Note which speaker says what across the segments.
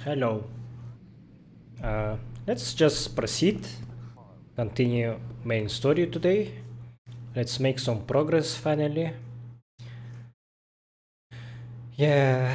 Speaker 1: Hello. Let's just proceed. Continue main story today. Let's make some progress finally. Yeah.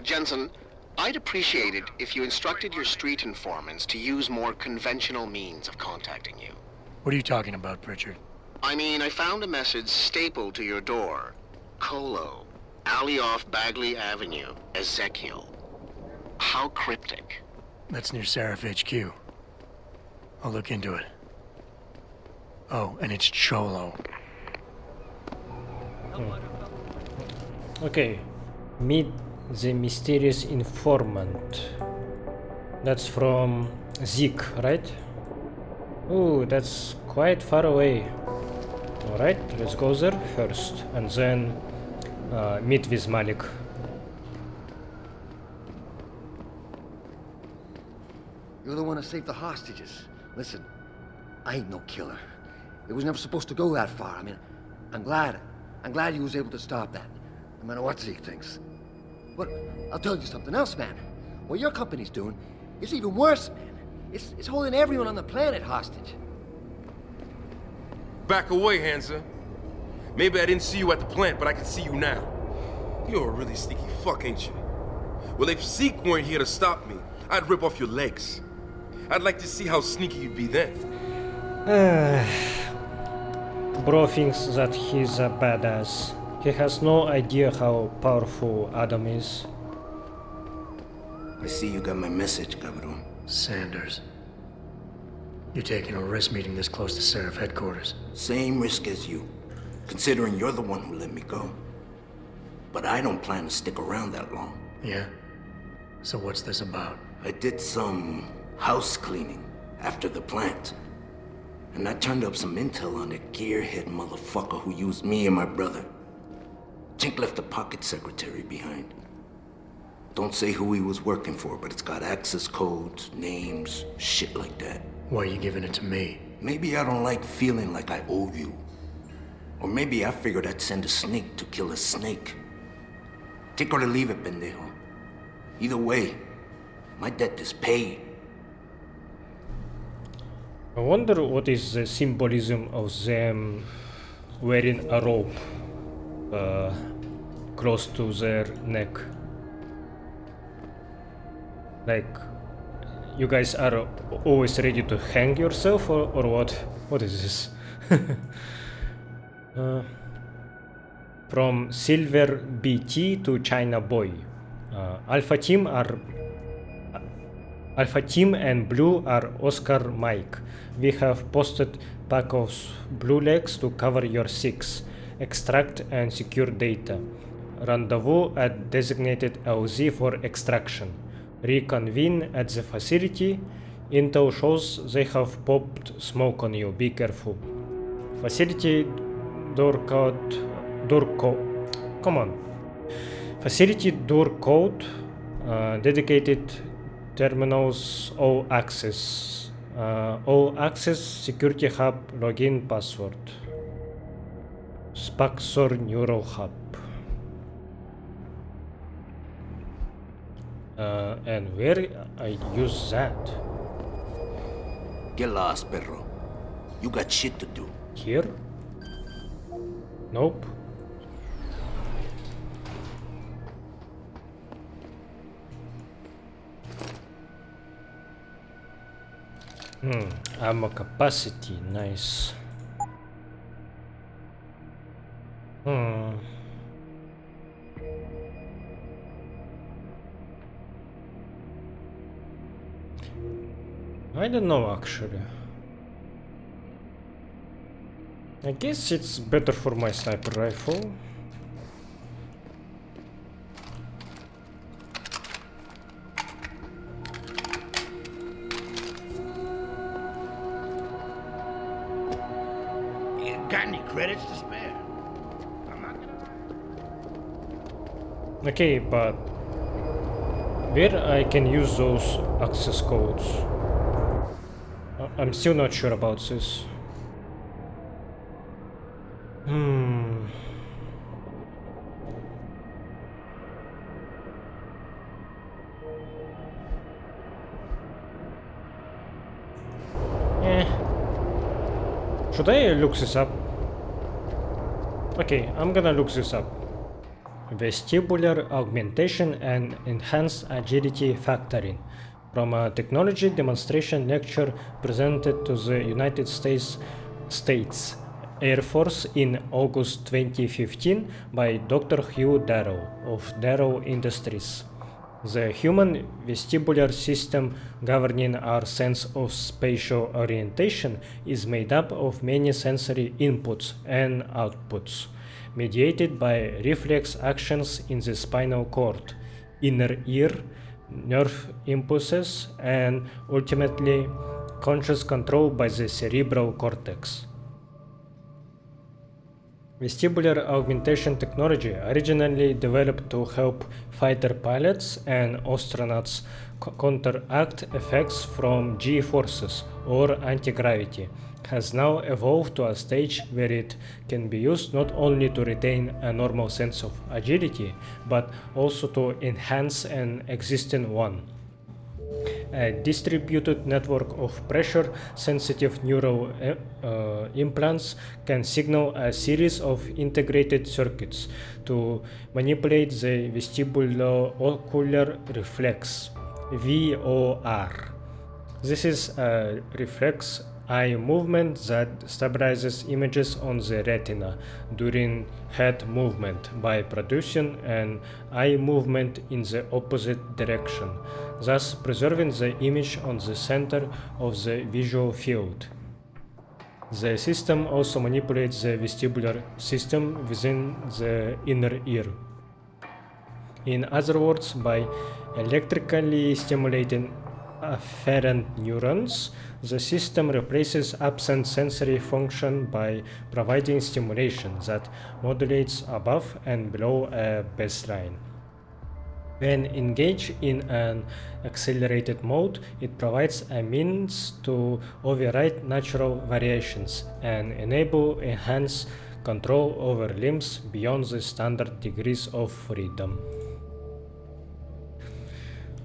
Speaker 2: Jensen, I'd appreciate it if you instructed your street informants to use more conventional means of contacting you.
Speaker 3: What are you talking about, Pritchard?
Speaker 2: I mean, I found a message stapled to your door. Colo, alley off Bagley Avenue, Ezekiel. How cryptic.
Speaker 3: That's near Sarif HQ. I'll look into it. Oh, and it's Cholo.
Speaker 1: Okay. Meet the mysterious informant. That's from Zeke, right? Ooh, that's quite far away. Alright, let's go there first and then meet with Malik.
Speaker 4: You're the one who saved the hostages. Listen, I ain't no killer. It was never supposed to go that far. I mean, I'm glad you was able to stop that, no matter what Zeke thinks. But I'll tell you something else, man. What your company's doing is even worse, man. It's holding everyone on the planet hostage.
Speaker 5: Back away, Hansa. Maybe I didn't see you at the plant, but I can see you now. You're a really sneaky fuck, ain't you? Well, if Zeke weren't here to stop me, I'd rip off your legs. I'd like to see how sneaky you'd be then.
Speaker 1: Bro thinks that he's a badass. He has no idea how powerful Adam is.
Speaker 6: I see you got my message, cabrón.
Speaker 3: Sanders. You're taking a risk meeting this close to Sarif headquarters.
Speaker 6: Same risk as you, considering you're the one who let me go. But I don't plan to stick around that long.
Speaker 3: Yeah? So what's this about?
Speaker 6: I did some house cleaning after the plant. And I turned up some intel on that gearhead motherfucker who used me and my brother. Chink left a pocket secretary behind. Don't say who he was working for, but it's got access codes, names, shit like that.
Speaker 3: Why are you giving it to me?
Speaker 6: Maybe I don't like feeling like I owe you. Or maybe I figured I'd send a snake to kill a snake. Take or to leave it, pendejo. Either way, my debt is paid.
Speaker 1: I wonder what is the symbolism of them wearing a rope close to their neck. Like, you guys are always ready to hang yourself, or what? What is this? From Silver BT to China Boy. Alpha Team and Blue are Oscar Mike. We have posted pack of blue legs to cover your 6. Extract and secure data. Rendezvous at designated LZ for extraction. Reconvene at the facility. Intel shows they have popped smoke on you. Be careful. Facility Facility door code. Dedicated terminals. All access. All access. Security hub. Login password. Spaxor neural hub. And where I use that?
Speaker 6: Get lost, perro. You got shit to do.
Speaker 1: Here? Nope. Ammo capacity, nice. I don't know actually. I guess it's better for my sniper rifle.
Speaker 7: You got any credits to spare? I'm not gonna...
Speaker 1: Okay, but where I can use those access codes? I'm still not sure about this. Hmm. Eh. Should I look this up? Okay, I'm gonna look this up. Vestibular augmentation and enhanced agility factoring, from a technology demonstration lecture presented to the United States Air Force in August 2015 by Dr. Hugh Darrow of Darrow Industries. The human vestibular system governing our sense of spatial orientation is made up of many sensory inputs and outputs, mediated by reflex actions in the spinal cord, inner ear, nerve impulses, and ultimately conscious control by the cerebral cortex. Vestibular augmentation technology originally developed to help fighter pilots and astronauts counteract effects from G-forces or anti-gravity has now evolved to a stage where it can be used not only to retain a normal sense of agility, but also to enhance an existing one. A distributed network of pressure-sensitive neural implants can signal a series of integrated circuits to manipulate the vestibulo-ocular reflex (VOR). This is a reflex eye movement that stabilizes images on the retina during head movement by producing an eye movement in the opposite direction, thus preserving the image on the center of the visual field. The system also manipulates the vestibular system within the inner ear. In other words, by electrically stimulating afferent neurons, the system replaces absent sensory function by providing stimulation that modulates above and below a baseline. When engaged in an accelerated mode, it provides a means to override natural variations and enable enhanced control over limbs beyond the standard degrees of freedom.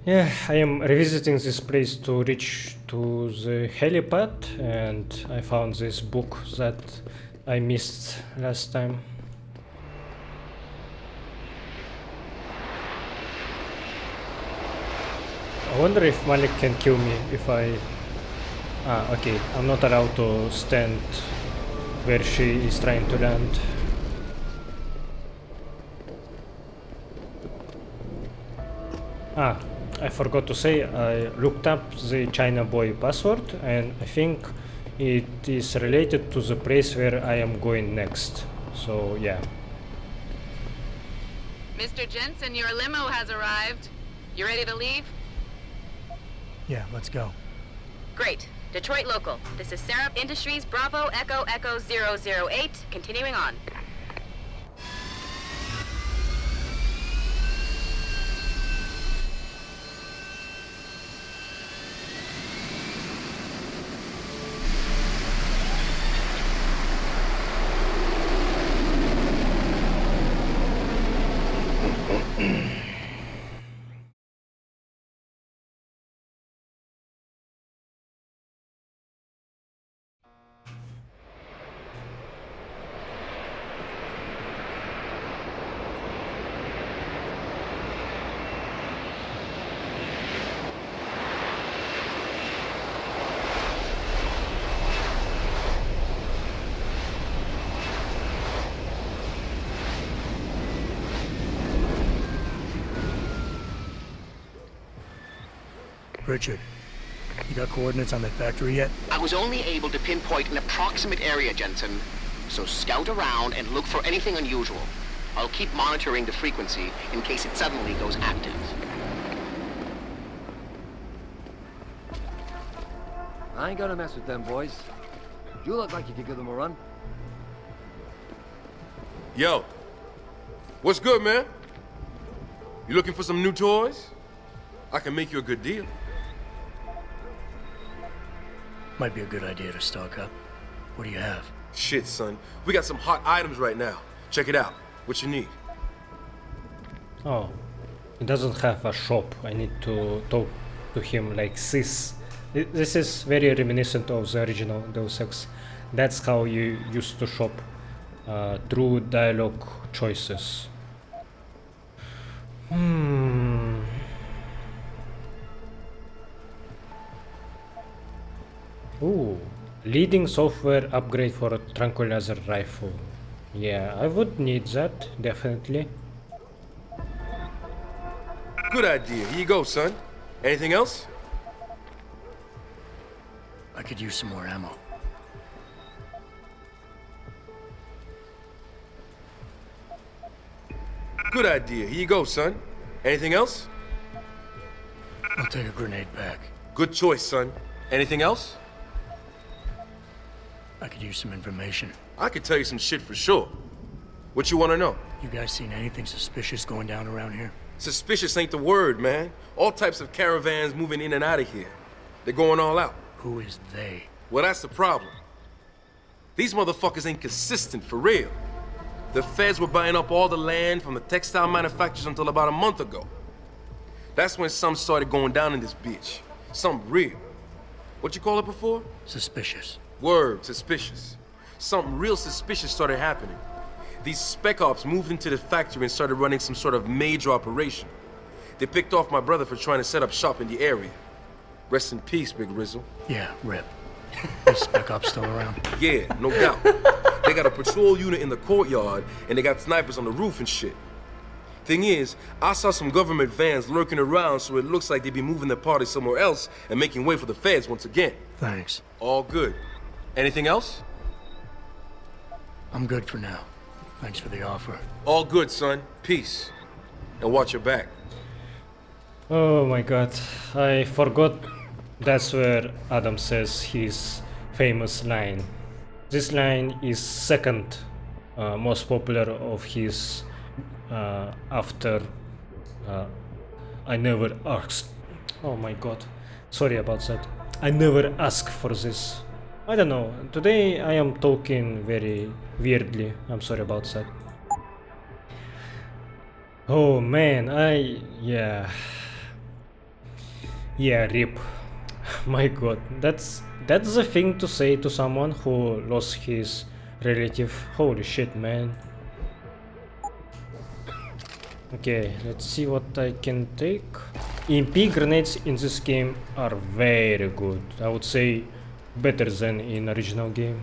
Speaker 1: Yeah, I am revisiting this place to reach to the helipad, and I found this book that I missed last time. I wonder if Malik can kill me if I... okay, I'm not allowed to stand where she is trying to land. I forgot to say, I looked up the China boy password, and I think it is related to the place where I am going next. So yeah.
Speaker 8: Mr. Jensen, your limo has arrived. You ready to leave?
Speaker 3: Yeah, let's go.
Speaker 8: Great. Detroit local. This is Sarif Industries Bravo Echo Echo 008. Continuing on.
Speaker 3: Richard, you got coordinates on that factory yet?
Speaker 2: I was only able to pinpoint an approximate area, Jensen. So scout around and look for anything unusual. I'll keep monitoring the frequency in case it suddenly goes active.
Speaker 4: I ain't gonna mess with them boys. You look like you could give them a run.
Speaker 5: Yo, what's good, man? You looking for some new toys? I can make you a good deal.
Speaker 3: Might be a good idea to stock up. What do you have?
Speaker 5: Shit, son. We got some hot items right now. Check it out. What you need?
Speaker 1: Oh, he doesn't have a shop. I need to talk to him like this. This is very reminiscent of the original Deus Ex. That's how you used to shop, through dialogue choices. Ooh, leading software upgrade for a tranquilizer rifle. Yeah, I would need that, definitely.
Speaker 5: Good idea. Here you go, son. Anything else?
Speaker 3: I could use some more ammo.
Speaker 5: Good idea. Here you go, son. Anything else?
Speaker 3: I'll take a grenade back.
Speaker 5: Good choice, son. Anything else?
Speaker 3: I could use some information.
Speaker 5: I could tell you some shit for sure. What you want to know?
Speaker 3: You guys seen anything suspicious going down around here?
Speaker 5: Suspicious ain't the word, man. All types of caravans moving in and out of here. They're going all out.
Speaker 3: Who is they?
Speaker 5: Well, that's the problem. These motherfuckers ain't consistent, for real. The feds were buying up all the land from the textile manufacturers until about a month ago. That's when some started going down in this bitch. Something real. What you call it before?
Speaker 3: Suspicious.
Speaker 5: Word, suspicious. Something real suspicious started happening. These spec ops moved into the factory and started running some sort of major operation. They picked off my brother for trying to set up shop in the area. Rest in peace, Big Rizzle.
Speaker 3: Yeah, rip. Is Spec Ops still around?
Speaker 5: Yeah, no doubt. They got a patrol unit in the courtyard, and they got snipers on the roof and shit. Thing is, I saw some government vans lurking around, so it looks like they'd be moving the party somewhere else and making way for the feds once again.
Speaker 3: Thanks.
Speaker 5: All good. Anything else?
Speaker 3: I'm good for now. Thanks for the offer.
Speaker 5: All good, son. Peace. And watch your back.
Speaker 1: Oh my god, I forgot that's where Adam says his famous line. This line is second most popular of his after I never asked. Oh my god, sorry about that. I never asked for this. I don't know, today I am talking very weirdly. I'm sorry about that. Oh man, yeah, rip. My god, that's the thing to say to someone who lost his relative. Holy shit, man. Okay, let's see what I can take. EMP grenades in this game are very good. I would say better than in original game.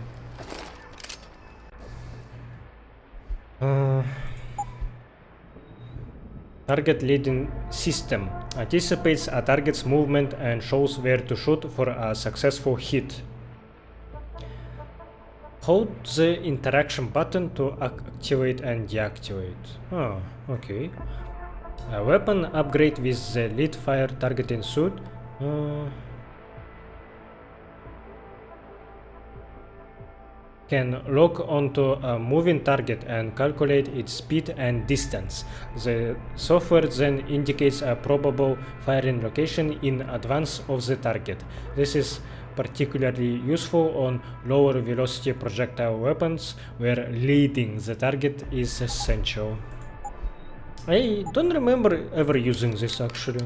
Speaker 1: Target leading system anticipates a target's movement and shows where to shoot for a successful hit. Hold the interaction button to activate and deactivate. Oh, okay. A weapon upgrade with the lead fire targeting suit. Can lock onto a moving target and calculate its speed and distance. The software then indicates a probable firing location in advance of the target. This is particularly useful on lower velocity projectile weapons where leading the target is essential. I don't remember ever using this actually.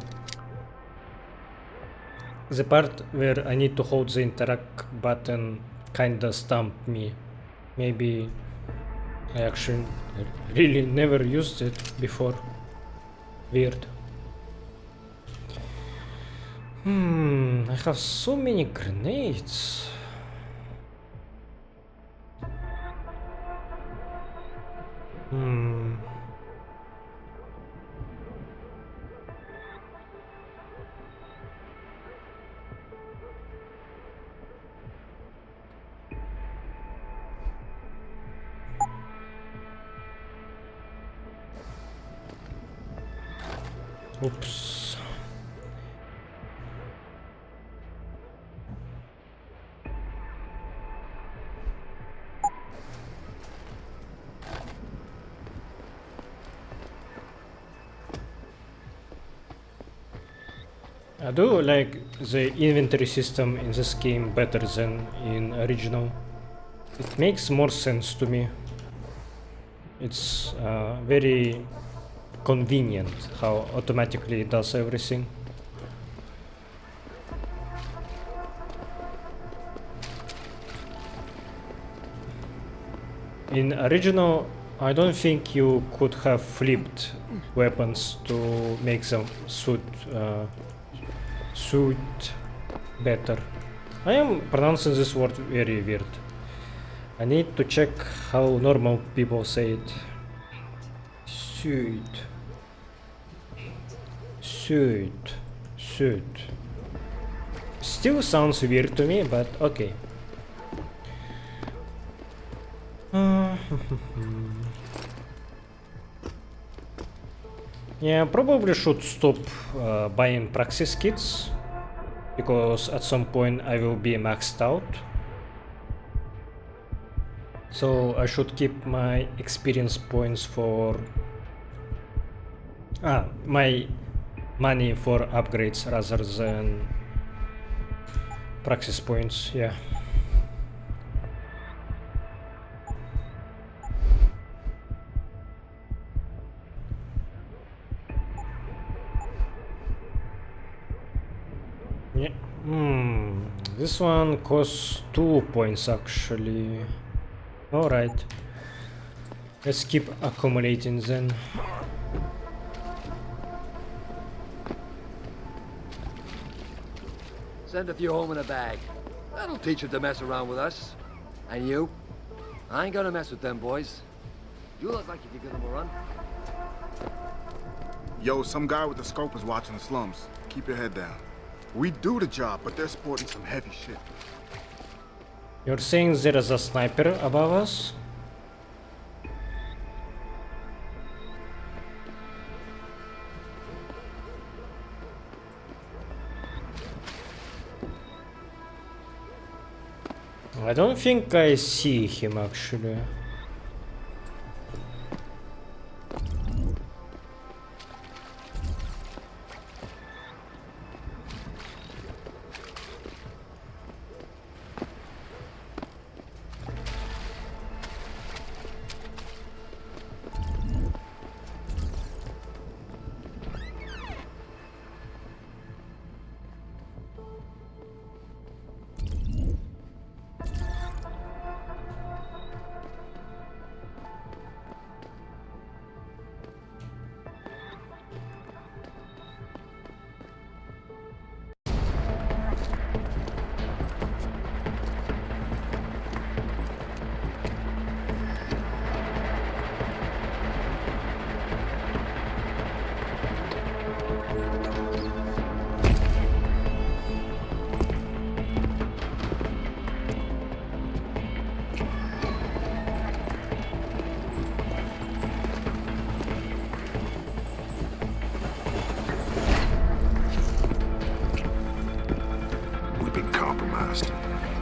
Speaker 1: The part where I need to hold the interact button kinda stumped me. Maybe I actually really never used it before. Weird. I have so many grenades. Oops. I do like the inventory system in this game better than in original. It makes more sense to me. It's very convenient how automatically it does everything. In original, I don't think you could have flipped weapons to make them suit better. I am pronouncing this word very weird. I need to check how normal people say it. Suit. Still sounds weird to me, but okay. Yeah, probably should stop buying praxis kits, because at some point I will be maxed out. So I should keep my experience points for my money for upgrades rather than praxis points, yeah. Yeah. This one costs 2 points actually. Alright. Let's keep accumulating then.
Speaker 4: Send a few home in a bag. That'll teach them to mess around with us. And you? I ain't gonna mess with them boys. You look like you could give them a run.
Speaker 9: Yo, some guy with a scope is watching the slums. Keep your head down. We do the job, but they're sporting some heavy shit.
Speaker 1: You're saying there is a sniper above us? I don't think I see him actually.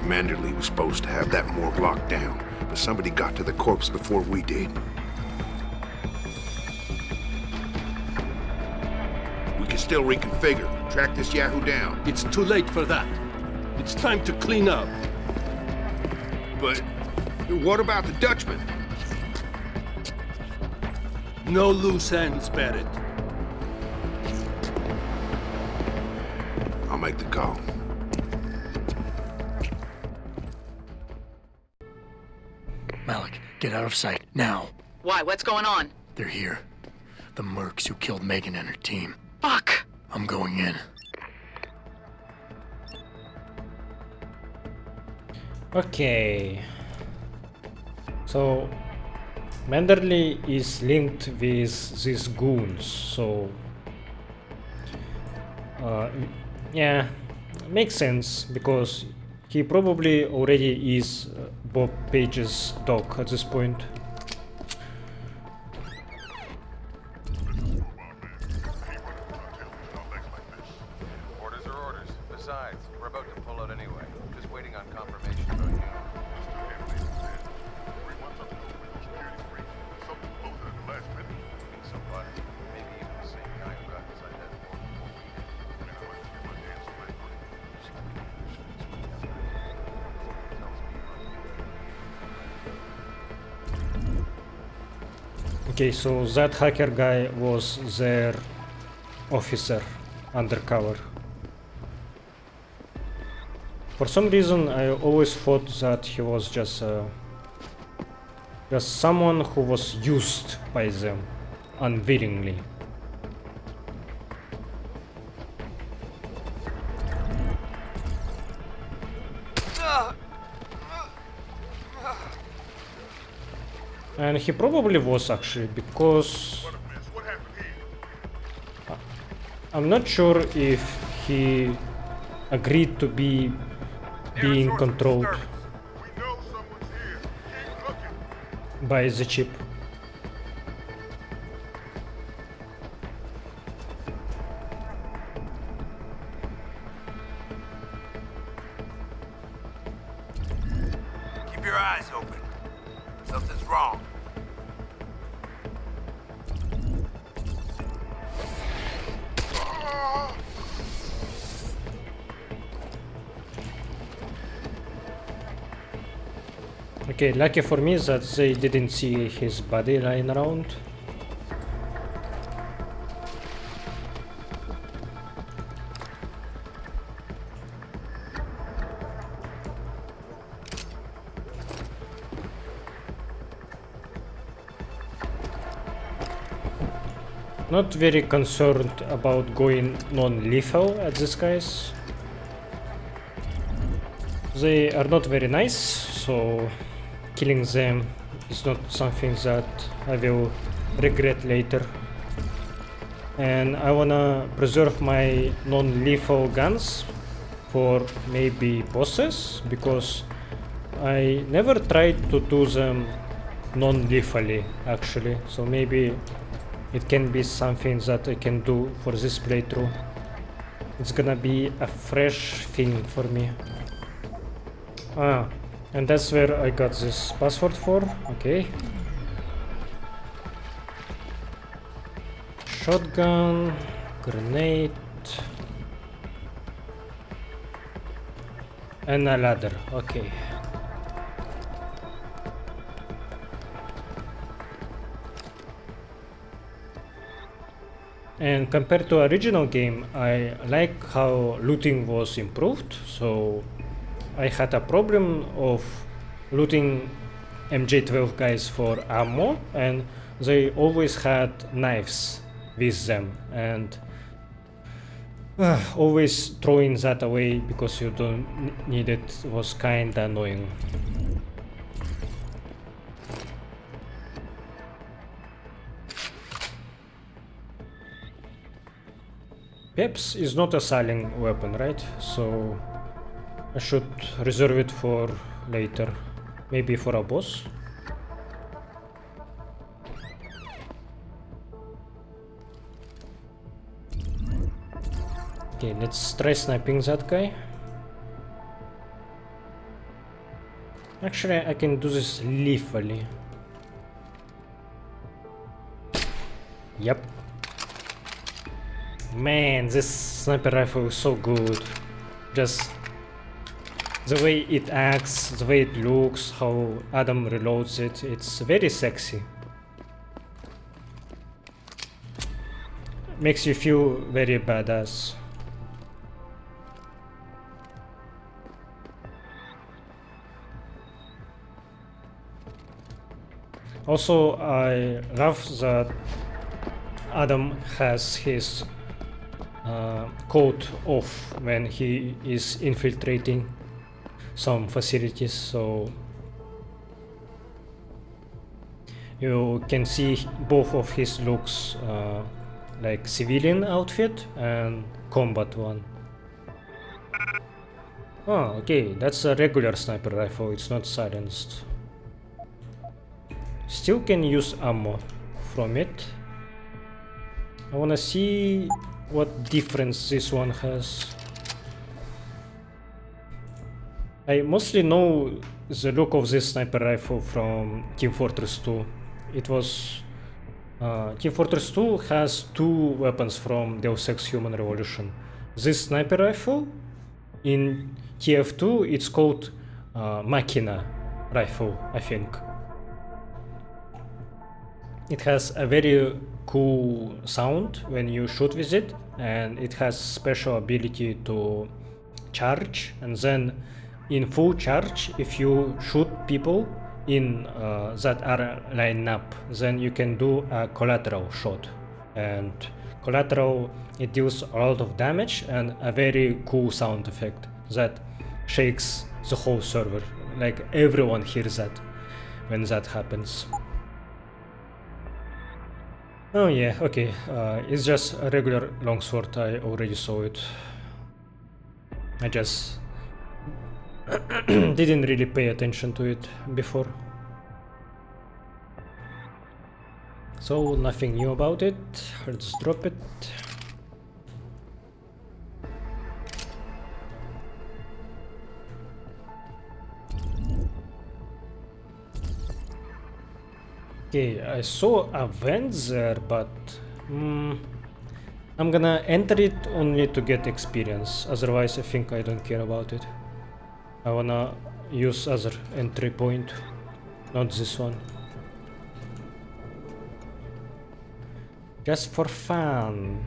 Speaker 10: Manderley was supposed to have that morgue locked down, but somebody got to the corpse before we did. We can still reconfigure, track this Yahoo down.
Speaker 11: It's too late for that. It's time to clean up.
Speaker 10: But what about the Dutchman?
Speaker 11: No loose ends, Barrett.
Speaker 10: I'll make the call.
Speaker 3: Malik, get out of sight, now.
Speaker 12: Why? What's going on?
Speaker 3: They're here. The mercs who killed Megan and her team.
Speaker 12: Fuck!
Speaker 3: I'm going in.
Speaker 1: Okay. So Manderley is linked with these goons, so yeah, makes sense because he probably already is Bob Page's dog at this point.
Speaker 13: Orders are orders. Besides, we're about to pull out anyway. Just waiting on confirmation about you. Somebody, maybe even the same guy who got inside that door before we did.
Speaker 1: Okay, so that hacker guy was their officer, undercover. For some reason, I always thought that he was just someone who was used by them unwillingly. And he probably was actually, because I'm not sure if he agreed to be being controlled by the chip.
Speaker 6: Keep your eyes open. Something's wrong.
Speaker 1: Okay, lucky for me that they didn't see his body lying around. Not very concerned about going non-lethal at these guys. They are not very nice, so killing them is not something that I will regret later. And I wanna preserve my non-lethal guns for maybe bosses, because I never tried to do them non-lethally actually, so maybe it can be something that I can do for this playthrough. It's gonna be a fresh thing for me. And that's where I got this password for. Okay. Shotgun, grenade, and a ladder. Okay. And compared to original game, I like how looting was improved. So I had a problem of looting MJ12 guys for ammo, and they always had knives with them, and always throwing that away because you don't need it was kinda annoying. Peps is not a silent weapon, right? So I should reserve it for later, maybe for a boss. Okay, let's try sniping that guy. Actually, I can do this lethally. Yep. Man, this sniper rifle is so good. Just the way it acts, the way it looks, how Adam reloads it, it's very sexy. Makes you feel very badass. Also, I love that Adam has his coat off when he is infiltrating some facilities, so you can see both of his looks, like civilian outfit and combat one. Oh, okay, that's a regular sniper rifle, it's not silenced. Still can use ammo from it. I wanna see what difference this one has. I mostly know the look of this sniper rifle from Team Fortress 2. It was... Team Fortress 2 has two weapons from Deus Ex Human Revolution. This sniper rifle, in TF2 it's called Machina rifle, I think. it has a very cool sound when you shoot with it, and it has special ability to charge, and then in full charge, if you shoot people in that are lined up, then you can do a collateral shot, and collateral, it deals a lot of damage and a very cool sound effect that shakes the whole server. Like everyone hears that when that happens. Oh yeah, okay, it's just a regular longsword, I already saw it. I just didn't really pay attention to it before. So nothing new about it, let's drop it. Okay, I saw a vent there, but I'm gonna enter it only to get experience, otherwise I think I don't care about it. I wanna use other entry point, not this one. Just for fun.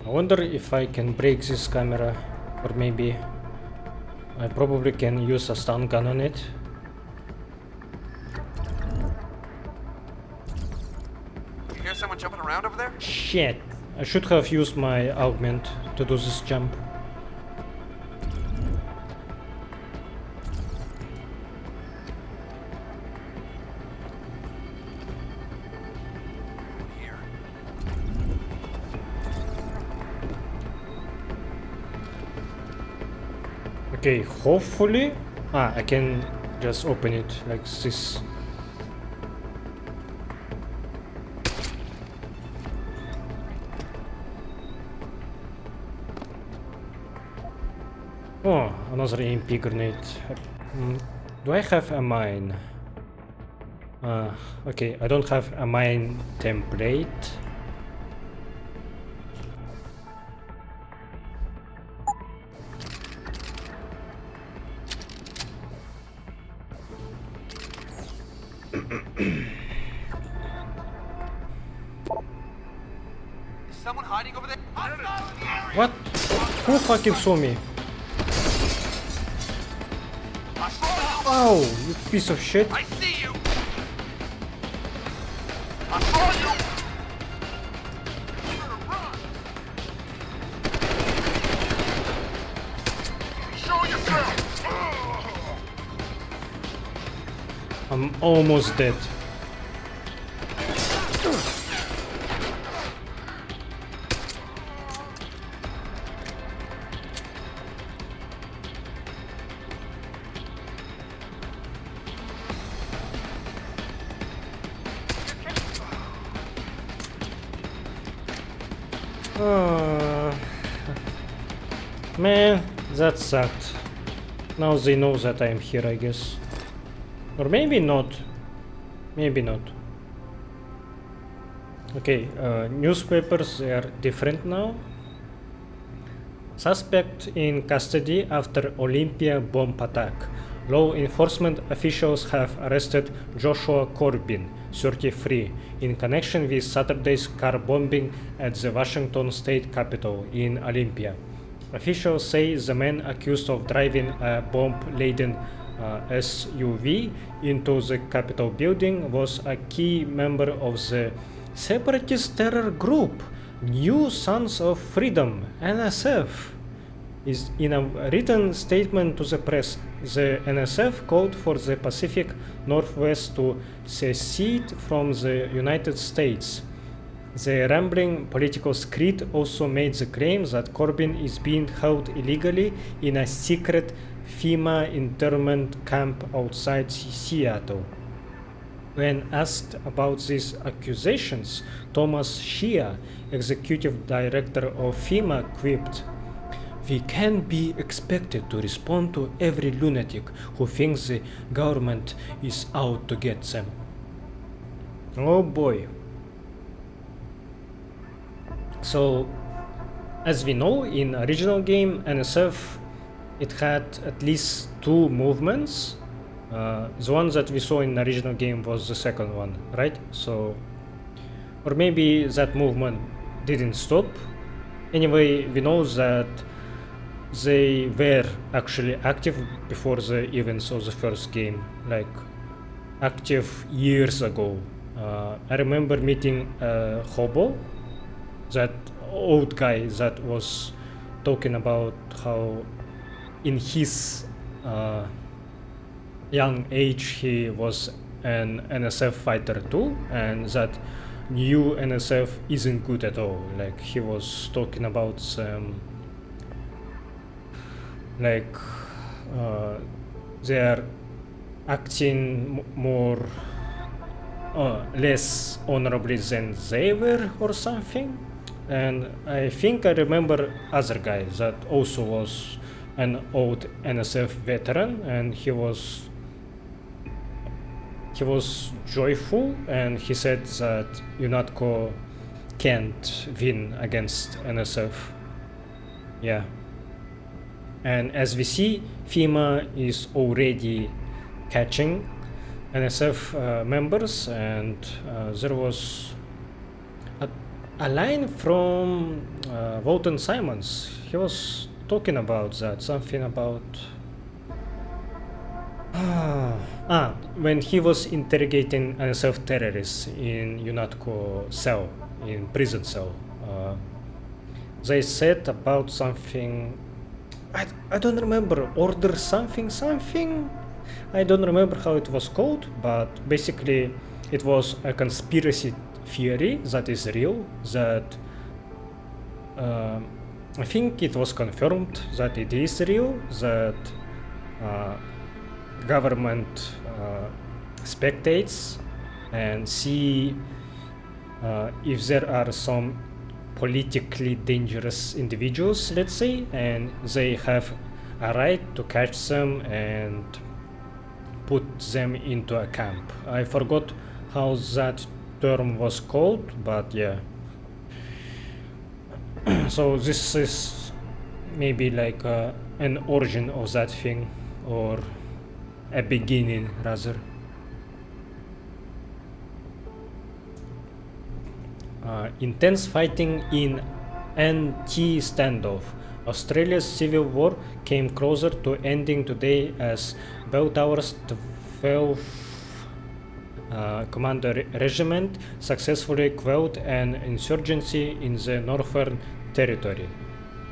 Speaker 1: I wonder if I can break this camera, or maybe I probably can use a stun gun on it.
Speaker 13: You hear someone jumping around over there?
Speaker 1: Shit! I should have used my augment to do this jump. Okay, hopefully... I can just open it like this. Oh, another EMP grenade. Do I have a mine? Okay, I don't have a mine template.
Speaker 13: Is someone hiding over there?
Speaker 1: What? Who fucking saw me? Oh, you piece of shit.
Speaker 13: I see you. I saw you. Show yourself.
Speaker 1: I'm almost dead. Man, that sucked. Now they know that I am here, I guess. Or maybe not. Maybe not. Okay, newspapers, they are different now. Suspect in custody after Olympia bomb attack. Law enforcement officials have arrested Joshua Corbin, 33, in connection with Saturday's car bombing at the Washington State Capitol in Olympia. Officials say the man accused of driving a bomb-laden SUV into the Capitol building was a key member of the separatist terror group New Sons of Freedom, NSF. In a written statement to the press, the NSF called for the Pacific Northwest to secede from the United States. The rambling political screed also made the claim that Corbin is being held illegally in a secret FEMA internment camp outside Seattle. When asked about these accusations, Thomas Shea, executive director of FEMA, quipped, "We can be expected to respond to every lunatic who thinks the government is out to get them." Oh boy. So, as we know, in original game, NSF, it had at least two movements. The one that we saw in the original game was the second one, right? So, or maybe that movement didn't stop. Anyway, we know that they were actually active before the events of the first game, like active years ago. I remember meeting a hobo, that old guy that was talking about how in his young age he was an NSF fighter too, and that new NSF isn't good at all. Like he was talking about some like they're acting more less honorably than they were or something. And I think I remember other guy that also was an old NSF veteran, and he was joyful, and he said that UNATCO can't win against NSF. Yeah. And as we see, FEMA is already catching NSF members, and there was a line from Walton Simons. He was talking about that, something about when he was interrogating NSF terrorists in UNATCO cell, in prison cell. They said about something, I don't remember, order something. I don't remember how it was called, but basically it was a conspiracy theory that is real, that I think it was confirmed that it is real, that government spectates and see if there are some politically dangerous individuals, let's say, and they have a right to catch them and put them into a camp. I forgot how that term was called, but yeah. So this is maybe like an origin of that thing, or a beginning rather. Intense fighting in NT standoff. Australia's civil war came closer to ending today as Bell Tower's 12th Commander Regiment successfully quelled an insurgency in the Northern Territory.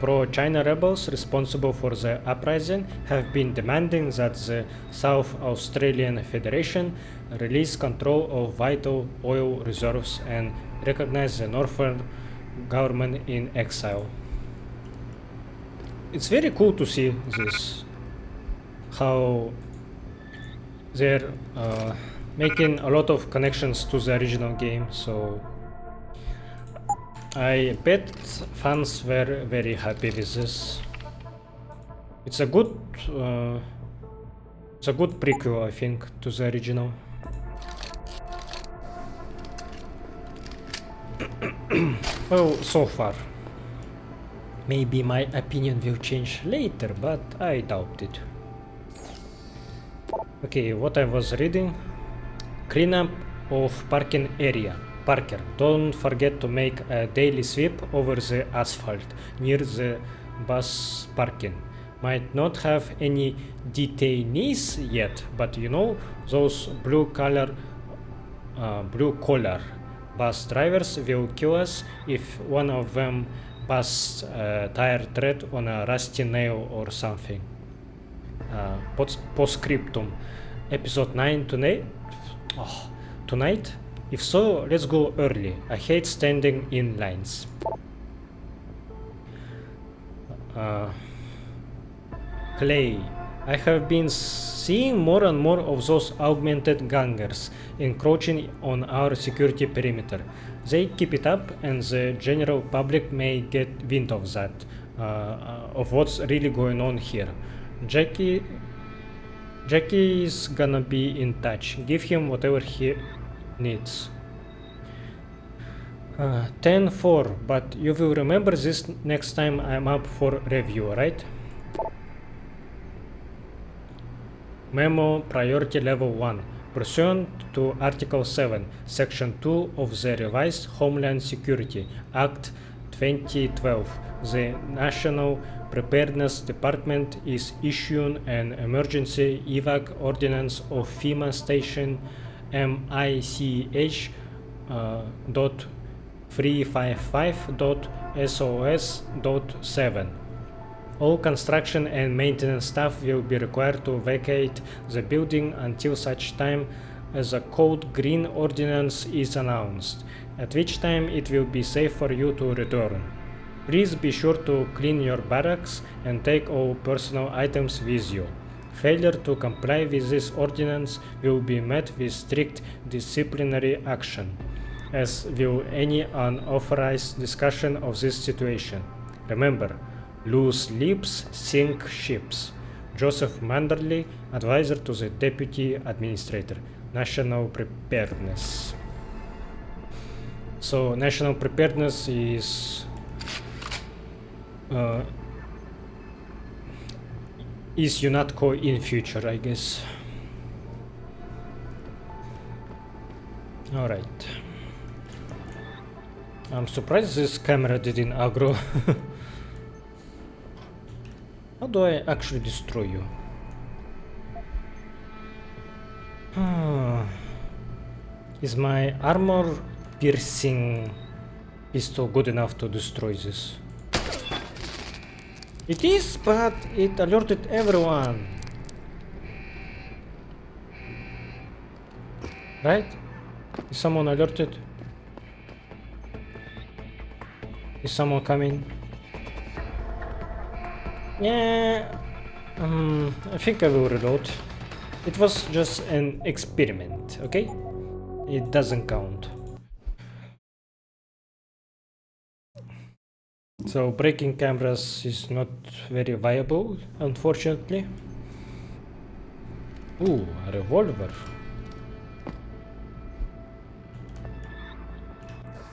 Speaker 1: Pro-China rebels responsible for the uprising have been demanding that the South Australian Federation release control of vital oil reserves and recognize the Northern government in exile. It's very cool to see this, how they're making a lot of connections to the original game, so I bet fans were very happy with this. It's a good prequel, I think, to the original. Well, so far. Maybe my opinion will change later, but I doubt it. Okay, what I was reading. Cleanup of parking area. Parker, don't forget to make a daily sweep over the asphalt near the bus parking. Might not have any detainees yet, but you know, those blue collar bus drivers will kill us if one of them busts a tire tread on a rusty nail or something. Postscriptum. Episode 9 tonight? Oh, tonight? If so, let's go early. I hate standing in lines. Clay. I have been seeing more and more of those augmented gangers encroaching on our security perimeter. They keep it up, and the general public may get wind of that, of what's really going on here. Jackie is gonna be in touch. Give him whatever he needs. 10-4, but you will remember this next time I'm up for review, right? Memo Priority Level 1. Pursuant to Article 7, Section 2 of the Revised Homeland Security Act 2012, the National Preparedness Department is issuing an emergency evac ordinance of FEMA Station MICH.355.SOS.7. All construction and maintenance staff will be required to vacate the building until such time as a Code Green ordinance is announced, at which time it will be safe for you to return. Please be sure to clean your barracks and take all personal items with you. Failure to comply with this ordinance will be met with strict disciplinary action, as will any unauthorized discussion of this situation. Remember, loose lips sink ships. Joseph Manderley, advisor to the Deputy Administrator, National Preparedness. So, National Preparedness is UNATCO in future, I guess. Alright. I'm surprised this camera didn't aggro. How do I actually destroy you? Is my armor piercing pistol good enough to destroy this? It is, but it alerted everyone. Right? Is someone alerted? Is someone coming? Yeah, I think I will reload. It was just an experiment, okay? It doesn't count. So breaking cameras is not very viable, unfortunately. Ooh, a revolver.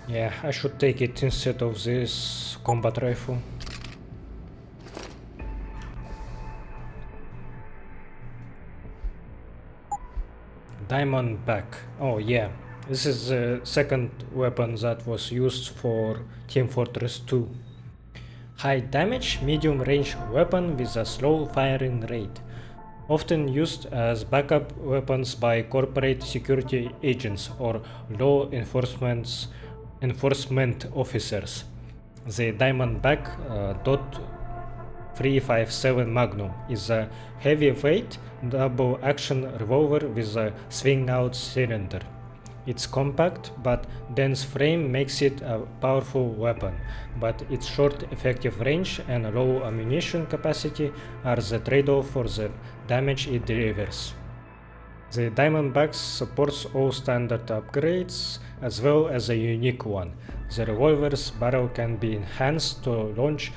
Speaker 1: Yeah, I should take it instead of this combat rifle. Diamond back. Oh yeah, this is the second weapon that was used for Team Fortress 2. High damage, medium range weapon with a slow firing rate. Often used as backup weapons by corporate security agents or law enforcement officers. The Diamondback .357 Magnum is a heavyweight double action revolver with a swing out cylinder. Its compact but dense frame makes it a powerful weapon, but its short effective range and low ammunition capacity are the trade-off for the damage it delivers. The Diamondback supports all standard upgrades as well as a unique one. The revolver's barrel can be enhanced to launch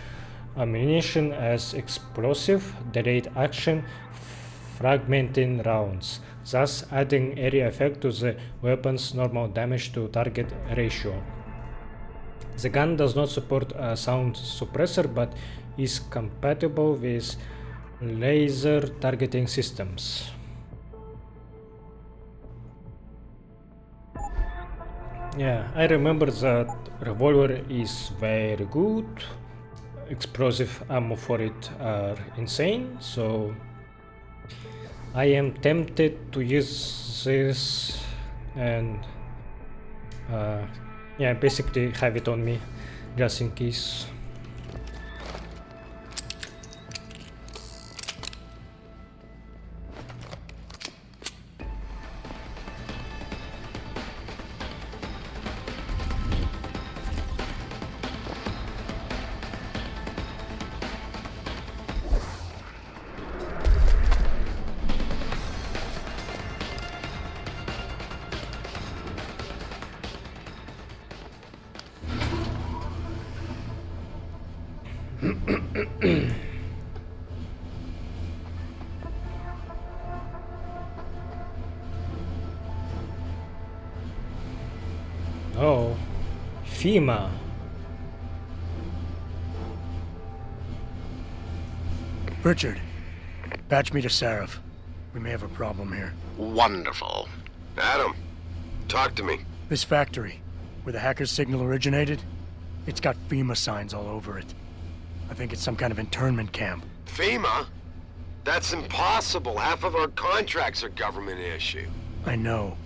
Speaker 1: ammunition as explosive, delayed action, fragmenting rounds, thus adding area effect to the weapon's normal damage to target ratio. The gun does not support a sound suppressor but is compatible with laser targeting systems. Yeah, I remember that revolver is very good. Explosive ammo for it are insane, so I am tempted to use this and yeah, basically have it on me just in case. Oh, FEMA.
Speaker 3: Richard, patch me to Sarif. We may have a problem here.
Speaker 2: Wonderful.
Speaker 12: Adam, talk to me.
Speaker 3: This factory, where the hacker's signal originated, it's got FEMA signs all over it. I think it's some kind of internment camp.
Speaker 12: FEMA? That's impossible. Half of our contracts are government issue.
Speaker 3: I know,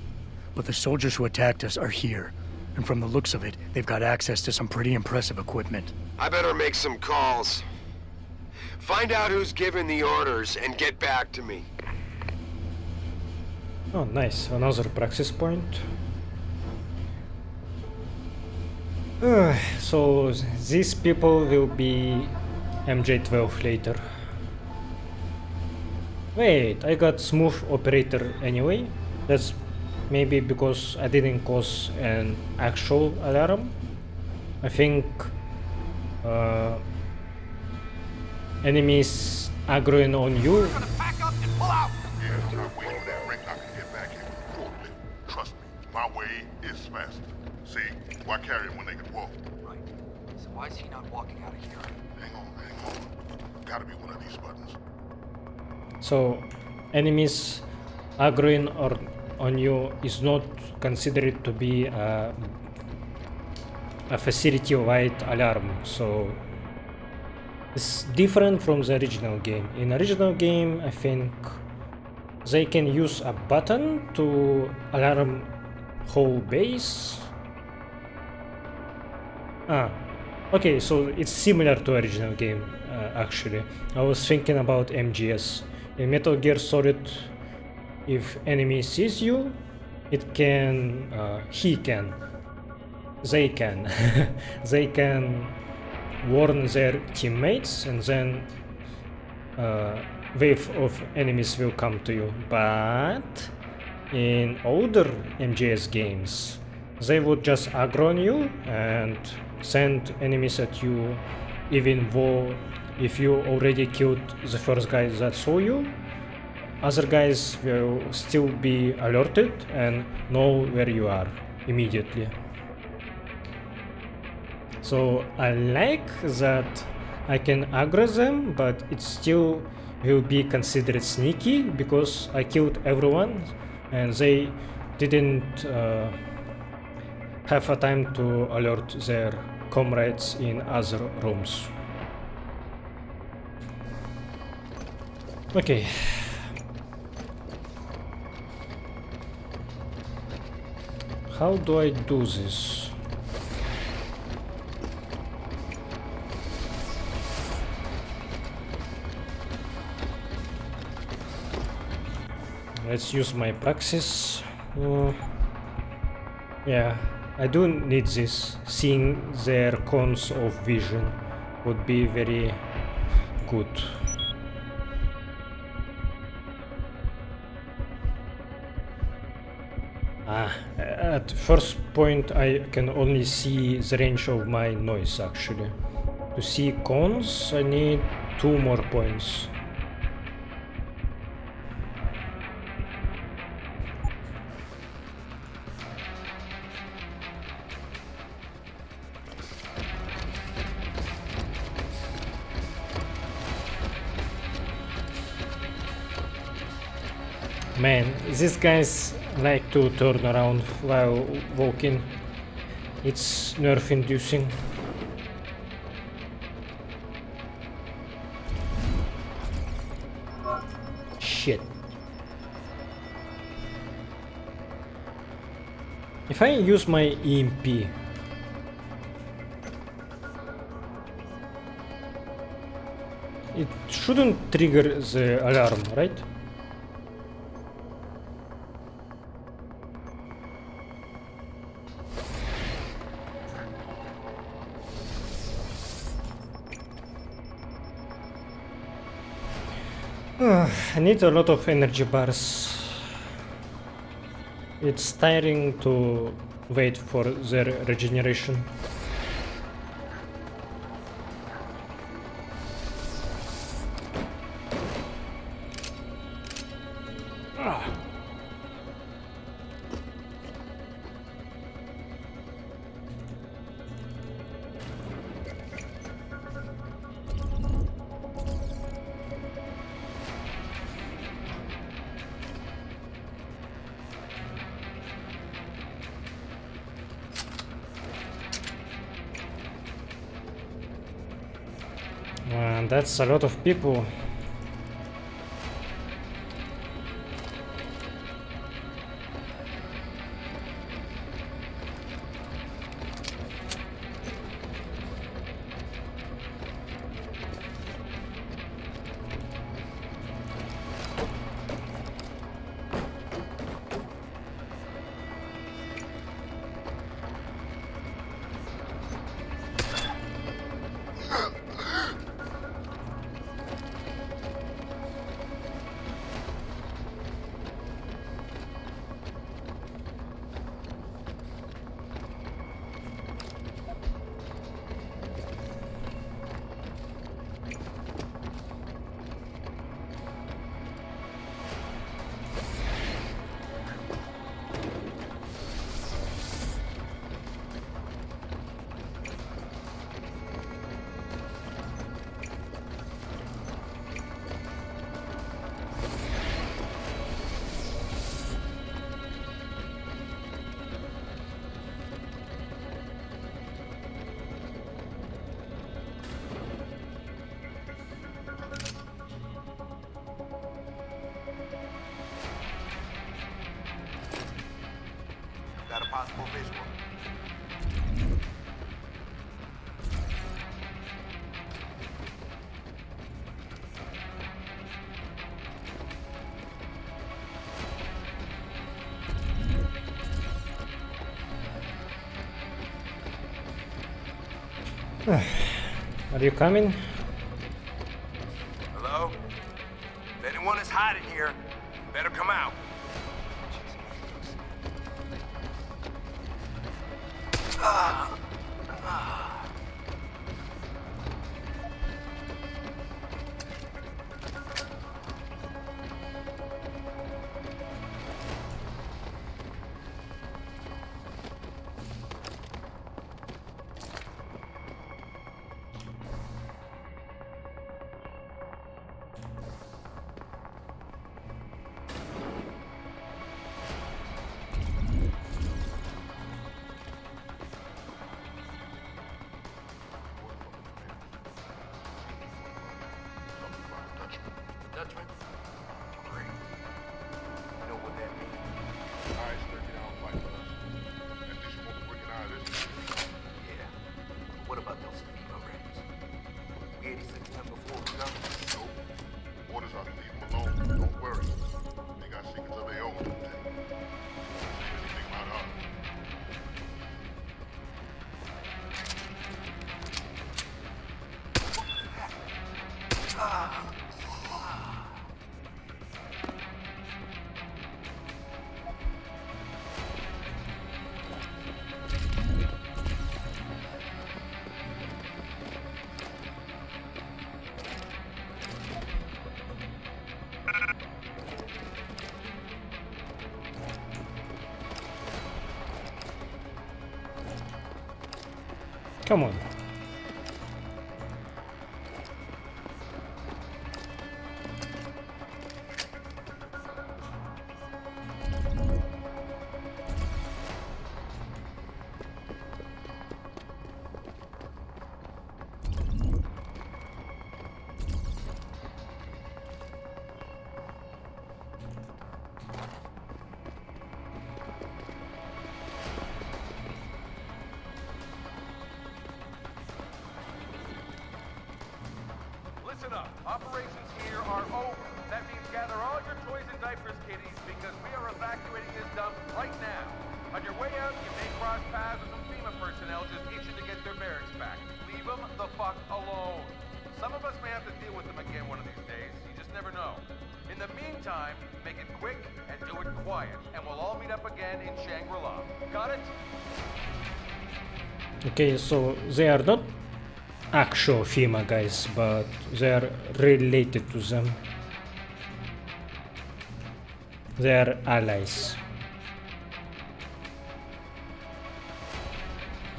Speaker 3: but the soldiers who attacked us are here. And from the looks of it, they've got access to some pretty impressive equipment.
Speaker 12: I better make some calls. Find out who's giving the orders and get back to me.
Speaker 1: Oh, nice. Another praxis point. So these people will be MJ12 later. Wait, I got smooth operator anyway. That's maybe because I didn't cause an actual alarm. I think enemies aggroing on you.
Speaker 14: Trust me, my way is faster. See, why carry him when they can walk?
Speaker 15: Right. So why is he not walking out of here?
Speaker 14: Hang on. Gotta be one of these buttons.
Speaker 1: So, enemies aggroing on you is not considered to be a facility-wide alarm. So, it's different from the original game. In original game, I think they can use a button to alarm whole base. Okay, so it's similar to original game actually. I was thinking about MGS. In Metal Gear Solid, if enemy sees you, it can, they can, they can warn their teammates, and then wave of enemies will come to you. But in older MGS games, they would just aggro on you and send enemies at you, even though if you already killed the first guy that saw you, other guys will still be alerted and know where you are immediately. So I like that I can aggro them, but it still will be considered sneaky because I killed everyone and they didn't have a time to alert their comrades in other rooms. Okay. How do I do this? Let's use my praxis. Yeah, I do need this. Seeing their cones of vision would be very good. At first point I can only see the range of my noise actually. To see cones I need 2 more points. Man, these guys like to turn around while walking. It's nerve inducing. Shit. If I use my EMP, it shouldn't trigger the alarm, right? I need a lot of energy bars. It's tiring to wait for their regeneration. And that's a lot of people.
Speaker 13: Got a possible visual.
Speaker 1: Are you coming?
Speaker 6: Hello? If anyone is hiding here, better come out.
Speaker 14: Dutchman? Great. You know what that means? Alright, so they're down fight with us. At least you won't be breaking out of this.
Speaker 6: Yeah. What about those FEMA raids? We 86 them before we come?
Speaker 14: Nope. Orders are to leave them alone. Don't worry. They got secrets of their own, don't they? Say anything about us.
Speaker 1: Come on.
Speaker 13: Listen up. Operations here are over. That means gather all your toys and diapers, kiddies, because we are evacuating this dump right now. On your way out, you may cross paths with some FEMA personnel just itching to get their barracks back. Leave them the fuck alone. Some of us may have to deal with them again one of these days. You just never know. In the meantime, make it quick and do it quiet, and we'll all meet up again in Shangri-La. Got it?
Speaker 1: Okay, so they are not actual FEMA guys, but they are related to them. their allies.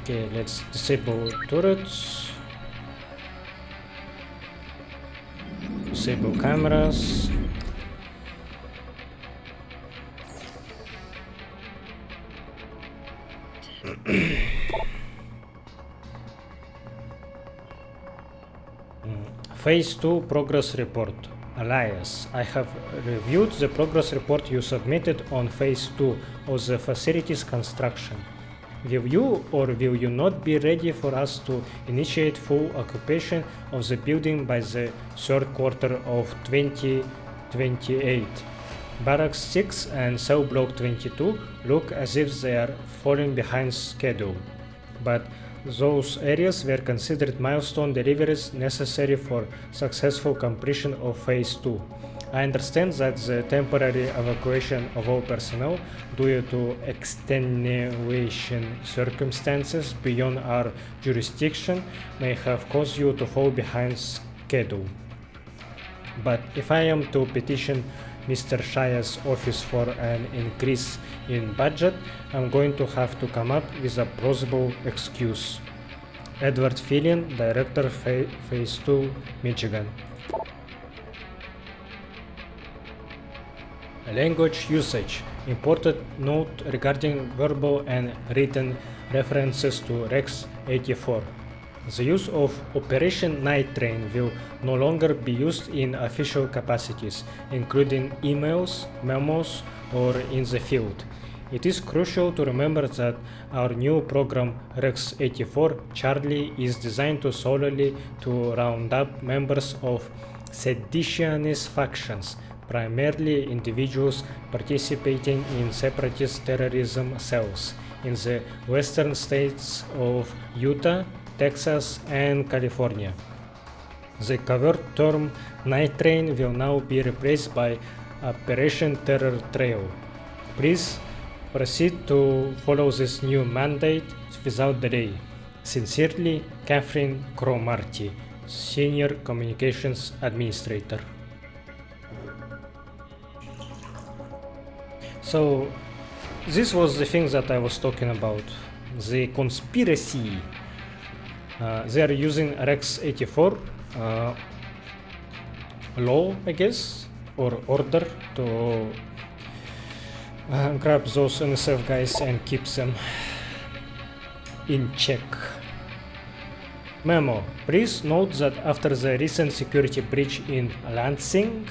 Speaker 1: Okay, let's disable turrets. Disable cameras. Phase 2 Progress Report. Elias, I have reviewed the progress report you submitted on Phase 2 of the facility's construction. Will you or will you not be ready for us to initiate full occupation of the building by the third quarter of 2028? Barracks 6 and Cell Block 22 look as if they are falling behind schedule, but those areas were considered milestone deliveries necessary for successful completion of Phase 2. I understand that the temporary evacuation of all personnel due to extenuation circumstances beyond our jurisdiction may have caused you to fall behind schedule. But if I am to petition Mr. Shia's office for an increase in budget, I'm going to have to come up with a plausible excuse. Edward Fillion, Director, Phase 2, Michigan. Language usage. Important note regarding verbal and written references to Rex 84. The use of Operation Night Train will no longer be used in official capacities, including emails, memos, or in the field. It is crucial to remember that our new program Rex 84 Charlie is designed solely to round up members of seditionist factions, primarily individuals participating in separatist terrorism cells in the western states of Utah, Texas, and California. The covert term Night Train will now be replaced by Operation Terror Trail. Please proceed to follow this new mandate without delay. Sincerely, Catherine Cromarty, Senior Communications Administrator. So, this was the thing that I was talking about. The conspiracy. They are using Rex 84 law, I guess, or order to grab those NSF guys and keep them in check. Memo. Please note that after the recent security breach in Lansing,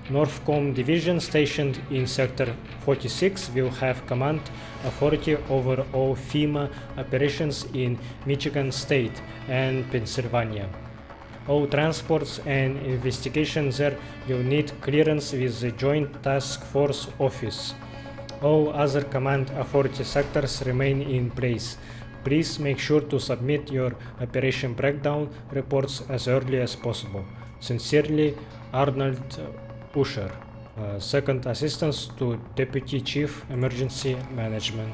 Speaker 1: Northcom Division stationed in Sector 46 will have command authority over all FEMA operations in Michigan State and Pennsylvania. All transports and investigations there will need clearance with the Joint Task Force Office. All other command authority sectors remain in place. Please make sure to submit your operation breakdown reports as early as possible. Sincerely, Arnold Usher, Second Assistant to Deputy Chief Emergency Management.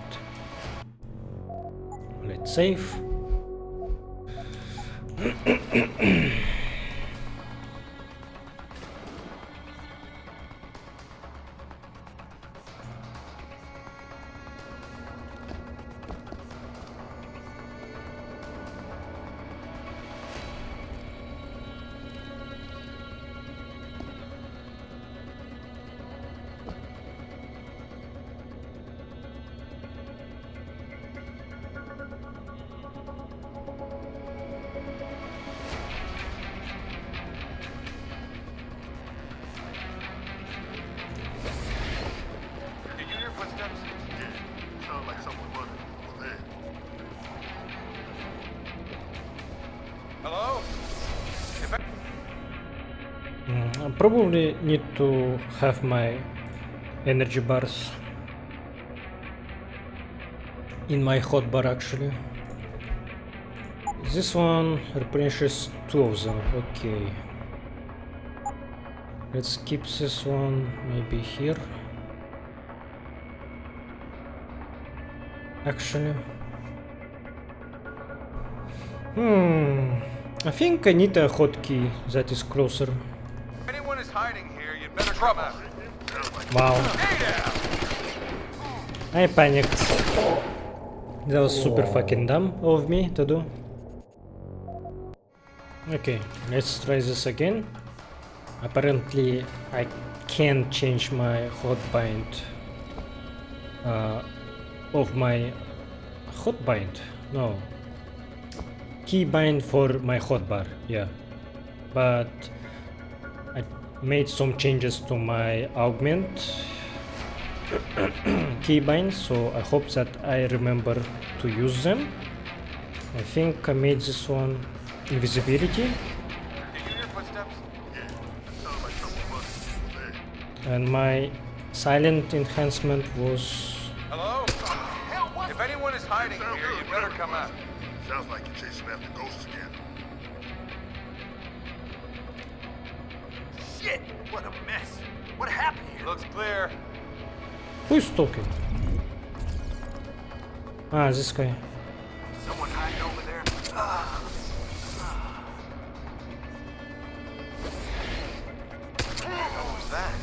Speaker 1: Let's save. I probably need to have my energy bars in my hotbar actually. This one replenishes 2 of them, okay. Let's keep this one maybe here. Actually. I think I need a hotkey that is closer.
Speaker 13: If anyone is hiding here, you'd better trouble.
Speaker 1: Wow. I panicked. That was super fucking dumb of me to do. Okay, let's try this again. Apparently I can't change my hotbind of my hotbind. No. Keybind for my hotbar, yeah. But I made some changes to my augment keybind, so I hope that I remember to use them. I think I made this one invisibility.
Speaker 13: Did you hear footsteps?
Speaker 1: And my silent enhancement was...
Speaker 13: Hello? If anyone is hiding here, you better come out.
Speaker 14: Sounds like you're chasing after ghosts again.
Speaker 15: Shit! What a mess! What happened here?
Speaker 13: Looks clear.
Speaker 1: Who's talking? Ah, this guy.
Speaker 15: Someone hiding over there?
Speaker 13: What was that?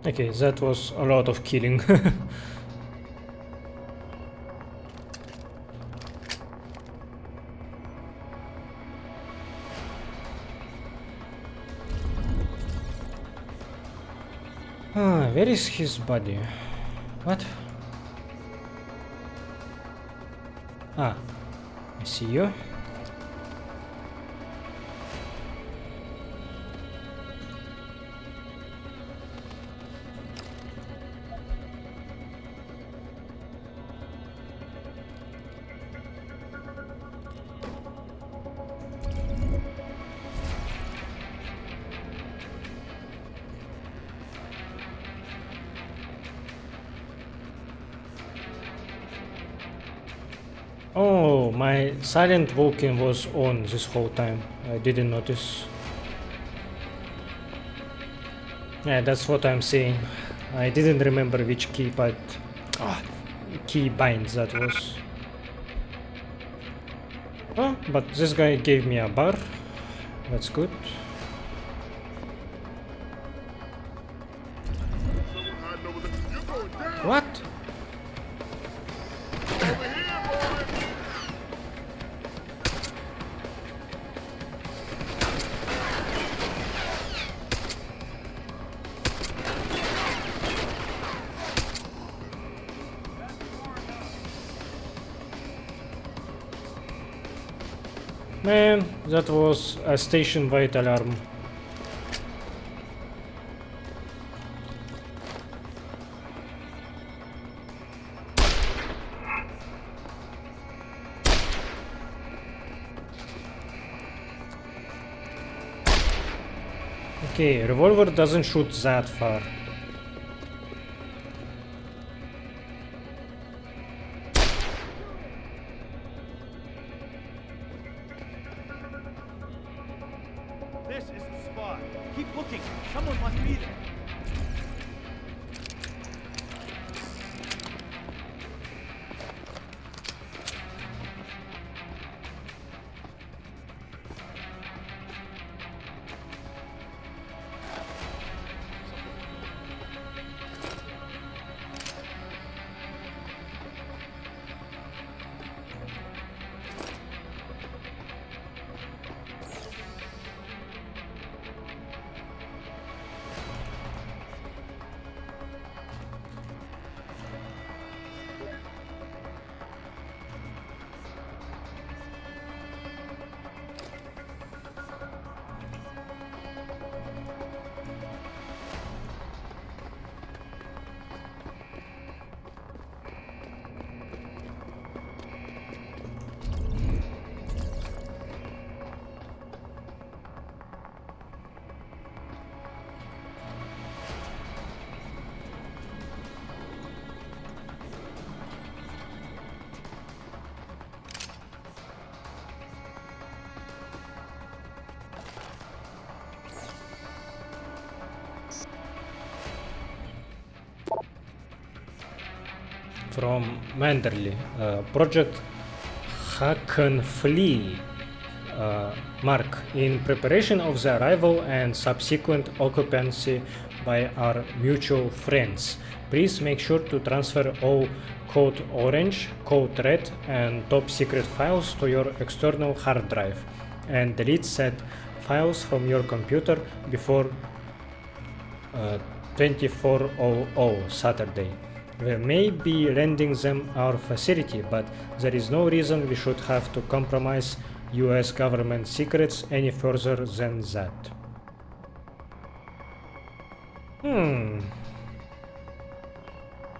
Speaker 1: Okay, that was a lot of killing. Where is his body? What? Ah, I see you. Oh, my silent walking was on this whole time. I didn't notice. Yeah, that's what I'm saying. I didn't remember which keybind that was. Oh, but this guy gave me a bar. That's good. What? Man, that was a station-wide alarm. Okay, revolver doesn't shoot that far.
Speaker 7: This is the spot. Keep looking. Someone must be there. From Manderley, project
Speaker 1: can flee. Mark, in preparation of the arrival and subsequent occupancy by our mutual friends, please make sure to transfer all Code Orange, Code Red, and Top Secret files to your external hard drive, and delete said files from your computer before 24:00 Saturday. We may be lending them our facility, but there is no reason we should have to compromise US government secrets any further than that.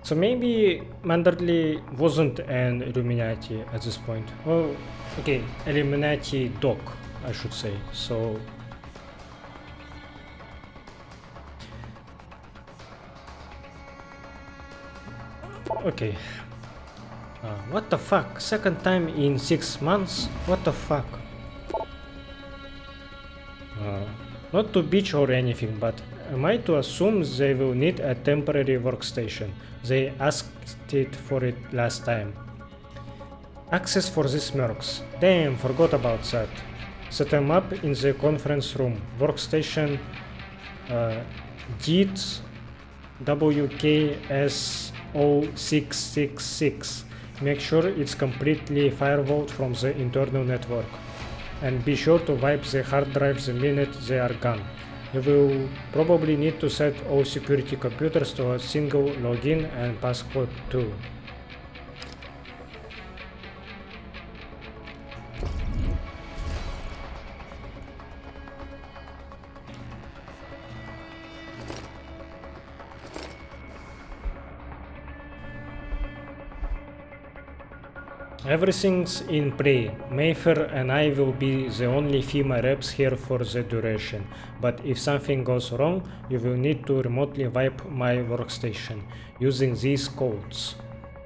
Speaker 1: So maybe Manderley wasn't an Illuminati at this point. Well, okay, Illuminati doc, I should say. So okay. What the fuck? Second time in 6 months? What the fuck? Not to bitch or anything, but am I to assume they will need a temporary workstation? They asked it for it last time. Access for these mercs. Damn, forgot about that. Set them up in the conference room. Workstation DIT WKS0666. Make sure it's completely firewalled from the internal network. And be sure to wipe the hard drive the minute they are gone. You will probably need to set all security computers to a single login and passcode too. Everything's in play. Mayfair and I will be the only FEMA reps here for the duration, but if something goes wrong, you will need to remotely wipe my workstation using these codes.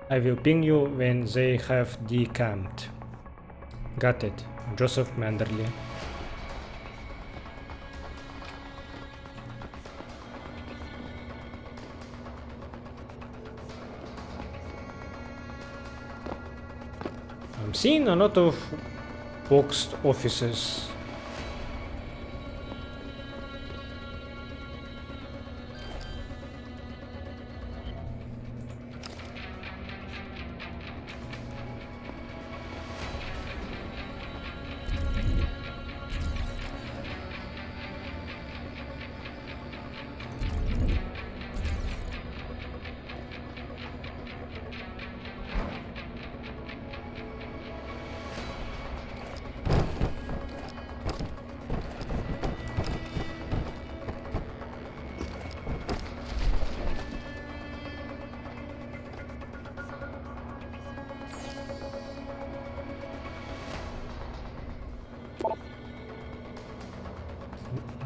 Speaker 1: I will ping you when they have decamped. Got it. Joseph Manderley. I'm seeing a lot of boxed offices.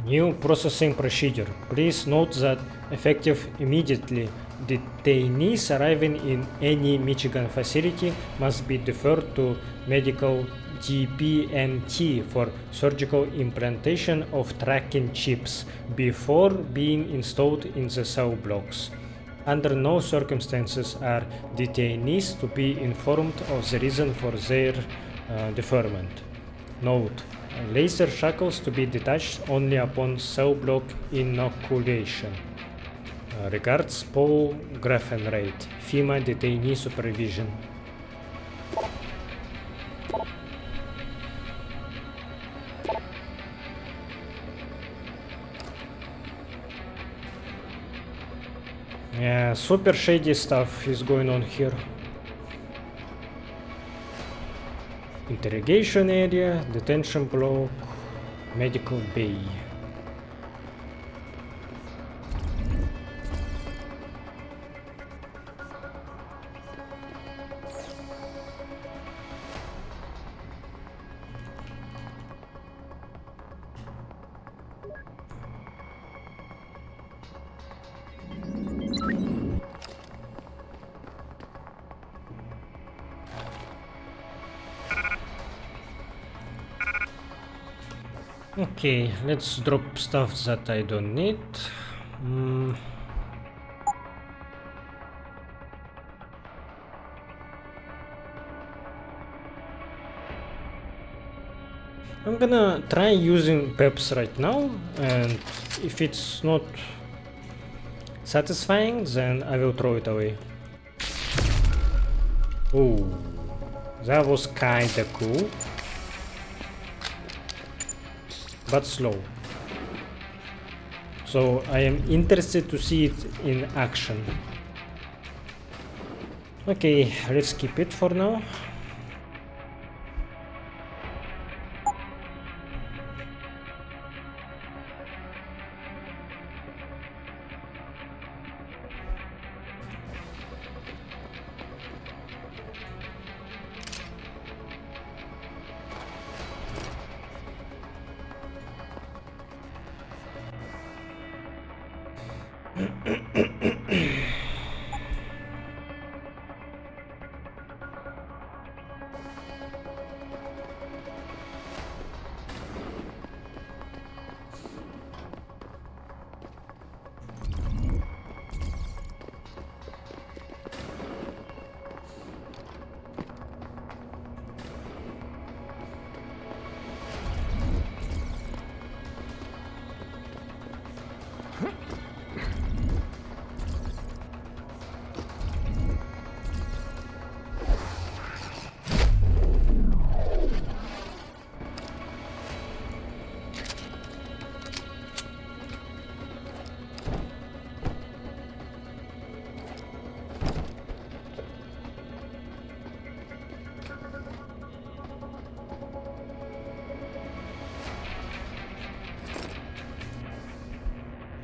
Speaker 1: New processing procedure. Please note that effective immediately, detainees arriving in any Michigan facility must be deferred to medical GPMT for surgical implantation of tracking chips before being installed in the cell blocks. Under no circumstances are detainees to be informed of the reason for their deferment. Note: laser shackles to be detached only upon cell block inoculation. Regards, Paul Graffenreit, FEMA Detainee Supervision. Yeah, super shady stuff is going on here. Interrogation area, detention block, medical bay. Okay, let's drop stuff that I don't need. I'm gonna try using peps right now, and if it's not satisfying, then I will throw it away. Ooh, that was kinda cool, but slow. So I am interested to see it in action. Okay, let's keep it for now.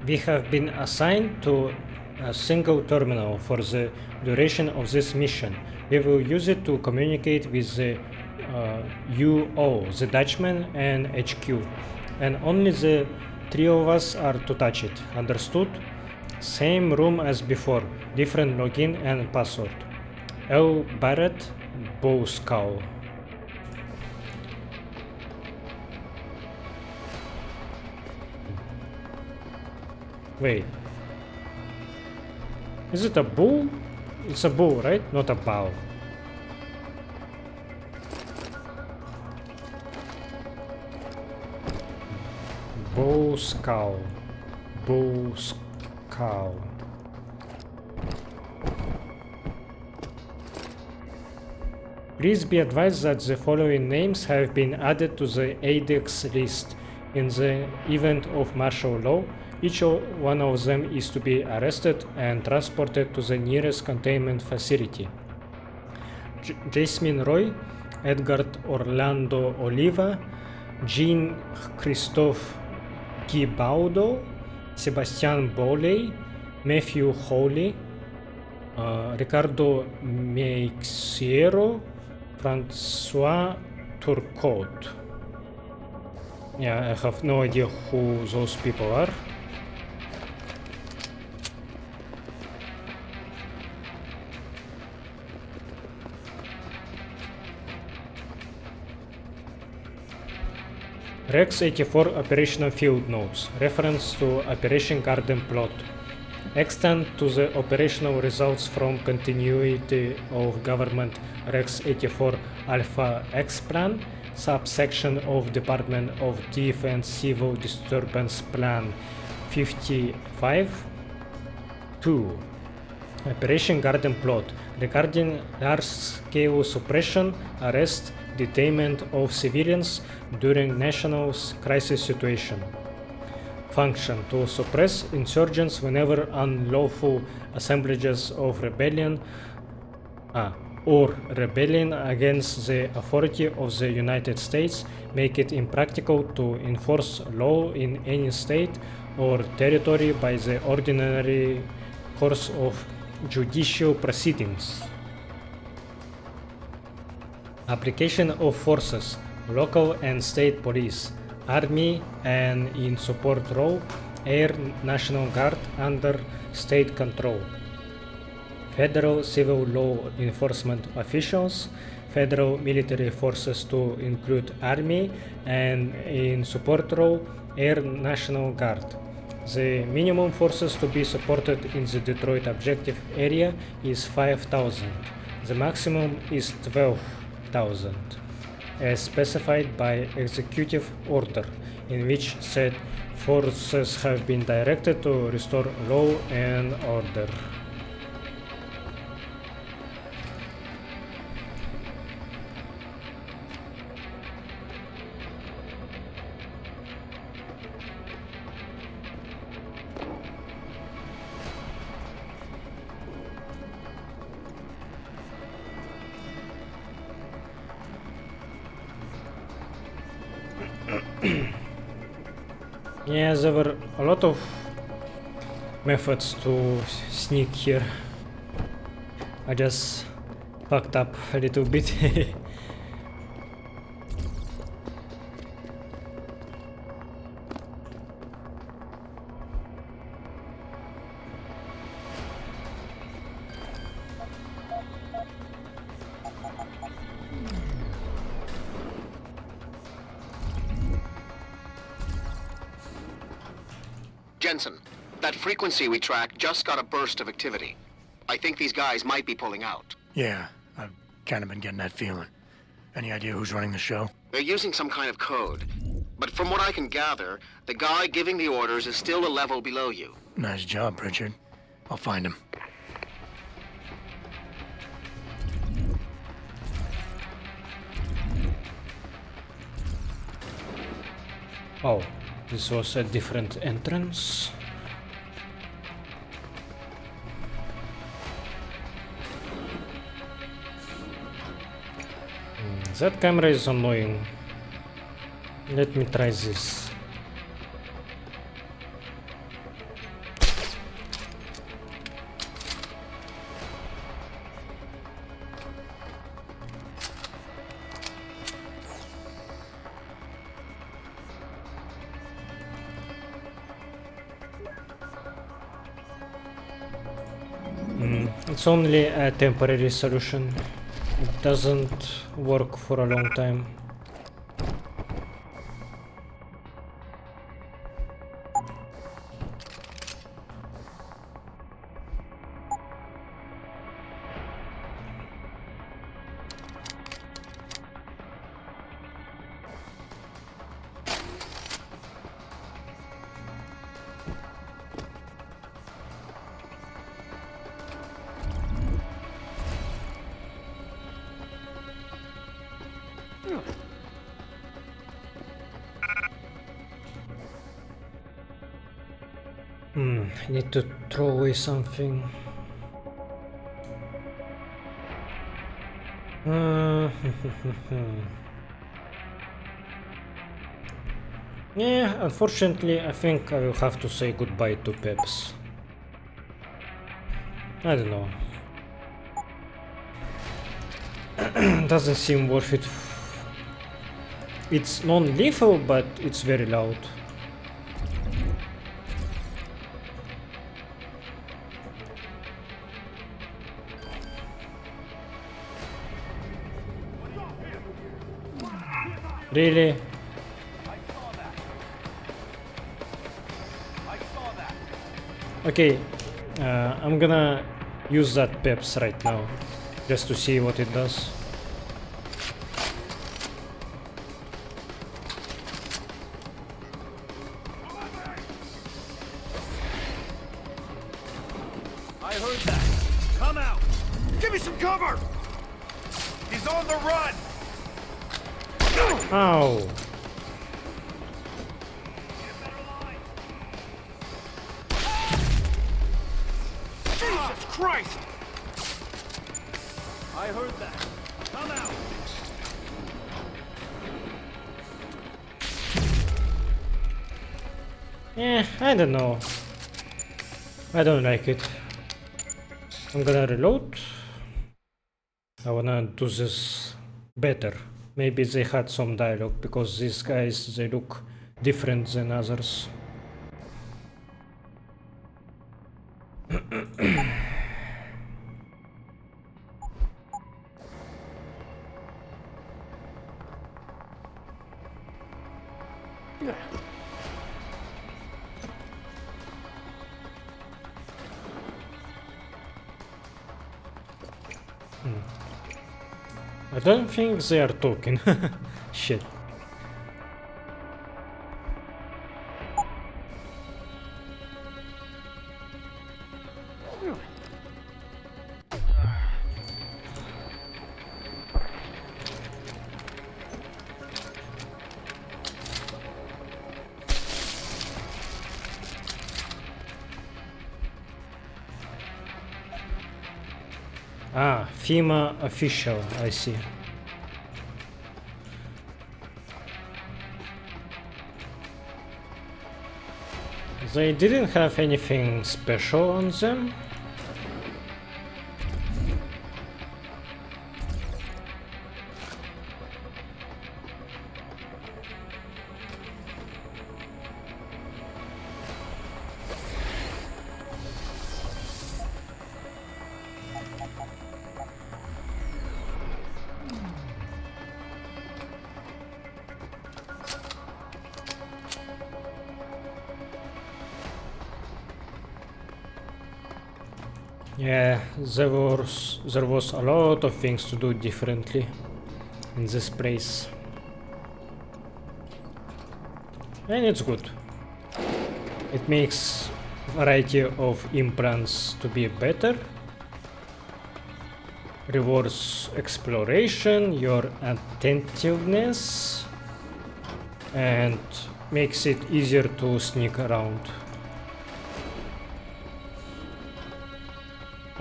Speaker 1: We have been assigned to a single terminal for the duration of this mission. We will use it to communicate with the UO, the Dutchman, and HQ. And only the three of us are to touch it. Understood? Same room as before, different login and password. L. Barrett, Bow Skull. Wait. Is it a bull? It's a bull, right? Not a bow. Bow Skull. Bow Skull. Please be advised that the following names have been added to the ADEX list. In the event of martial law, each one of them is to be arrested and transported to the nearest containment facility. Jasmine Roy, Edgar Orlando Oliva, Jean-Christophe Guibaudo, Sebastian Boley, Matthew Hawley, Ricardo Meixiero, Francois Turcotte. Yeah, I have no idea who those people are. Rex 84 Operational Field Notes. Reference to Operation Garden Plot. Extant to the operational results from continuity of Government Rex 84 Alpha X Plan, subsection of Department of Defense Civil Disturbance Plan 55. 2. Operation Garden Plot regarding large-scale suppression, arrest, detainment of civilians during national crisis situation. Function: to suppress insurgents whenever unlawful assemblages of rebellion or rebellion against the authority of the United States make it impractical to enforce law in any state or territory by the ordinary course of judicial proceedings. Application of forces: local and state police, army, and in support role, Air National Guard under state control. Federal civil law enforcement officials, federal military forces to include army, and in support role, Air National Guard. The minimum forces to be supported in the Detroit objective area is 5,000. The maximum is 12,000. as specified by executive order, in which said forces have been directed to restore law and order. Yeah, there were a lot of methods to sneak here. I just fucked up a little bit.
Speaker 2: Jensen, that frequency we tracked just got a burst of activity. I think these guys might be pulling out.
Speaker 3: Yeah, I've kind of been getting that feeling. Any idea who's running the show?
Speaker 2: They're using some kind of code. But from what I can gather, the guy giving the orders is still a level below you.
Speaker 3: Nice job, Richard. I'll find him.
Speaker 1: Oh, this was a different entrance. That camera is annoying. Let me try this. It's only a temporary solution. It doesn't work for a long time. I need to throw away something. Yeah, unfortunately, I think I will have to say goodbye to Peps. I don't know. Doesn't seem worth it. It's non-lethal, but it's very loud. Really? Okay, I'm gonna use that Peps right now, just to see what it does.
Speaker 7: I heard that. Come out. Give me some cover. He's on the run.
Speaker 1: Ow!
Speaker 7: Jesus Christ! I heard that. Come out.
Speaker 1: Yeah, I don't know. I don't like it. I'm gonna reload. I wanna do this better. Maybe they had some dialogue, because these guys, they look different than others. I don't think they are talking. Shit. Ah, FEMA official, I see. They didn't have anything special on them. Yeah, there was a lot of things to do differently in this place. And it's good. It makes variety of implants to be better. Rewards exploration, your attentiveness, and makes it easier to sneak around.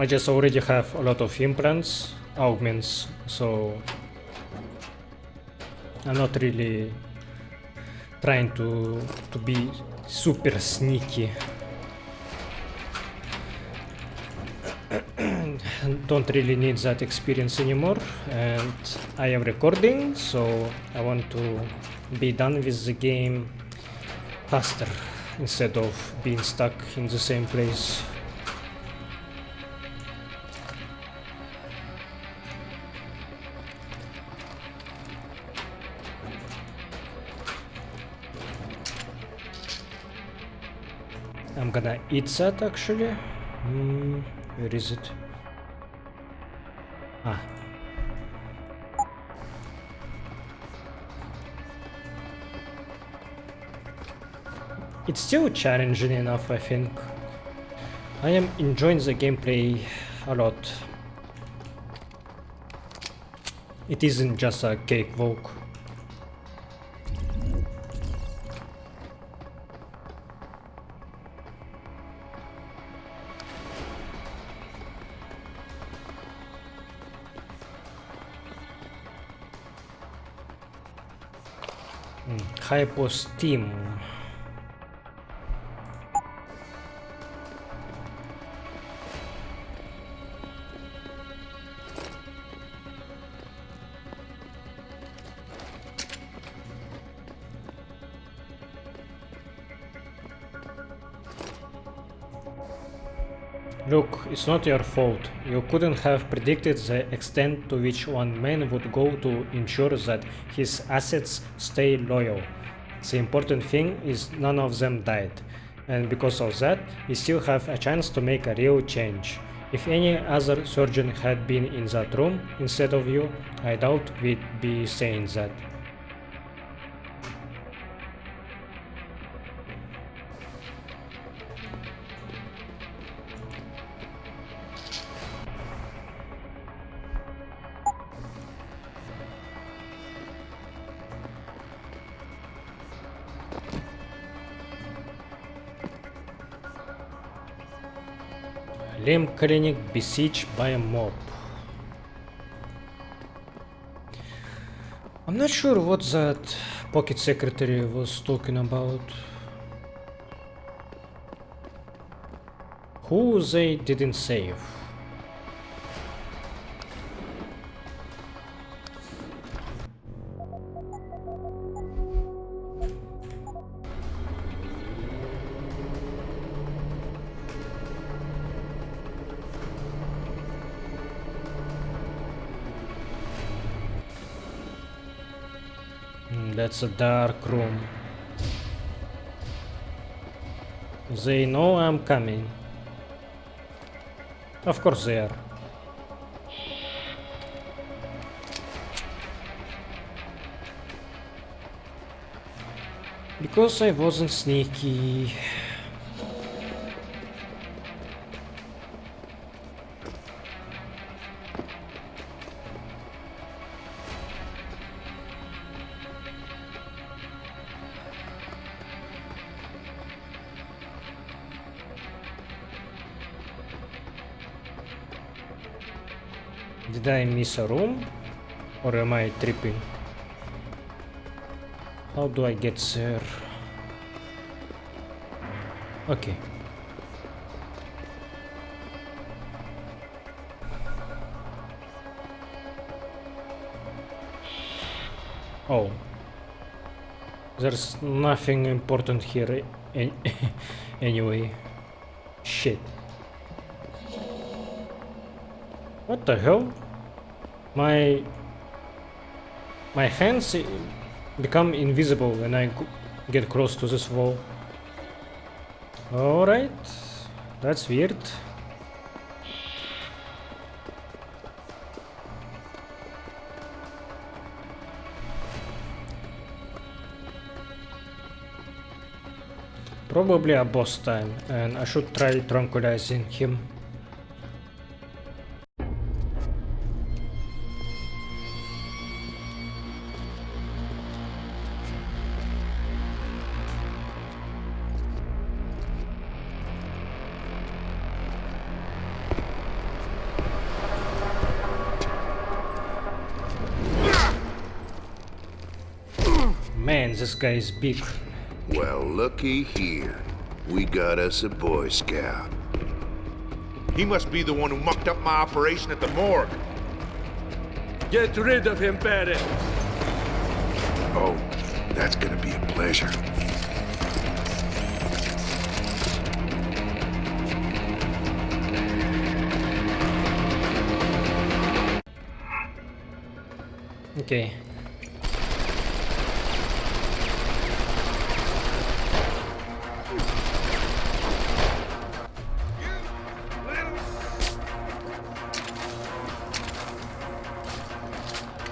Speaker 1: I just already have a lot of implants, augments, so I'm not really trying to be super sneaky. Don't really need that experience anymore, and I am recording, so I want to be done with the game faster instead of being stuck in the same place. I'm gonna eat that actually. Where is it? Ah. It's still challenging enough, I think. I am enjoying the gameplay a lot. It isn't just a cakewalk. Hyposteam. Look, it's not your fault. You couldn't have predicted the extent to which one man would go to ensure that his assets stay loyal. The important thing is none of them died, and because of that, we still have a chance to make a real change. If any other surgeon had been in that room instead of you, I doubt we'd be saying that. Limb clinic besieged by a mob. I'm not sure what that pocket secretary was talking about. Who they didn't save. That's a dark room. They know I'm coming. Of course they are. Because I wasn't sneaky. Did I miss a room? Or am I tripping? How do I get there? Okay. Oh. There's nothing important here anyway. Shit. What the hell? My hands become invisible when I get close to this wall. Alright, that's weird. Probably a boss time, and I should try tranquilizing him. Man, this guy is big.
Speaker 10: Well, looky here. We got us a Boy Scout.
Speaker 14: He must be the one who mucked up my operation at the morgue.
Speaker 11: Get rid of him, Barrett.
Speaker 10: Oh, that's gonna be a pleasure.
Speaker 1: Okay.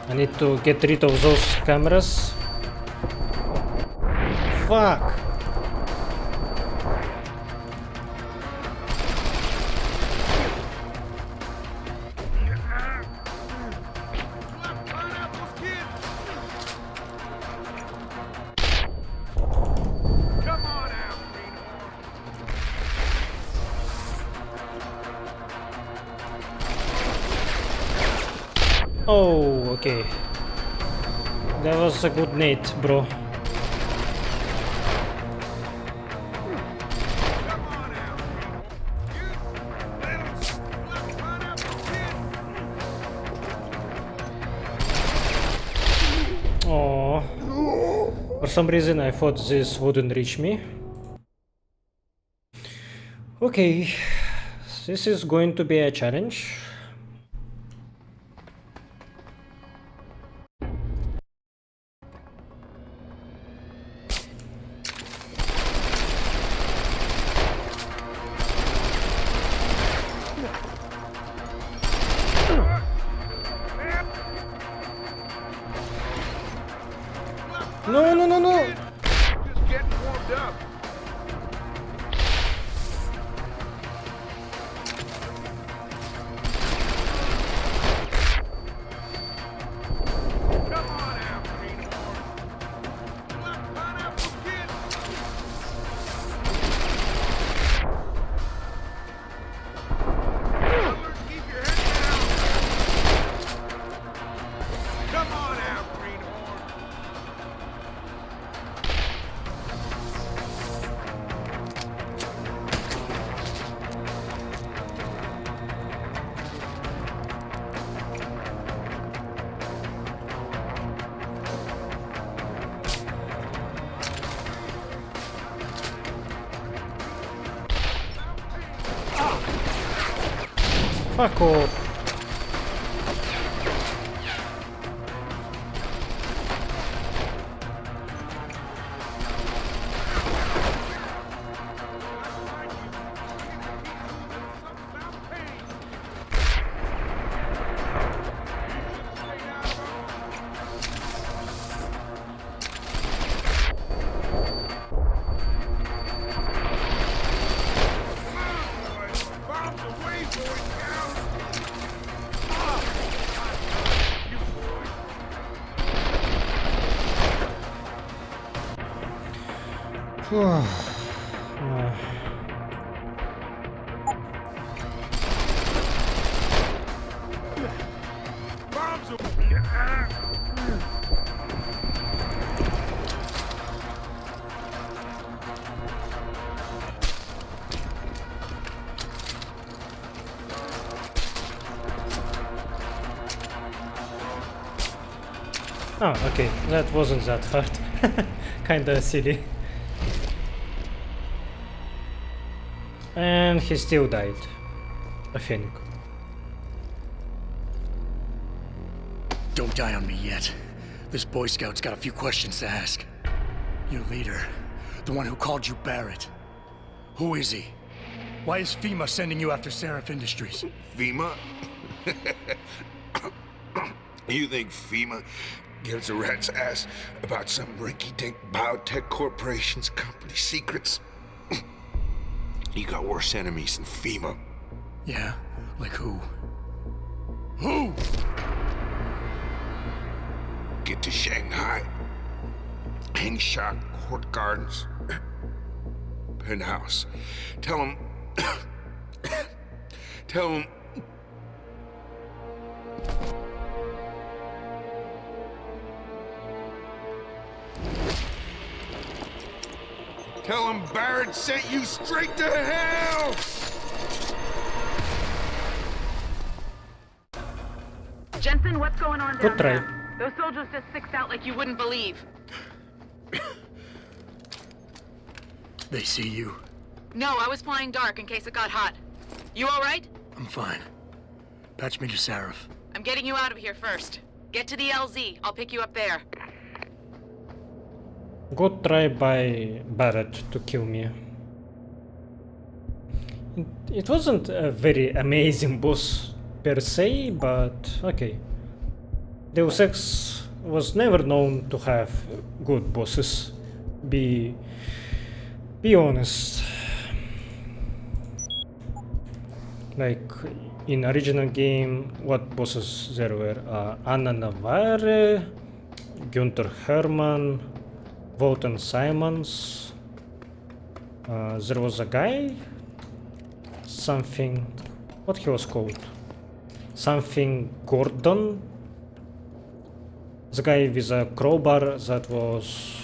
Speaker 1: I need to get rid of those cameras. Fuck! Oh, okay. That was a good nade, bro. Oh, for some reason I thought this wouldn't reach me. Okay, this is going to be a challenge. No, no, no, no!
Speaker 14: Just getting warmed up. Come on out, Greenhorn. Black pineapple kid. Alert, keep your head down. Come on out, Greenhorn.
Speaker 1: Fuck off. Oh, okay, that wasn't that hard. Kinda silly. And he still died, I think.
Speaker 3: Don't die on me yet. This Boy Scout's got a few questions to ask. Your leader, the one who called you Barrett. Who is he? Why is FEMA sending you after Sarif Industries?
Speaker 10: FEMA? You think FEMA gives a rat's ass about some rinky-dink biotech corporation's company secrets? You got worse enemies than FEMA.
Speaker 3: Yeah? Like who? Who?
Speaker 10: Get to Shanghai. Hengsha Court Gardens. Penthouse. Tell him... Tell him... Tell him Barrett sent you straight to hell!
Speaker 8: Jensen, what's going on down
Speaker 1: Good try.
Speaker 8: there? Those soldiers just sixed out like you wouldn't believe.
Speaker 3: They see you.
Speaker 8: No, I was flying dark in case it got hot. You all right?
Speaker 3: I'm fine. Patch me to Sarif.
Speaker 8: I'm getting you out of here first. Get to the LZ. I'll pick you up there.
Speaker 1: Good try by Barrett to kill me. It wasn't a very amazing boss per se, but okay. Deus Ex was never known to have good bosses. Be honest. Like in original game, what bosses there were? Anna Navarre, Gunther Hermann, Walton Simons. There was a guy, something, what he was called? Something Gordon. The guy with a crowbar that was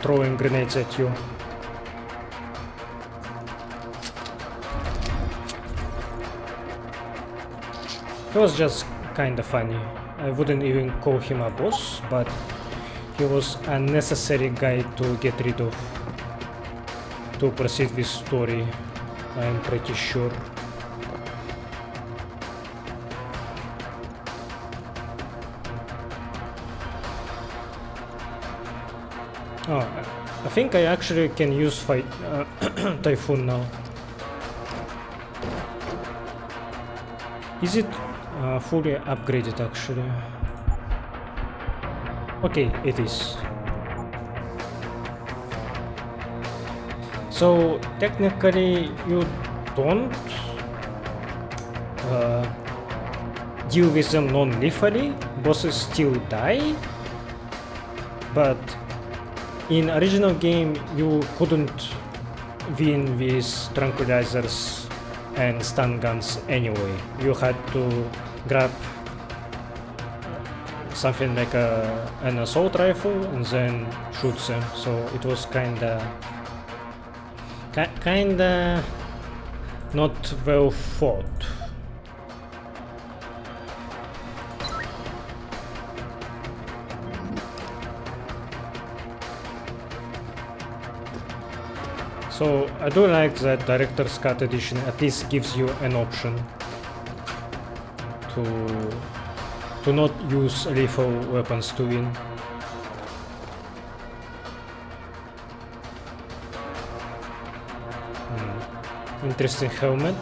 Speaker 1: throwing grenades at you. He was just kinda funny. I wouldn't even call him a boss, but he was a necessary guy to get rid of to proceed with story, I'm pretty sure. Oh, I think I actually can use fight Typhoon now. Is it fully upgraded actually? Okay, it is. So technically you don't deal with them non-lethally, bosses still die, but in original game you couldn't win with tranquilizers and stun guns anyway. You had to grab something like an assault rifle and then shoot them, so it was kinda not well thought. So I do like that Director's Cut edition at least gives you an option to not use lethal weapons to win. Interesting helmet.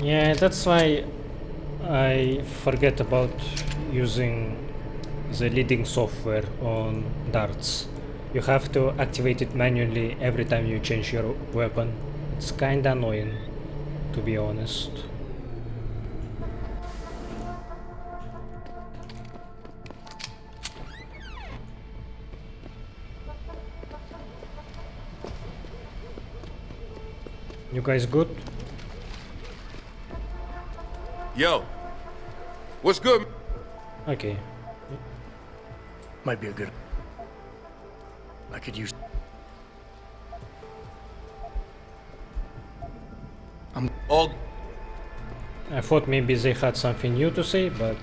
Speaker 1: Yeah, that's why I forget about using the leading software on darts. You have to activate it manually every time you change your weapon. It's kinda annoying, to be honest. You guys good?
Speaker 5: Yo, what's good?
Speaker 1: Okay.
Speaker 3: Might be a good... I could use... I'm
Speaker 5: all...
Speaker 1: I thought maybe they had something new to say, but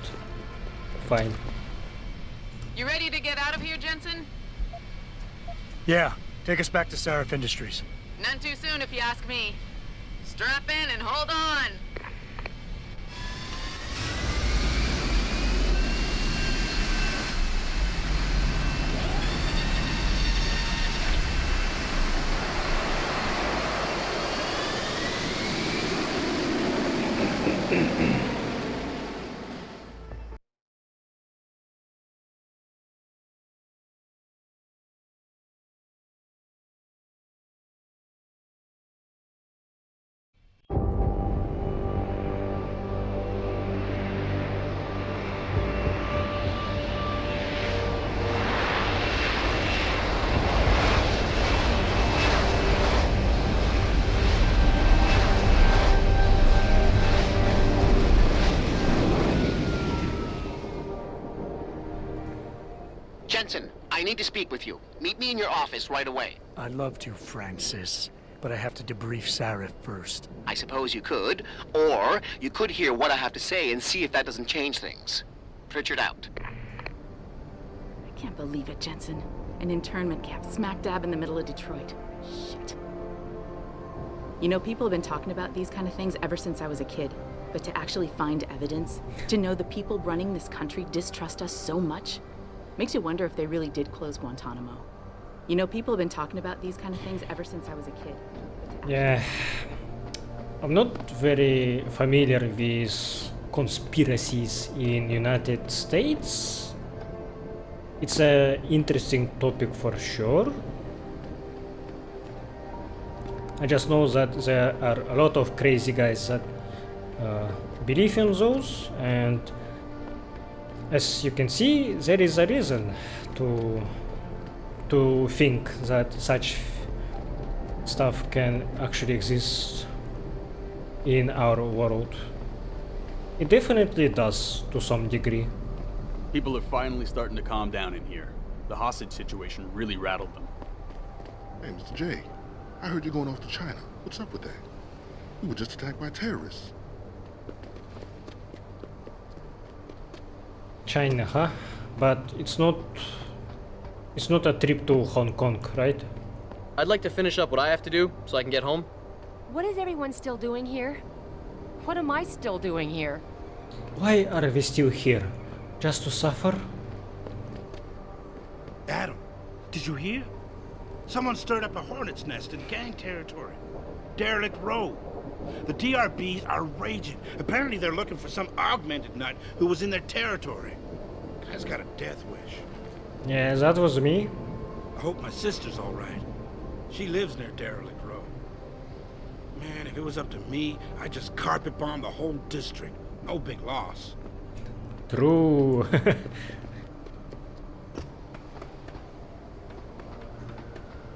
Speaker 1: fine.
Speaker 8: You ready to get out of here, Jensen?
Speaker 3: Yeah, take us back to Sarif Industries.
Speaker 8: None too soon, if you ask me. Strap in and hold on.
Speaker 2: Jensen, I need to speak with you. Meet me in your office right away.
Speaker 3: I'd love to, Francis, but I have to debrief Sarif first.
Speaker 2: I suppose you could, or you could hear what I have to say and see if that doesn't change things. Pritchard out.
Speaker 8: I can't believe it, Jensen. An internment camp smack dab in the middle of Detroit. Shit. You know, people have been talking about these kind of things ever since I was a kid. But to actually find evidence, to know the people running this country distrust us so much, makes you wonder if they really did close Guantanamo. You know, people have been talking about these kind of things ever since I was a kid.
Speaker 1: Yeah, I'm not very familiar with conspiracies in United States. It's an interesting topic for sure. I just know that there are a lot of crazy guys that believe in those, and as you can see, there is a reason to think that such stuff can actually exist in our world. It definitely does to some degree.
Speaker 16: People are finally starting to calm down in here. The hostage situation really rattled them.
Speaker 14: Hey, Mr. J, I heard you're going off to China. What's up with that? We were just attacked by terrorists.
Speaker 1: China, huh? But it's not a trip to Hong Kong, right?
Speaker 17: I'd like to finish up what I have to do so I can get home.
Speaker 18: What is everyone still doing here? What am I still doing here?
Speaker 1: Why are we still here? Just to suffer?
Speaker 19: Adam, did you hear? Someone stirred up a hornet's nest in gang territory. Derelict Row. The DRBs are raging. Apparently they're looking for some augmented nut who was in their territory. Guy's got a death wish.
Speaker 1: Yeah, that was me.
Speaker 19: I hope my sister's all right. She lives near Derelict Row. Man, if it was up to me, I'd just carpet bomb the whole district. No big loss.
Speaker 1: True.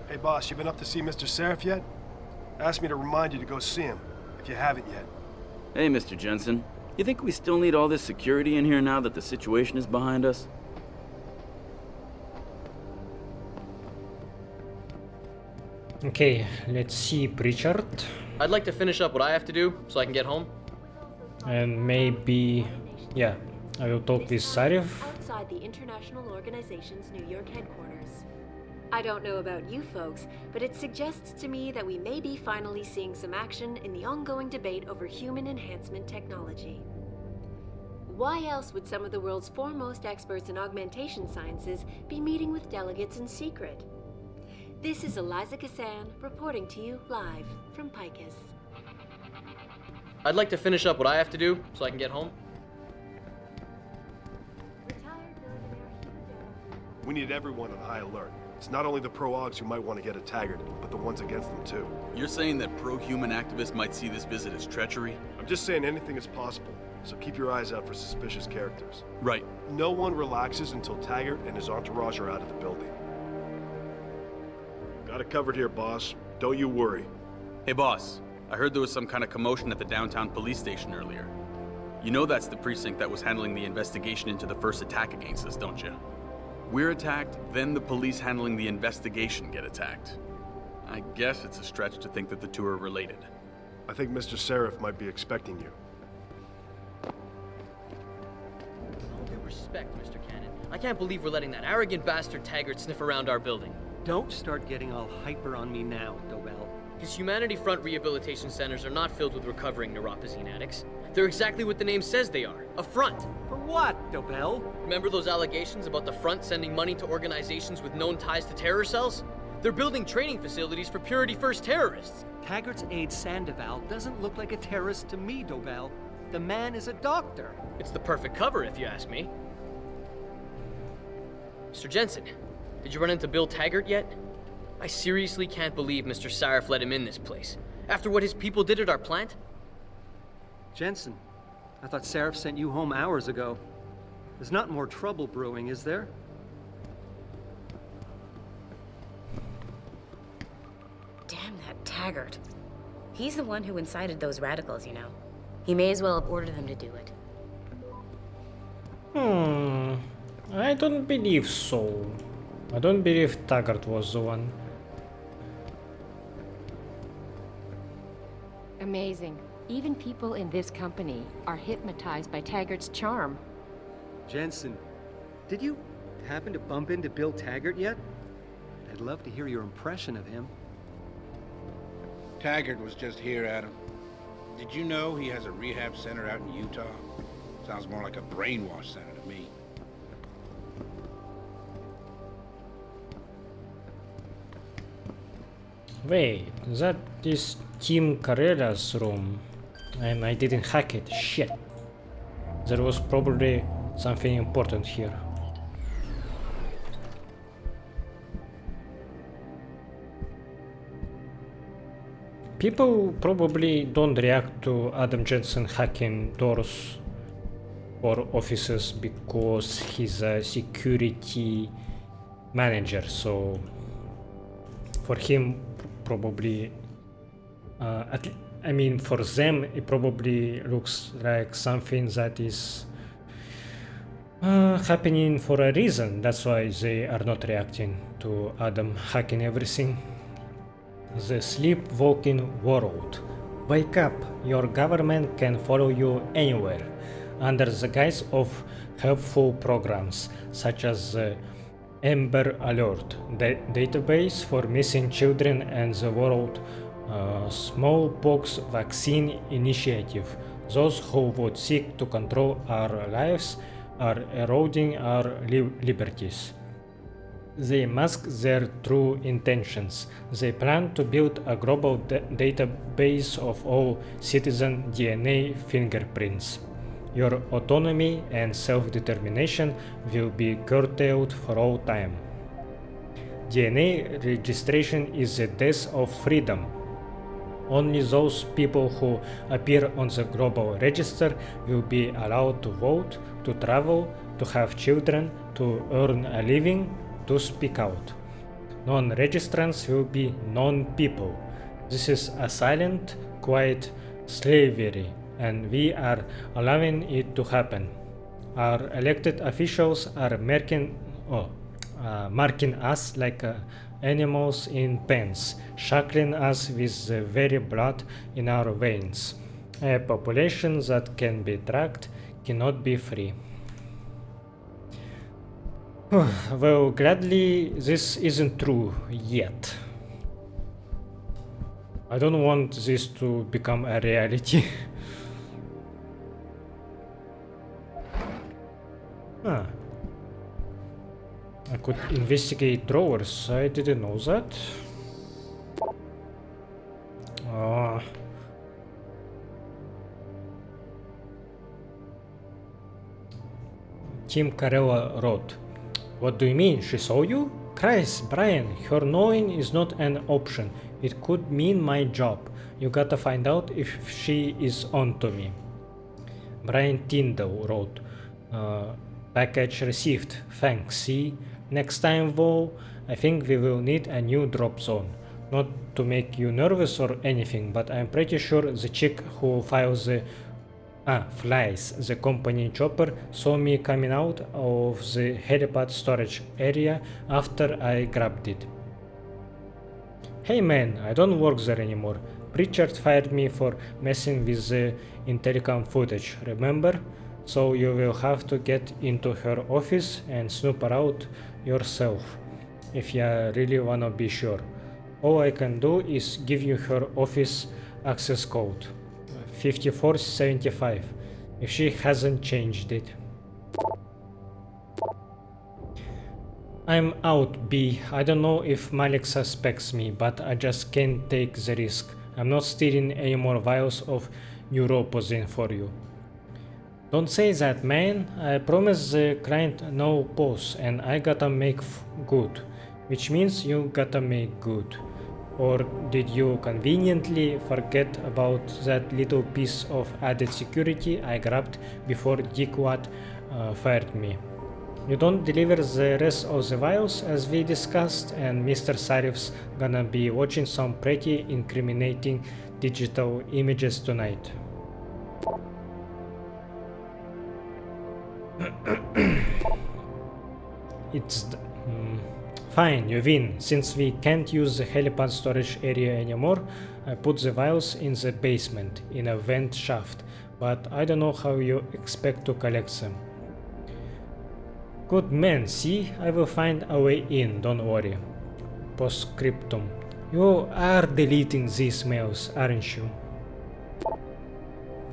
Speaker 20: Hey boss, you been up to see Mr. Sarif yet? Asked me to remind you to go see him, if you haven't yet.
Speaker 21: Hey, Mr. Jensen. You think we still need all this security in here now that the situation is behind us?
Speaker 1: Okay, let's see, Pritchard.
Speaker 17: I'd like to finish up what I have to do so I can get home.
Speaker 1: And maybe, yeah, I will talk with Sarif.
Speaker 22: Outside the International Organization's New York headquarters. I don't know about you folks, but it suggests to me that we may be finally seeing some action in the ongoing debate over human enhancement technology. Why else would some of the world's foremost experts in augmentation sciences be meeting with delegates in secret? This is Eliza Kassan reporting to you live from Picus.
Speaker 17: I'd like to finish up what I have to do so I can get home.
Speaker 20: We need everyone on high alert. It's not only the pro-Augs who might want to get at Taggart, but the ones against them too.
Speaker 16: You're saying that pro-human activists might see this visit as treachery?
Speaker 20: I'm just saying anything is possible, so keep your eyes out for suspicious characters.
Speaker 16: Right.
Speaker 20: No one relaxes until Taggart and his entourage are out of the building. Got it covered here, boss. Don't you worry.
Speaker 16: Hey, boss. I heard there was some kind of commotion at the downtown police station earlier. You know that's the precinct that was handling the investigation into the first attack against us, don't you? We're attacked, then the police handling the investigation get attacked. I guess it's a stretch to think that the two are related.
Speaker 20: I think Mr. Sarif might be expecting you.
Speaker 17: All due respect, Mr. Cannon. I can't believe we're letting that arrogant bastard Taggart sniff around our building.
Speaker 4: Don't start getting all hyper on me now, Dobell.
Speaker 17: His Humanity Front rehabilitation centers are not filled with recovering neuropozyne addicts. They're exactly what the name says they are, a front.
Speaker 4: For what, Dobell?
Speaker 17: Remember those allegations about the front sending money to organizations with known ties to terror cells? They're building training facilities for Purity First terrorists.
Speaker 4: Taggart's aide Sandoval doesn't look like a terrorist to me, Dobell. The man is a doctor.
Speaker 17: It's the perfect cover, if you ask me. Mr. Jensen, did you run into Bill Taggart yet? I seriously can't believe Mr. Sarif let him in this place. After what his people did at our plant?
Speaker 4: Jensen, I thought Sarif sent you home hours ago. There's not more trouble brewing, is there?
Speaker 9: Damn that Taggart. He's the one who incited those radicals, you know. He may as well have ordered them to do it.
Speaker 1: I don't believe so. I don't believe Taggart was the one.
Speaker 18: Amazing. Even people in this company are hypnotized by Taggart's charm.
Speaker 4: Jensen, did you happen to bump into Bill Taggart yet? I'd love to hear your impression of him.
Speaker 23: Taggart was just here, Adam. Did you know he has a rehab center out in Utah? Sounds more like a brainwash center to me.
Speaker 1: Wait, that is Tim Carrella's room, and I didn't hack it. Shit. There was probably something important here. People probably don't react to Adam Jensen hacking doors or offices because he's a security manager, so for him probably I mean for them it probably looks like something that is happening for a reason. That's why they are not reacting to Adam hacking everything. The sleepwalking world. Wake up, your government can follow you anywhere under the guise of helpful programs such as the Amber Alert, the database for missing children, and the World Smallpox Vaccine Initiative. Those who would seek to control our lives are eroding our liberties. They mask their true intentions. They plan to build a global database of all citizen DNA fingerprints. Your autonomy and self-determination will be curtailed for all time. DNA registration is the death of freedom. Only those people who appear on the global register will be allowed to vote, to travel, to have children, to earn a living, to speak out. Non-registrants will be non-people. This is a silent, quiet slavery, and we are allowing it to happen. Our elected officials are marking us like animals in pens, shackling us with the very blood in our veins. A population that can be tracked cannot be free. Well, gladly, this isn't true yet. I don't want this to become a reality. I could investigate drawers. I didn't know that. Tim Carella wrote, What do you mean? She saw you? Christ, Brian, her knowing is not an option. It could mean my job. You gotta find out if she is onto me. Brian Tyndall wrote, package received. Thanks, see? Next time though, I think we will need a new drop zone. Not to make you nervous or anything, but I'm pretty sure the chick who flies the company chopper saw me coming out of the helipad storage area after I grabbed it. Hey man, I don't work there anymore. Pritchard fired me for messing with the Intellicom footage, remember? So you will have to get into her office and snoop around yourself, if you really wanna be sure. All I can do is give you her office access code, 5475, if she hasn't changed it. I'm out, B. I don't know if Malik suspects me, but I just can't take the risk. I'm not stealing any more vials of neuropozyne for you. Don't say that, man. I promised the client no pause, and I gotta make good. Which means you gotta make good. Or did you conveniently forget about that little piece of added security I grabbed before Dickwad fired me? You don't deliver the rest of the vials as we discussed, and Mr. Sarif's gonna be watching some pretty incriminating digital images tonight. It's fine, you win. Since we can't use the helipad storage area anymore, I put the vials in the basement, in a vent shaft, but I don't know how you expect to collect them. Good man, see? I will find a way in, don't worry. Postscriptum. You are deleting these mails, aren't you?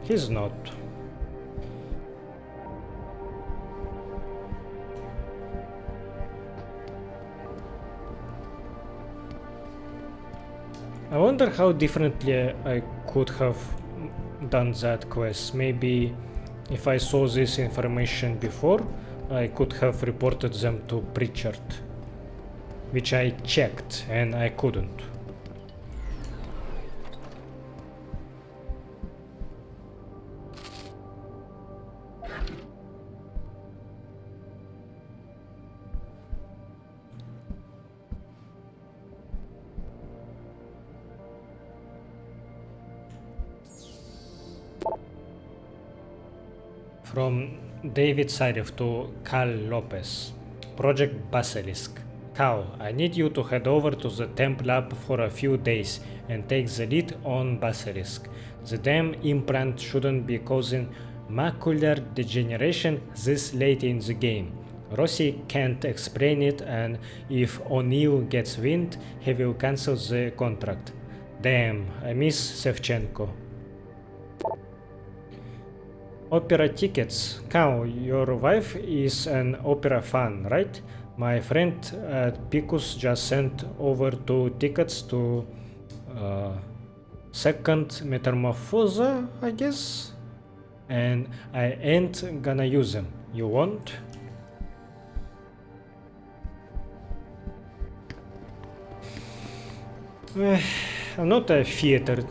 Speaker 1: He's not. I wonder how differently I could have done that quest. Maybe if I saw this information before, I could have reported them to Pritchard, which I checked and I couldn't. From David Sarif to Cal Lopez. Project Basilisk. Cal, I need you to head over to the temp lab for a few days and take the lead on Basilisk. The damn implant shouldn't be causing macular degeneration this late in the game. Rossi can't explain it, and if O'Neill gets wind, he will cancel the contract. Damn, I miss Sevchenko. Opera tickets. Cow, your wife is an opera fan, right? My friend at Picus just sent over 2 tickets to Second Metamorphosa, I guess? And I ain't gonna use them. You want? I'm not a theater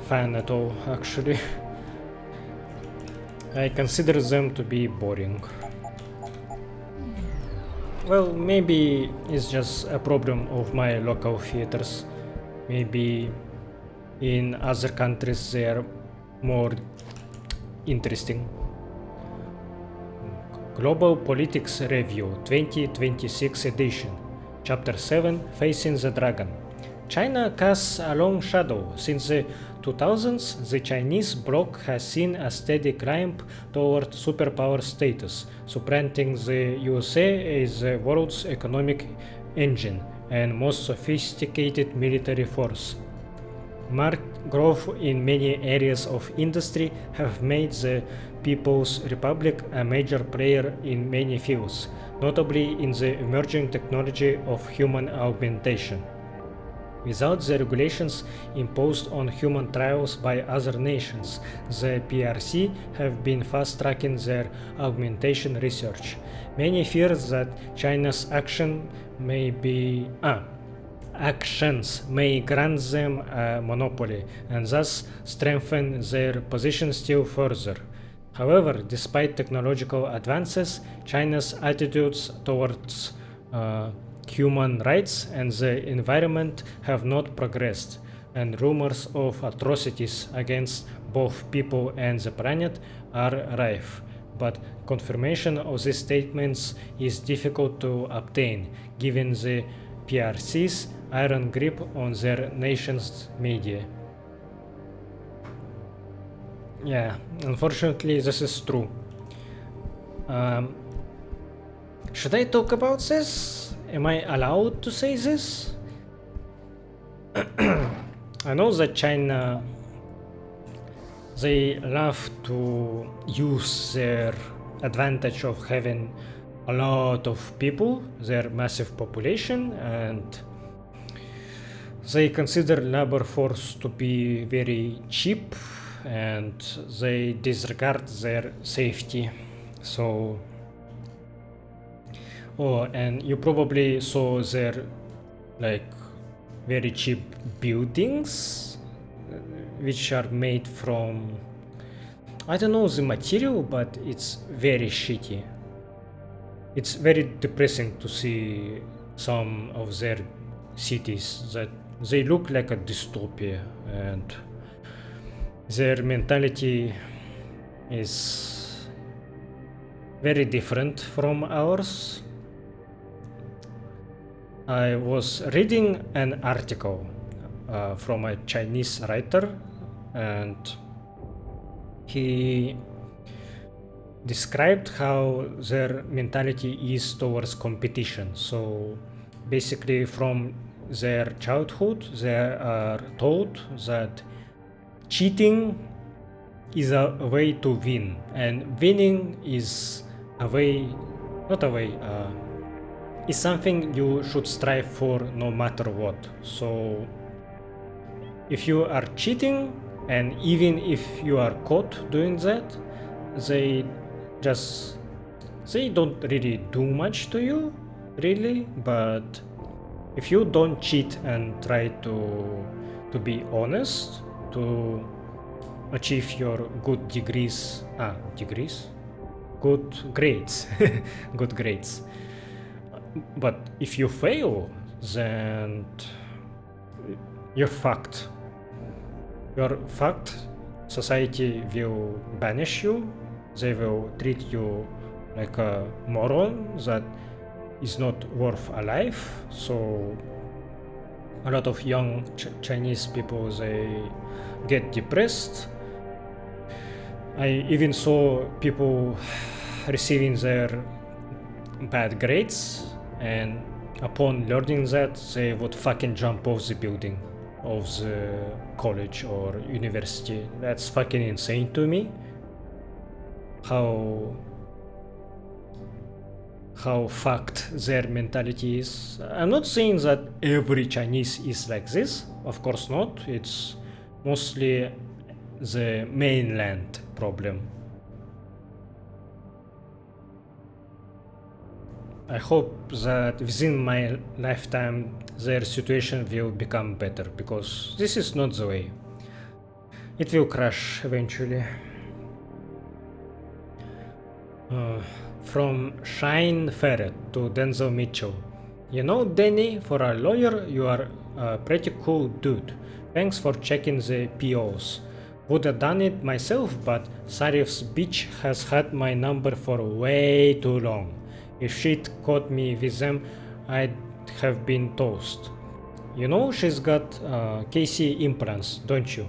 Speaker 1: fan at all, actually. I consider them to be boring. Well, maybe it's just a problem of my local theaters. Maybe in other countries they are more interesting. Global Politics Review 2026 edition. Chapter 7, Facing the Dragon. China casts a long shadow. Since the 2000s, the Chinese bloc has seen a steady climb toward superpower status, supplanting the USA as the world's economic engine and most sophisticated military force. Marked growth in many areas of industry have made the People's Republic a major player in many fields, notably in the emerging technology of human augmentation. Without the regulations imposed on human trials by other nations, the PRC have been fast-tracking their augmentation research. Many fear that China's actions may grant them a monopoly and thus strengthen their position still further. However, despite technological advances, China's attitudes towards human rights and the environment have not progressed, and rumors of atrocities against both people and the planet are rife. But confirmation of these statements is difficult to obtain, given the PRC's iron grip on their nation's media. Yeah, unfortunately, this is true. Should I talk about this? Am I allowed to say this? I know that China, they love to use their advantage of having a lot of people, their massive population, and they consider labor force to be very cheap, and they disregard their safety. So and you probably saw their like very cheap buildings which are made from, I don't know the material, but it's very shitty. It's very depressing to see some of their cities that they look like a dystopia, and their mentality is very different from ours. I was reading an article from a Chinese writer, and he described how their mentality is towards competition. So basically from their childhood they are taught that cheating is a way to win, and winning is a way, not a way, is something you should strive for no matter what. So if you are cheating, and even if you are caught doing that, they don't really do much to you, really. But if you don't cheat and try to be honest, to achieve your good good grades good grades, but if you fail, then you're fucked. Society will banish you. They will treat you like a moron that is not worth a life. So a lot of young Chinese people, they get depressed. I even saw people receiving their bad grades, and upon learning that, they would fucking jump off the building of the college or university. That's fucking insane to me. How fucked their mentality is. I'm not saying that every Chinese is like this, of course not. It's mostly the mainland problem. I hope that within my lifetime their situation will become better, because this is not the way. It will crash eventually. From Shine Ferret to Denzel Mitchell. You know, Danny, for a lawyer, you are a pretty cool dude. Thanks for checking the POs. Would have done it myself, but Sarif's bitch has had my number for way too long. If she'd caught me with them, I'd have been toast. You know she's got KC implants, don't you?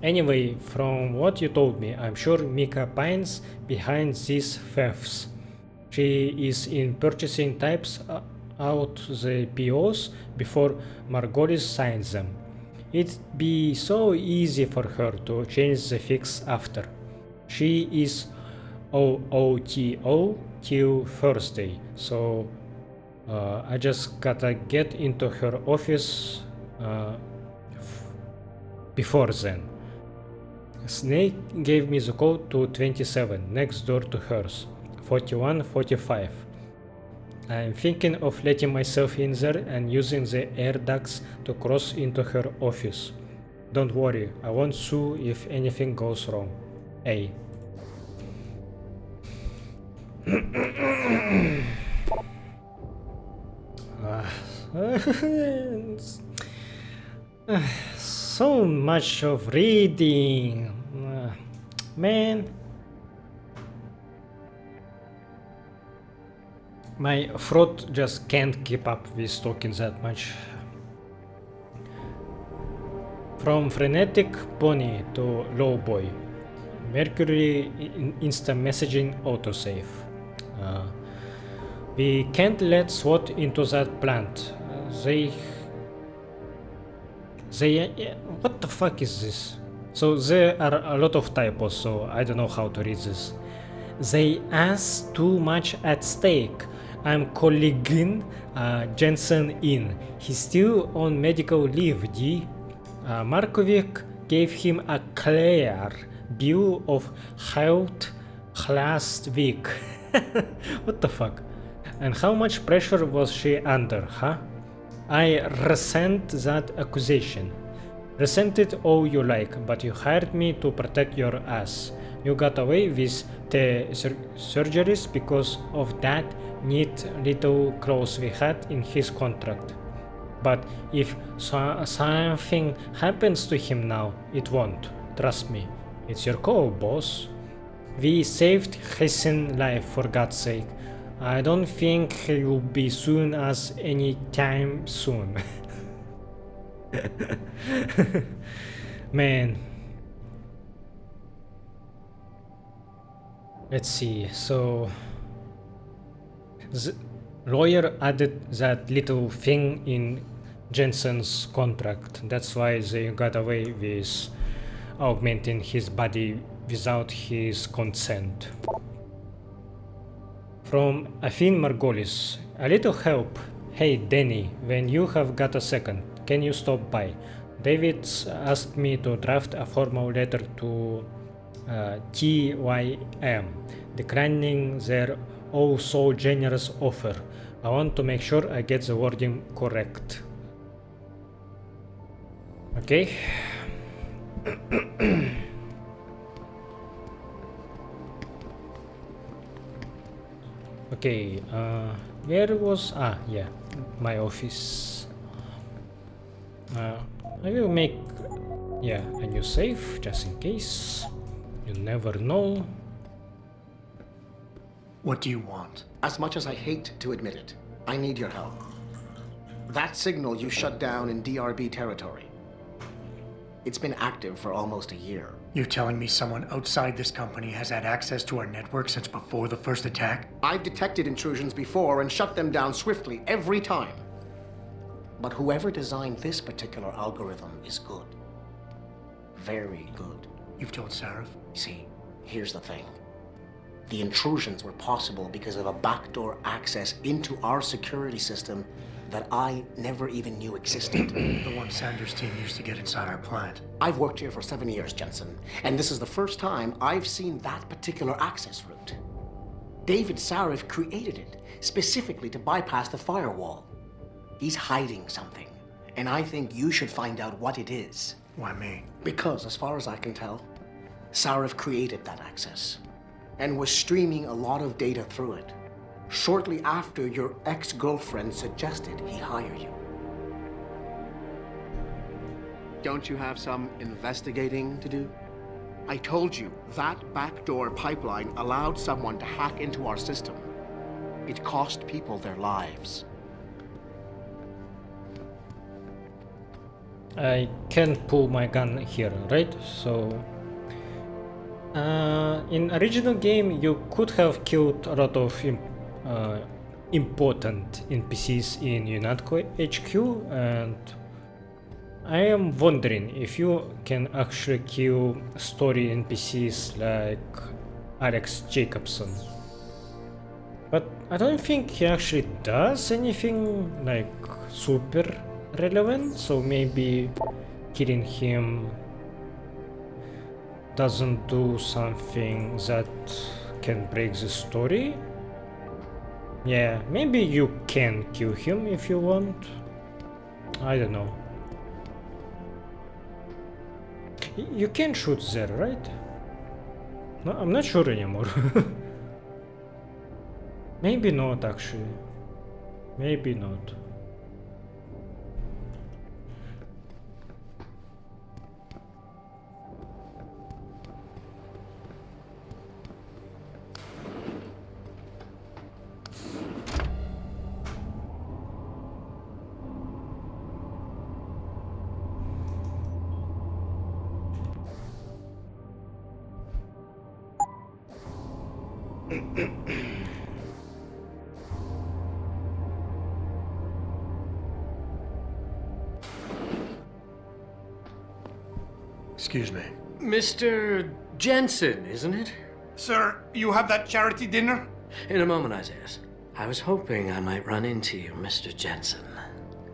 Speaker 1: Anyway, from what you told me, I'm sure Mika pines behind these thefts. She is in purchasing types out the POs before Margolis signs them. It'd be so easy for her to change the fix after. She is OOTO till Thursday, so I just gotta get into her office before then. Snake gave me the code to 27, next door to hers, 4145. I'm thinking of letting myself in there and using the air ducts to cross into her office. Don't worry, I won't sue if anything goes wrong. A. So much of reading. Man. My throat just can't keep up with talking that much. From frenetic pony to low boy. Mercury instant messaging autosave. We can't let SWAT into that plant. They what the fuck is this? So there are a lot of typos, so I don't know how to read this. They ask too much at stake. I'm calling Jensen in. He's still on medical leave, D. Markovic gave him a clear bill of health last week. What the fuck? And how much pressure was she under, huh? I resent that accusation. Resent it all you like, but you hired me to protect your ass. You got away with the surgeries because of that neat little clause we had in his contract. But if something happens to him now, it won't. Trust me. It's your call, boss. We saved his life, for God's sake. I don't think he'll be suing us anytime soon. Man. Let's see, so the lawyer added that little thing in Jensen's contract. That's why they got away with augmenting his body without his consent. From Afin Margolis, a little help. Hey Danny, when you have got a second, can you stop by? David asked me to draft a formal letter to TYM, declining their oh so generous offer. I want to make sure I get the wording correct. Okay. Okay, where was yeah, my office. I will make a new save just in case. You never know.
Speaker 2: What do you want? As much as I hate to admit it, I need your help. That signal you shut down in DRB territory. It's been active for almost a year.
Speaker 3: You're telling me someone outside this company has had access to our network since before the first attack?
Speaker 2: I've detected intrusions before and shut them down swiftly every time. But whoever designed this particular algorithm is good. Very good.
Speaker 3: You've told Sarif?
Speaker 2: See, here's the thing. The intrusions were possible because of a backdoor access into our security system that I never even knew existed.
Speaker 3: The one Sanders' team used to get inside our plant.
Speaker 2: I've worked here for 7 years, Jensen, and this is the first time I've seen that particular access route. David Sarif created it specifically to bypass the firewall. He's hiding something, and I think you should find out what it is.
Speaker 3: Why me?
Speaker 2: Because, as far as I can tell, Sarif created that access and was streaming a lot of data through it. Shortly after your ex-girlfriend suggested he hire you. Don't you have some investigating to do? I told you that backdoor pipeline allowed someone to hack into our system. It cost people their lives.
Speaker 1: I can pull my gun here, right? So in original game you could have killed a lot of important NPCs in UNATCO HQ, and I am wondering if you can actually kill story NPCs like Alex Jacobson. But I don't think he actually does anything like super relevant, so maybe killing him doesn't do something that can break the story. Yeah, maybe you can kill him if you want. I don't know. You can shoot there, right? No, I'm not sure anymore. Maybe not, actually. Maybe not.
Speaker 6: Excuse me.
Speaker 12: Mr. Jensen, isn't it?
Speaker 23: Sir, you have that charity dinner?
Speaker 12: In a moment, Isaiah. I was hoping I might run into you, Mr. Jensen.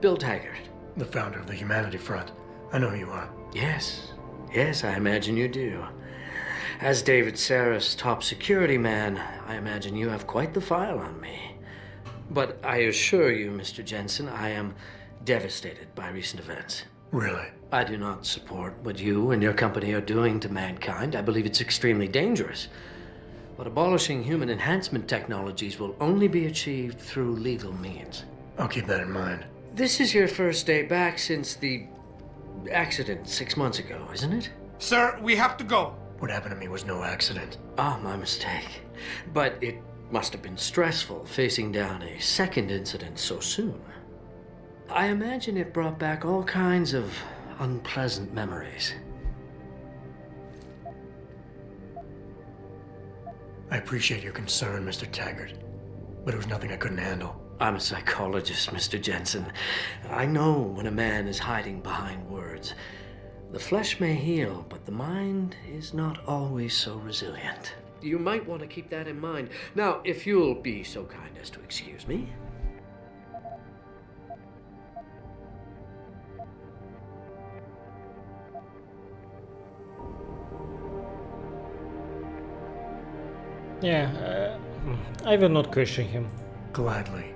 Speaker 12: Bill Taggart.
Speaker 6: The founder of the Humanity Front. I know who you are.
Speaker 12: Yes. Yes, I imagine you do. As David Sarif's top security man, I imagine you have quite the file on me. But I assure you, Mr. Jensen, I am devastated by recent events.
Speaker 6: Really?
Speaker 12: I do not support what you and your company are doing to mankind. I believe it's extremely dangerous. But abolishing human enhancement technologies will only be achieved through legal means.
Speaker 6: I'll keep that in mind.
Speaker 12: This is your first day back since the accident 6 months ago, isn't it?
Speaker 23: Sir, we have to go.
Speaker 6: What happened to me was no accident.
Speaker 12: Ah, my mistake. But it must have been stressful facing down a second incident so soon. I imagine it brought back all kinds of unpleasant memories.
Speaker 6: I appreciate your concern, Mr. Taggart, but it was nothing I couldn't handle.
Speaker 12: I'm a psychologist, Mr. Jensen. I know when a man is hiding behind words. The flesh may heal, but the mind is not always so resilient. You might want to keep that in mind. Now, if you'll be so kind as to excuse me.
Speaker 1: Yeah, I will not question him.
Speaker 6: Gladly.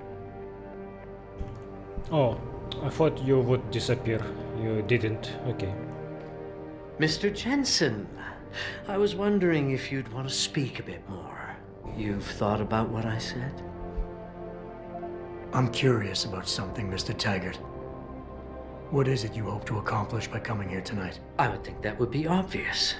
Speaker 1: Oh, I thought you would disappear. You didn't. Okay.
Speaker 12: Mr. Jensen, I was wondering if you'd want to speak a bit more. You've thought about what I said?
Speaker 6: I'm curious about something, Mr. Taggart. What is it you hope to accomplish by coming here tonight?
Speaker 12: I would think that would be obvious.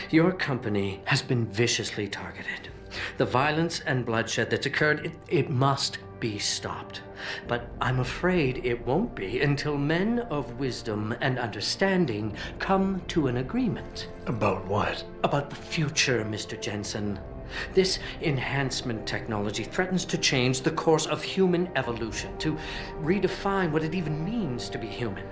Speaker 12: Your company has been viciously targeted. The violence and bloodshed that's occurred, it must be stopped. But I'm afraid it won't be until men of wisdom and understanding come to an agreement.
Speaker 6: About what?
Speaker 12: About the future, Mr. Jensen. This enhancement technology threatens to change the course of human evolution, to redefine what it even means to be human.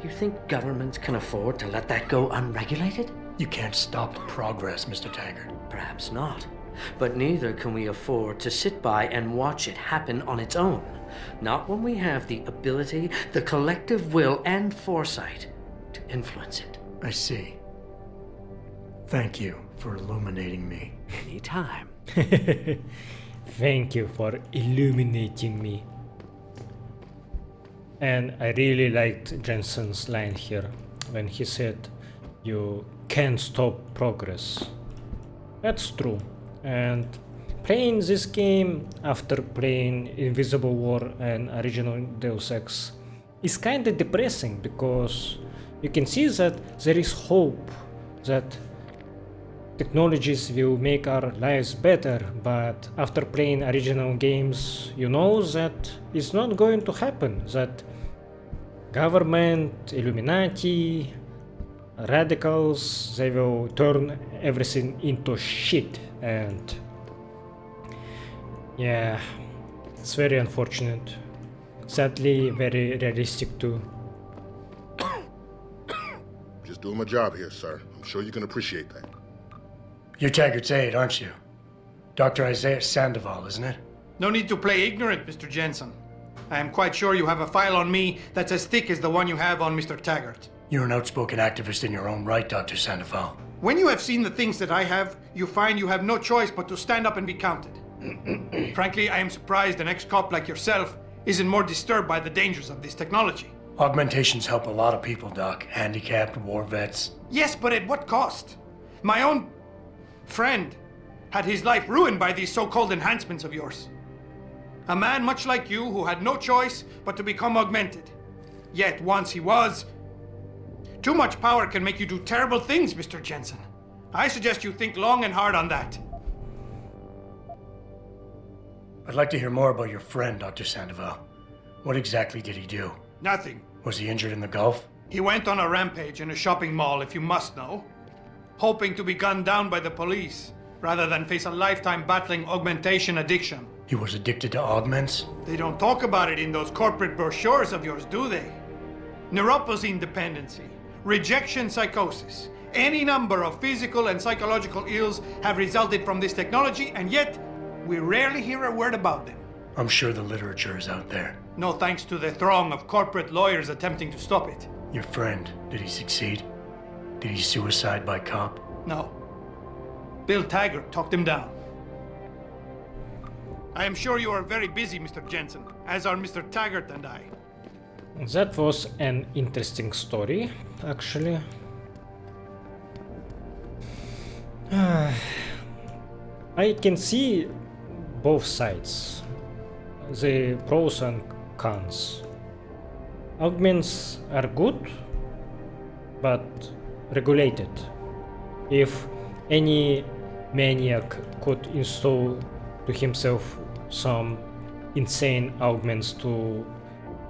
Speaker 12: You think governments can afford to let that go unregulated?
Speaker 6: You can't stop progress, Mr. Taggart.
Speaker 12: Perhaps not. But neither can we afford to sit by and watch it happen on its own. Not when we have the ability, the collective will, and foresight to influence it.
Speaker 6: I see. Thank you for illuminating me.
Speaker 12: Anytime.
Speaker 1: Thank you for illuminating me. And I really liked Jensen's line here when he said, "You can't stop progress." That's true. And playing this game after playing Invisible War and original Deus Ex is kinda depressing, because you can see that there is hope that technologies will make our lives better, but after playing original games you know that it's not going to happen, that government, Illuminati, radicals, they will turn everything into shit. And yeah, it's very unfortunate. Sadly, very realistic too.
Speaker 14: Just doing my job here, sir. I'm sure you can appreciate that.
Speaker 6: You're Taggart's aide, aren't you? Dr. Isaiah Sandoval, isn't it?
Speaker 23: No need to play ignorant, Mr. Jensen.
Speaker 7: I am quite sure you have a file on me that's as thick as the one you have on Mr. Taggart.
Speaker 6: You're an outspoken activist in your own right, Dr. Sandoval.
Speaker 7: When you have seen the things that I have, you find you have no choice but to stand up and be counted. Frankly, I am surprised an ex-cop like yourself isn't more disturbed by the dangers of this technology.
Speaker 6: Augmentations help a lot of people, Doc. Handicapped, war vets.
Speaker 7: Yes, but at what cost? My own friend had his life ruined by these so-called enhancements of yours. A man much like you who had no choice but to become augmented. Yet once he was... Too much power can make you do terrible things, Mr. Jensen. I suggest you think long and hard on that.
Speaker 6: I'd like to hear more about your friend, Dr. Sandoval. What exactly did he do?
Speaker 7: Nothing.
Speaker 6: Was he injured in the Gulf?
Speaker 7: He went on a rampage in a shopping mall, if you must know. Hoping to be gunned down by the police, rather than face a lifetime battling augmentation addiction.
Speaker 6: He was addicted to augments?
Speaker 7: They don't talk about it in those corporate brochures of yours, do they? Neuropathy dependency, rejection psychosis, any number of physical and psychological ills have resulted from this technology, and yet we rarely hear a word about them.
Speaker 6: I'm sure the literature is out there.
Speaker 7: No thanks to the throng of corporate lawyers attempting to stop it.
Speaker 6: Your friend, did he succeed? Did he suicide by cop?
Speaker 7: No. Bill Taggart talked him down. I am sure you are very busy, Mr. Jensen, as are Mr. Taggart and I.
Speaker 1: That was an interesting story, actually. I can see both sides, the pros and cons. Augments are good, but regulated. If any maniac could install to himself some insane augments to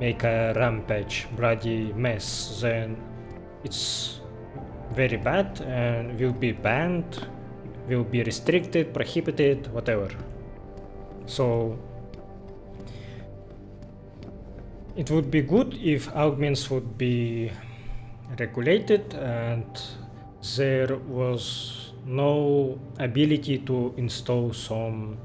Speaker 1: make a rampage, bloody mess, then it's very bad and will be banned, will be restricted, prohibited, whatever. So it would be good if augments would be regulated and there was no ability to install some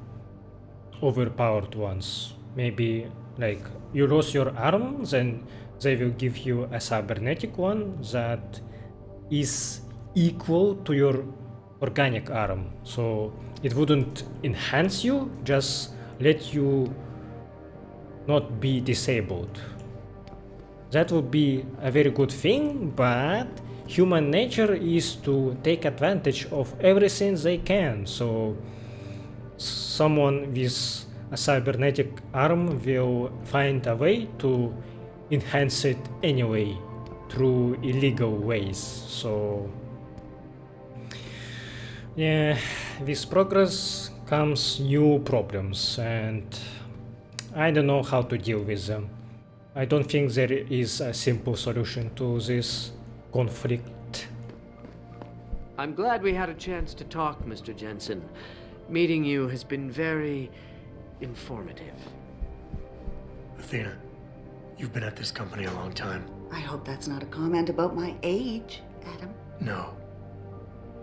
Speaker 1: overpowered ones. Maybe like you lose your arm, then they will give you a cybernetic one that is equal to your organic arm. So it wouldn't enhance you, just let you not be disabled. That would be a very good thing, but human nature is to take advantage of everything they can. So someone with a cybernetic arm will find a way to enhance it anyway through illegal ways. So yeah, with progress comes new problems and I don't know how to deal with them. I don't think there is a simple solution to this conflict.
Speaker 12: I'm glad we had a chance to talk, Mr. Jensen. Meeting you has been very informative.
Speaker 6: Athena, you've been at this company a long time.
Speaker 13: I hope that's not a comment about my age, Adam.
Speaker 6: No.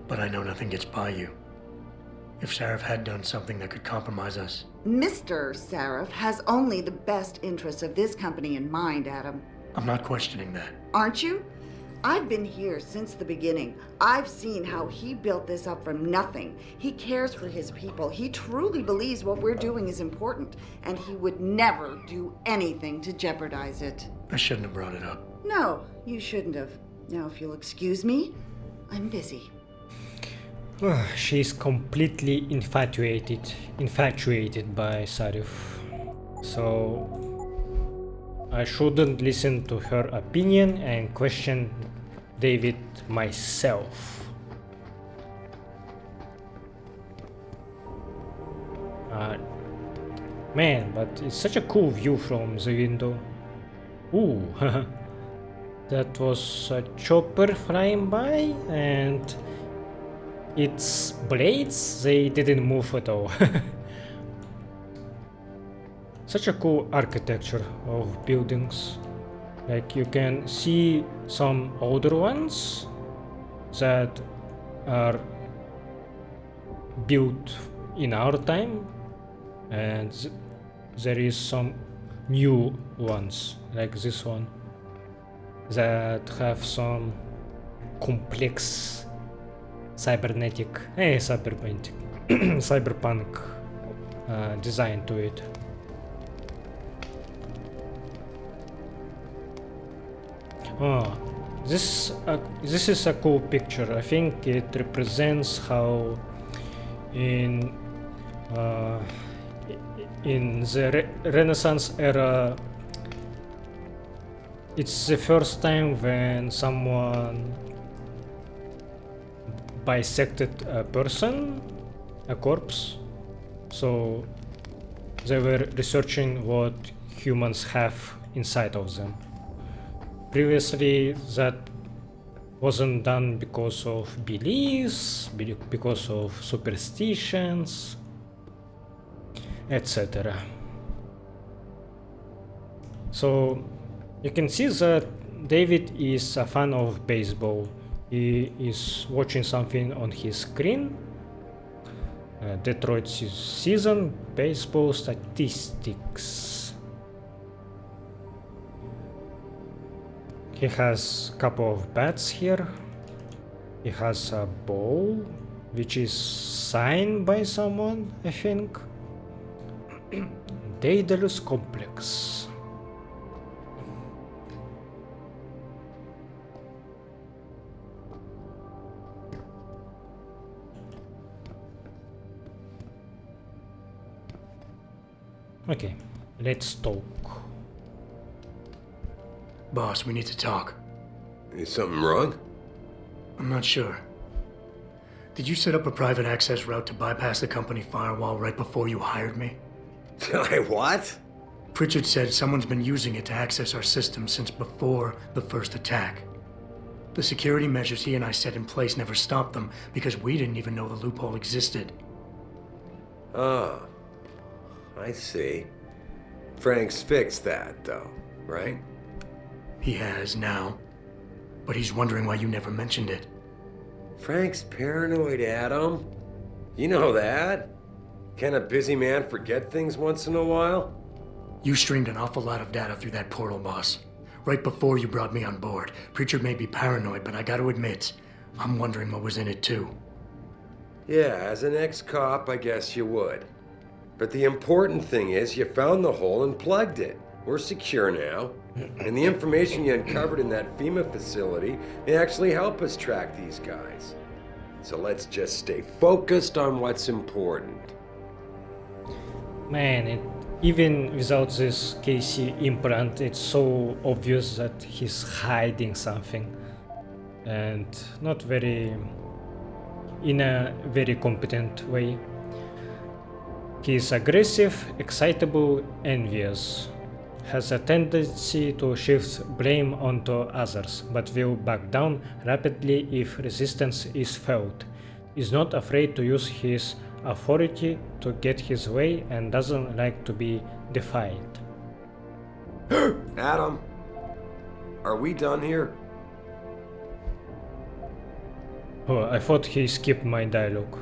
Speaker 6: But I know nothing gets by you. If Sarif had done something that could compromise us.
Speaker 13: Mr. Sarif has only the best interests of this company in mind, Adam.
Speaker 6: I'm not questioning that.
Speaker 13: Aren't you? I've been here since the beginning. I've seen how he built this up from nothing. He cares for his people. He truly believes what we're doing is important, and he would never do anything to jeopardize it.
Speaker 6: I shouldn't have brought it up.
Speaker 13: No, you shouldn't have. Now, if you'll excuse me, I'm busy.
Speaker 1: She's completely infatuated by Sarif. So I shouldn't listen to her opinion and question David myself. Man, but it's such a cool view from the window. Ooh, that was a chopper flying by and its blades, they didn't move at all. Such a cool architecture of buildings. Like you can see some older ones that are built in our time, and there is some new ones, like this one, that have some complex cyberpunk design to it. Oh, this is a cool picture. I think it represents how in the Renaissance era, it's the first time when someone bisected a person, a corpse. So they were researching what humans have inside of them. Previously, that wasn't done because of beliefs, because of superstitions, etc. So you can see that David is a fan of baseball. He is watching something on his screen. Detroit season baseball statistics. He has a couple of bats here. He has a ball, which is signed by someone, I think. Daedalus Complex. Okay, let's talk.
Speaker 6: Boss, we need to talk.
Speaker 10: Is something wrong?
Speaker 6: I'm not sure. Did you set up a private access route to bypass the company firewall right before you hired me?
Speaker 10: What?
Speaker 6: Pritchard said someone's been using it to access our system since before the first attack. The security measures he and I set in place never stopped them because we didn't even know the loophole existed.
Speaker 10: Oh, I see. Frank's fixed that, though, right?
Speaker 6: He has now, but he's wondering why you never mentioned it.
Speaker 10: Frank's paranoid, Adam. You know that. Can a busy man forget things once in a while?
Speaker 6: You streamed an awful lot of data through that portal, boss. Right before you brought me on board. Pritchard may be paranoid, but I gotta admit, I'm wondering what was in it too.
Speaker 10: Yeah, as an ex-cop, I guess you would. But the important thing is you found the hole and plugged it. We're secure now. And the information you uncovered in that FEMA facility may actually help us track these guys. So let's just stay focused on what's important.
Speaker 1: Man, even without this Casey implant, it's so obvious that he's hiding something. And not in a very competent way. He's aggressive, excitable, envious. Has a tendency to shift blame onto others, but will back down rapidly if resistance is felt. Is not afraid to use his authority to get his way and doesn't like to be defied.
Speaker 10: Adam, are we done here?
Speaker 1: Oh, I thought he skipped my dialogue.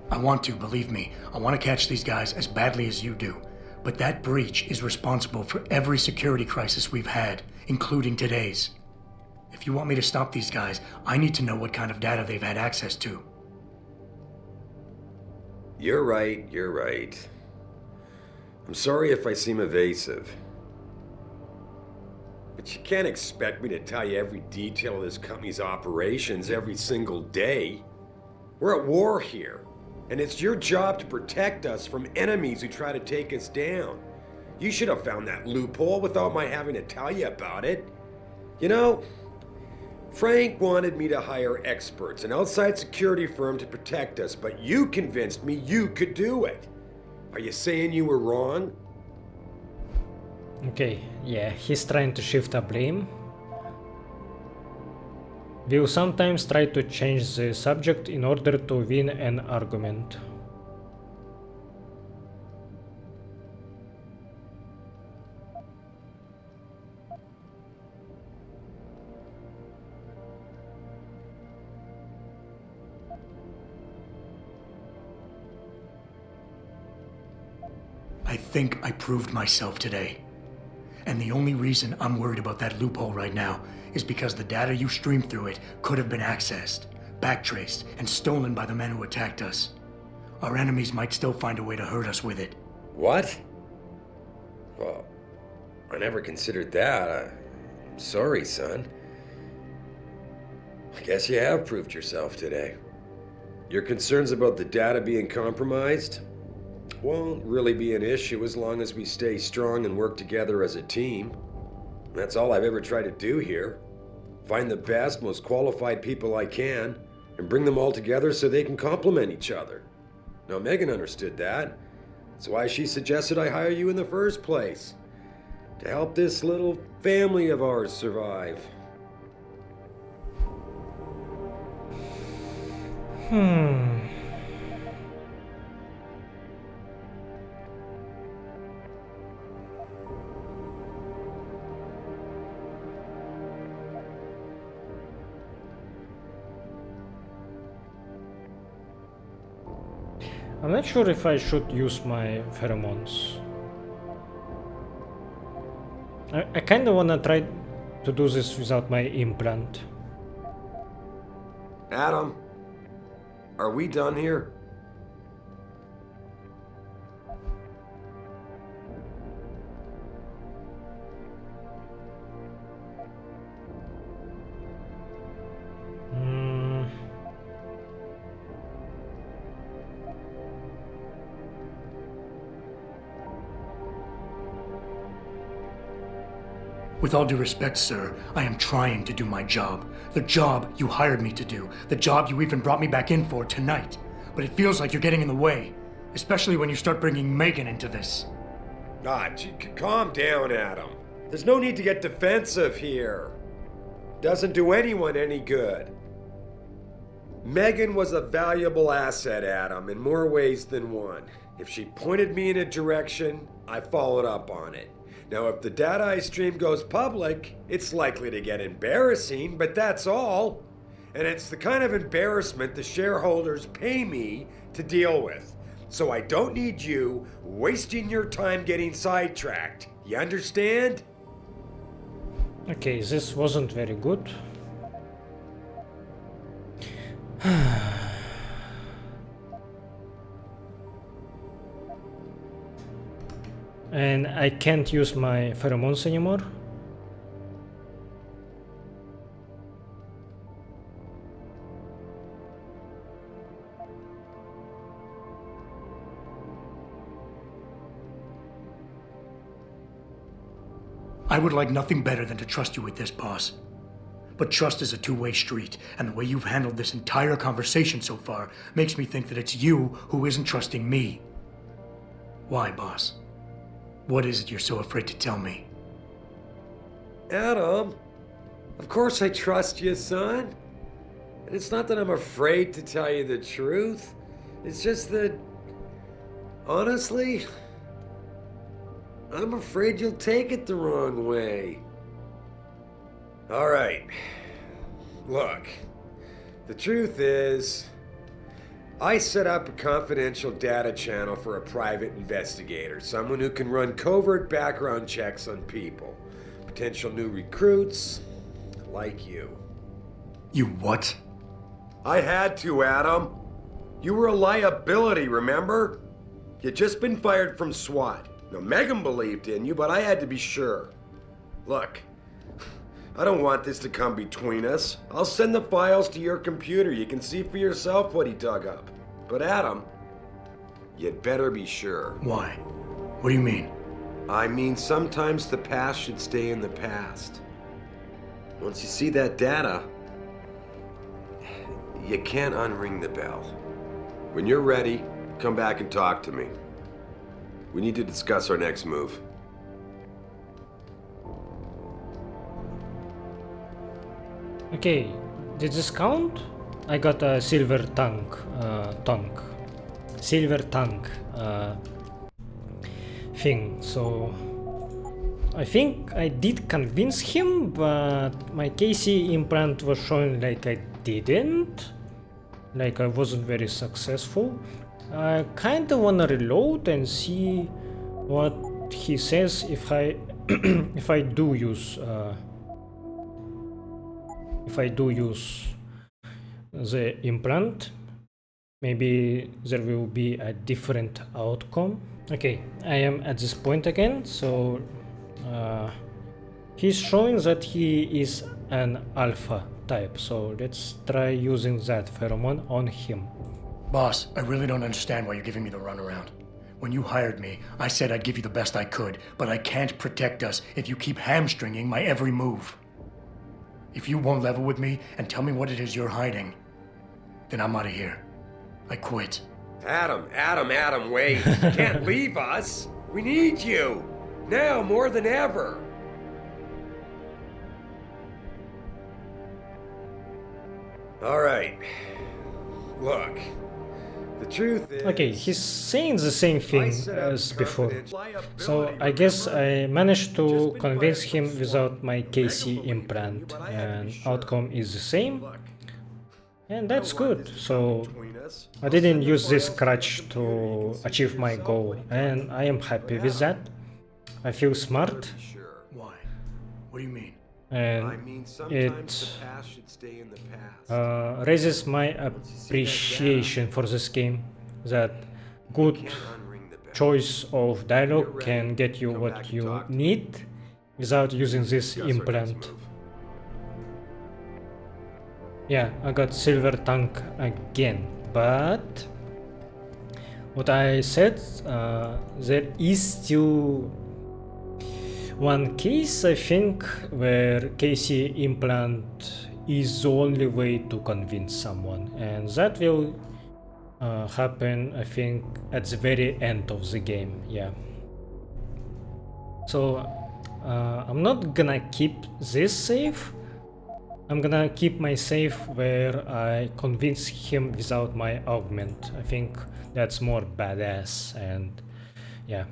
Speaker 6: I want to, believe me. I want to catch these guys as badly as you do. But that breach is responsible for every security crisis we've had, including today's. If you want me to stop these guys, I need to know what kind of data they've had access to.
Speaker 10: You're right. I'm sorry if I seem evasive. But you can't expect me to tell you every detail of this company's operations every single day. We're at war here, and it's your job to protect us from enemies who try to take us down. You should have found that loophole without my having to tell you about it. You know, Frank wanted me to hire experts, an outside security firm to protect us, but you convinced me you could do it. Are you saying you were wrong?
Speaker 1: Okay, yeah, he's trying to shift the blame. Will sometimes try to change the subject in order to win an argument.
Speaker 6: think I proved myself today. And the only reason I'm worried about that loophole right now is because the data you streamed through it could have been accessed, backtraced, and stolen by the men who attacked us. Our enemies might still find a way to hurt us with it.
Speaker 10: What? Well, I never considered that. I'm sorry, son. I guess you have proved yourself today. Your concerns about the data being compromised won't really be an issue as long as we stay strong and work together as a team. That's all I've ever tried to do here. Find the best, most qualified people I can, and bring them all together so they can complement each other. Now, Megan understood that. That's why she suggested I hire you in the first place. To help this little family of ours survive.
Speaker 1: I'm not sure if I should use my pheromones. I kinda wanna try to do this without my implant.
Speaker 10: Adam, are we done here?
Speaker 6: With all due respect, sir, I am trying to do my job. The job you hired me to do. The job you even brought me back in for tonight. But it feels like you're getting in the way. Especially when you start bringing Megan into this.
Speaker 10: Calm down, Adam. There's no need to get defensive here. Doesn't do anyone any good. Megan was a valuable asset, Adam, in more ways than one. If she pointed me in a direction, I followed up on it. Now, if the data I stream goes public, it's likely to get embarrassing, but that's all. And it's the kind of embarrassment the shareholders pay me to deal with. So I don't need you wasting your time getting sidetracked. You understand?
Speaker 1: Okay, this wasn't very good. And I can't use my pheromones anymore.
Speaker 6: I would like nothing better than to trust you with this, boss. But trust is a two-way street, and the way you've handled this entire conversation so far makes me think that it's you who isn't trusting me. Why, boss? What is it you're so afraid to tell me?
Speaker 10: Adam, of course I trust you, son. And it's not that I'm afraid to tell you the truth. It's just that, honestly, I'm afraid you'll take it the wrong way. All right. Look, the truth is, I set up a confidential data channel for a private investigator, someone who can run covert background checks on people, potential new recruits, like you.
Speaker 6: You what?
Speaker 10: I had to, Adam. You were a liability, remember? You'd just been fired from SWAT. Now, Megan believed in you, but I had to be sure. Look, I don't want this to come between us. I'll send the files to your computer. You can see for yourself what he dug up. But Adam, you'd better be sure.
Speaker 6: Why? What do you mean?
Speaker 10: I mean, sometimes the past should stay in the past. Once you see that data, you can't unring the bell. When you're ready, come back and talk to me. We need to discuss our next move.
Speaker 1: Okay, did this count? I got a silver tongue. Silver tongue thing, so I think I did convince him, but my KC implant was showing like I didn't. Like I wasn't very successful. I kinda wanna reload and see what he says if I if I do use the implant, maybe there will be a different outcome. Okay, I am at this point again, so he's showing that he is an alpha type, so let's try using that pheromone on him.
Speaker 6: Boss, I really don't understand why you're giving me the runaround. When you hired me, I said I'd give you the best I could, but I can't protect us if you keep hamstringing my every move. If you won't level with me and tell me what it is you're hiding, then I'm out of here. I quit.
Speaker 10: Adam, wait. You can't leave us. We need you. Now more than ever. All right. Look. The truth is...
Speaker 1: Okay, he's saying the same thing as before. So I guess I managed to convince him without my KC implant, and outcome is the same. And that's good. So I didn't use this crutch to achieve my goal, and I am happy with that. I feel smart.
Speaker 6: Why? What do you mean?
Speaker 1: And it raises my appreciation for this game, that good choice of dialogue can get you what you need without using this implant. Yeah, I got silver tongue again, but what I said, there is still one case, I think, where KC implant is the only way to convince someone, and that will happen, I think, at the very end of the game. Yeah. So I'm not gonna keep this save. I'm gonna keep my save where I convince him without my augment. I think that's more badass, and yeah.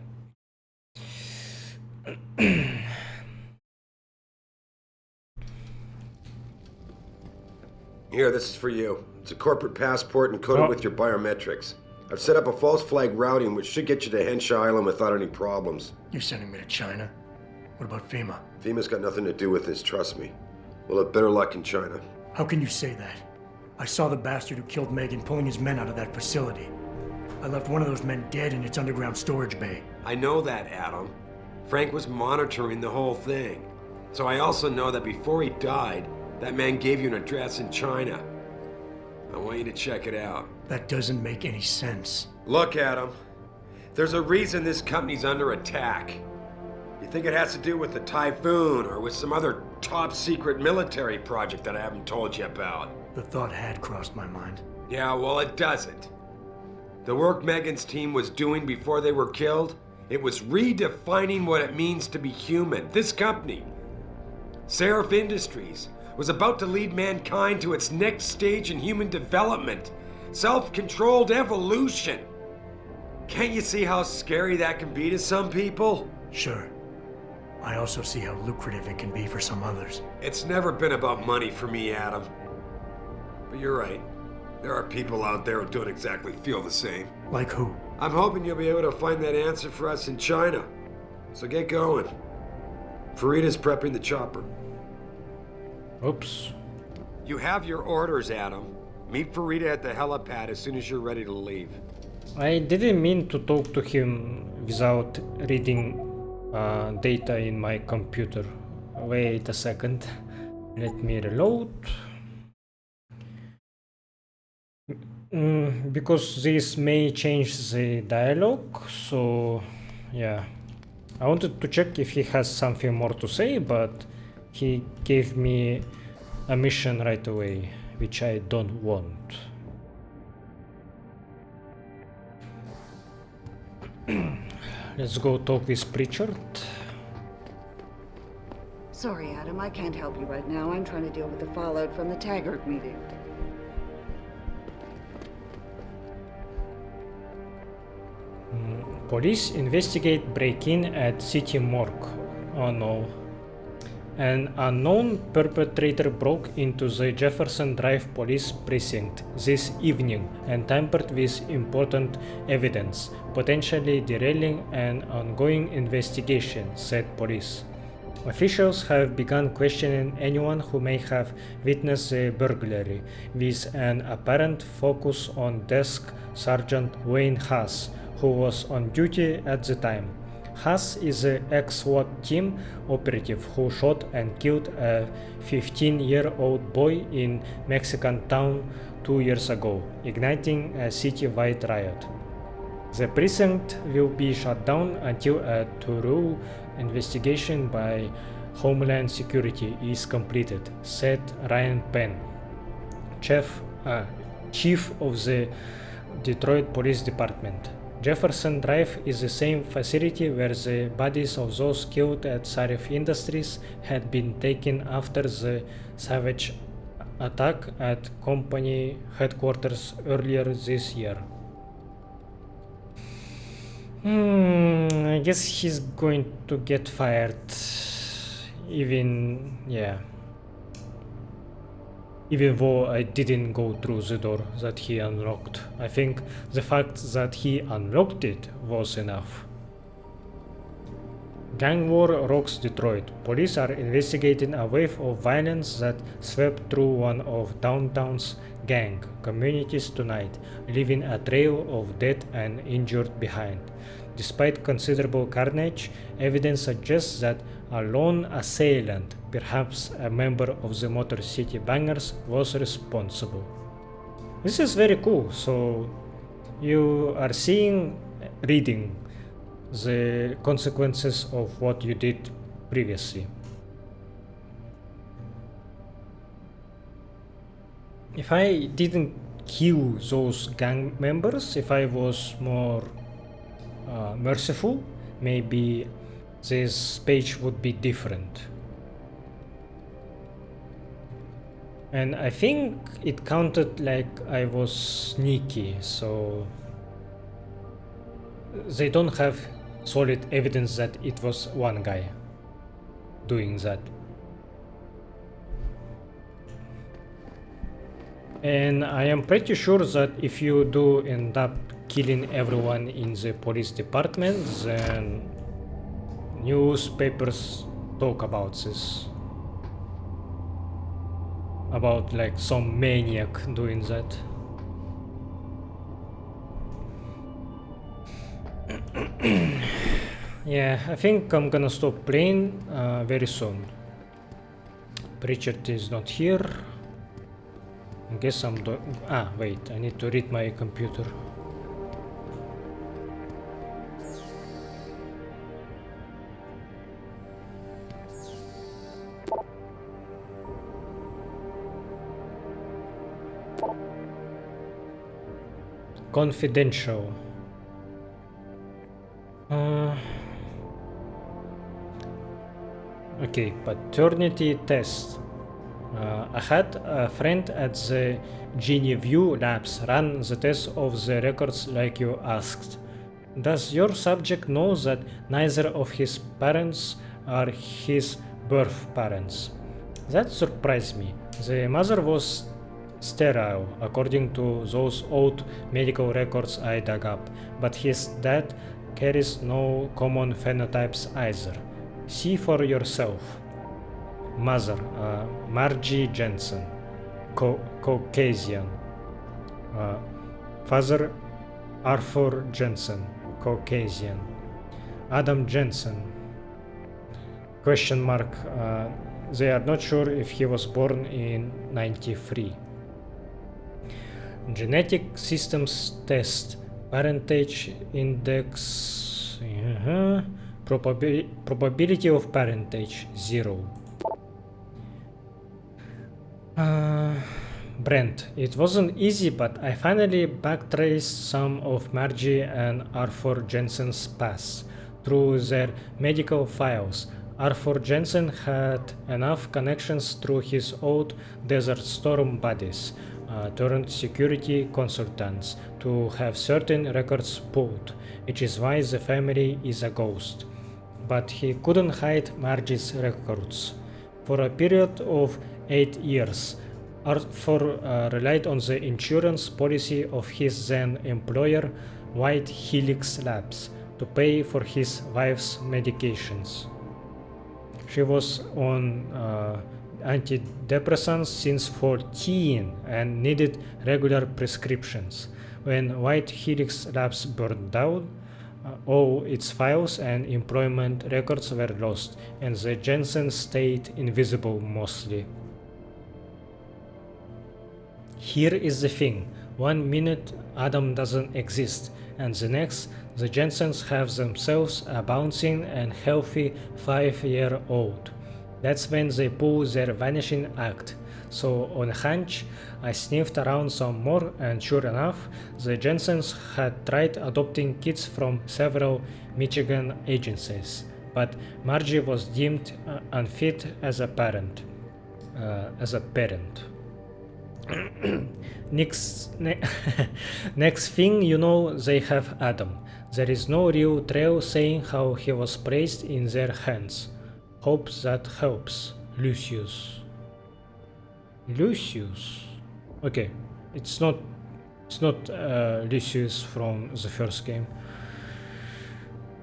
Speaker 10: Here, this is for you. It's a corporate passport encoded with your biometrics. I've set up a false flag routing which should get you to Henshaw Island without any problems.
Speaker 6: You're sending me to China? What about FEMA?
Speaker 10: FEMA's got nothing to do with this, trust me. We'll have better luck in China.
Speaker 6: How can you say that? I saw the bastard who killed Megan pulling his men out of that facility. I left one of those men dead in its underground storage bay.
Speaker 10: I know that, Adam. Frank was monitoring the whole thing. So I also know that before he died, that man gave you an address in China. I want you to check it out.
Speaker 6: That doesn't make any sense.
Speaker 10: Look, Adam. There's a reason this company's under attack. You think it has to do with the Typhoon or with some other top-secret military project that I haven't told you about?
Speaker 6: The thought had crossed my mind.
Speaker 10: Yeah, well, it doesn't. The work Megan's team was doing before they were killed, it was redefining what it means to be human. This company, Sarif Industries, was about to lead mankind to its next stage in human development. Self-controlled evolution. Can't you see how scary that can be to some people?
Speaker 6: Sure. I also see how lucrative it can be for some others.
Speaker 10: It's never been about money for me, Adam. But you're right. There are people out there who don't exactly feel the same.
Speaker 6: Like who?
Speaker 10: I'm hoping you'll be able to find that answer for us in China. So get going. Farida's prepping the chopper.
Speaker 1: Oops.
Speaker 10: You have your orders, Adam. Meet Farida at the helipad as soon as you're ready to leave.
Speaker 1: I didn't mean to talk to him without reading data in my computer. Wait a second. Let me reload. Because this may change the dialogue, so yeah. I wanted to check if he has something more to say, but he gave me a mission right away, which I don't want. Let's go talk with Pritchard.
Speaker 13: Sorry, Adam, I can't help you right now. I'm trying to deal with the fallout from the Taggart meeting.
Speaker 1: Police investigate break-in at City Morgue. Oh no. An unknown perpetrator broke into the Jefferson Drive police precinct this evening and tampered with important evidence, potentially derailing an ongoing investigation, said police. Officials have begun questioning anyone who may have witnessed the burglary, with an apparent focus on Desk Sergeant Wayne Haas, who was on duty at the time. Haas is an ex-SWAT team operative who shot and killed a 15-year-old boy in Mexican town 2 years ago, igniting a city-wide riot. The precinct will be shut down until a thorough investigation by Homeland Security is completed, said Ryan Penn, chief of the Detroit Police Department. Jefferson Drive is the same facility where the bodies of those killed at Sarif Industries had been taken after the savage attack at company headquarters earlier this year. I guess he's going to get fired. Even though I didn't go through the door that he unlocked. I think the fact that he unlocked it was enough. Gang war rocks Detroit. Police are investigating a wave of violence that swept through one of downtown's gang communities tonight, leaving a trail of dead and injured behind. Despite considerable carnage, evidence suggests that a lone assailant, perhaps a member of the Motor City Bangers, was responsible. This is very cool. So you are reading the consequences of what you did previously. If I didn't kill those gang members, if I was more merciful, maybe this page would be different. And I think it counted like I was sneaky, so they don't have solid evidence that it was one guy doing that. And I am pretty sure that if you do end up killing everyone in the police department, then newspapers talk about this. About like some maniac doing that. Yeah, I think I'm gonna stop playing very soon. Pritchard is not here. I guess I'm wait, I need to read my computer. Confidential. Okay, paternity test. I had a friend at the Geneview Labs run the test of the records like you asked. Does your subject know that neither of his parents are his birth parents? That surprised me. The mother was sterile, according to those old medical records I dug up, but his dad carries no common phenotypes either. See for yourself. Mother, Margie Jensen, Caucasian. Father, Arthur Jensen, Caucasian. Adam Jensen, question mark. They are not sure if he was born in '93. Genetic systems test, parentage index, probability of parentage 0. Brent, it wasn't easy, but I finally backtraced some of Margie and Arthur Jensen's past through their medical files. Arthur Jensen had enough connections through his old Desert Storm buddies, turned security consultants, to have certain records pulled, which is why the family is a ghost. But he couldn't hide Margie's records. For a period of 8 years, Arthur relied on the insurance policy of his then employer, White Helix Labs, to pay for his wife's medications. She was on antidepressants since 14 and needed regular prescriptions. When White Helix Labs burned down, all its files and employment records were lost, and the Jensens stayed invisible mostly. Here is the thing: 1 minute Adam doesn't exist, and the next the Jensens have themselves a bouncing and healthy 5-year-old. That's when they pull their vanishing act. So on hunch, I sniffed around some more, and sure enough, the Jensens had tried adopting kids from several Michigan agencies, but Margie was deemed unfit as a parent. Next thing you know, they have Adam. There is no real trail saying how he was placed in their hands. Hope that helps. Lucius. Okay, it's not Lucius from the first game.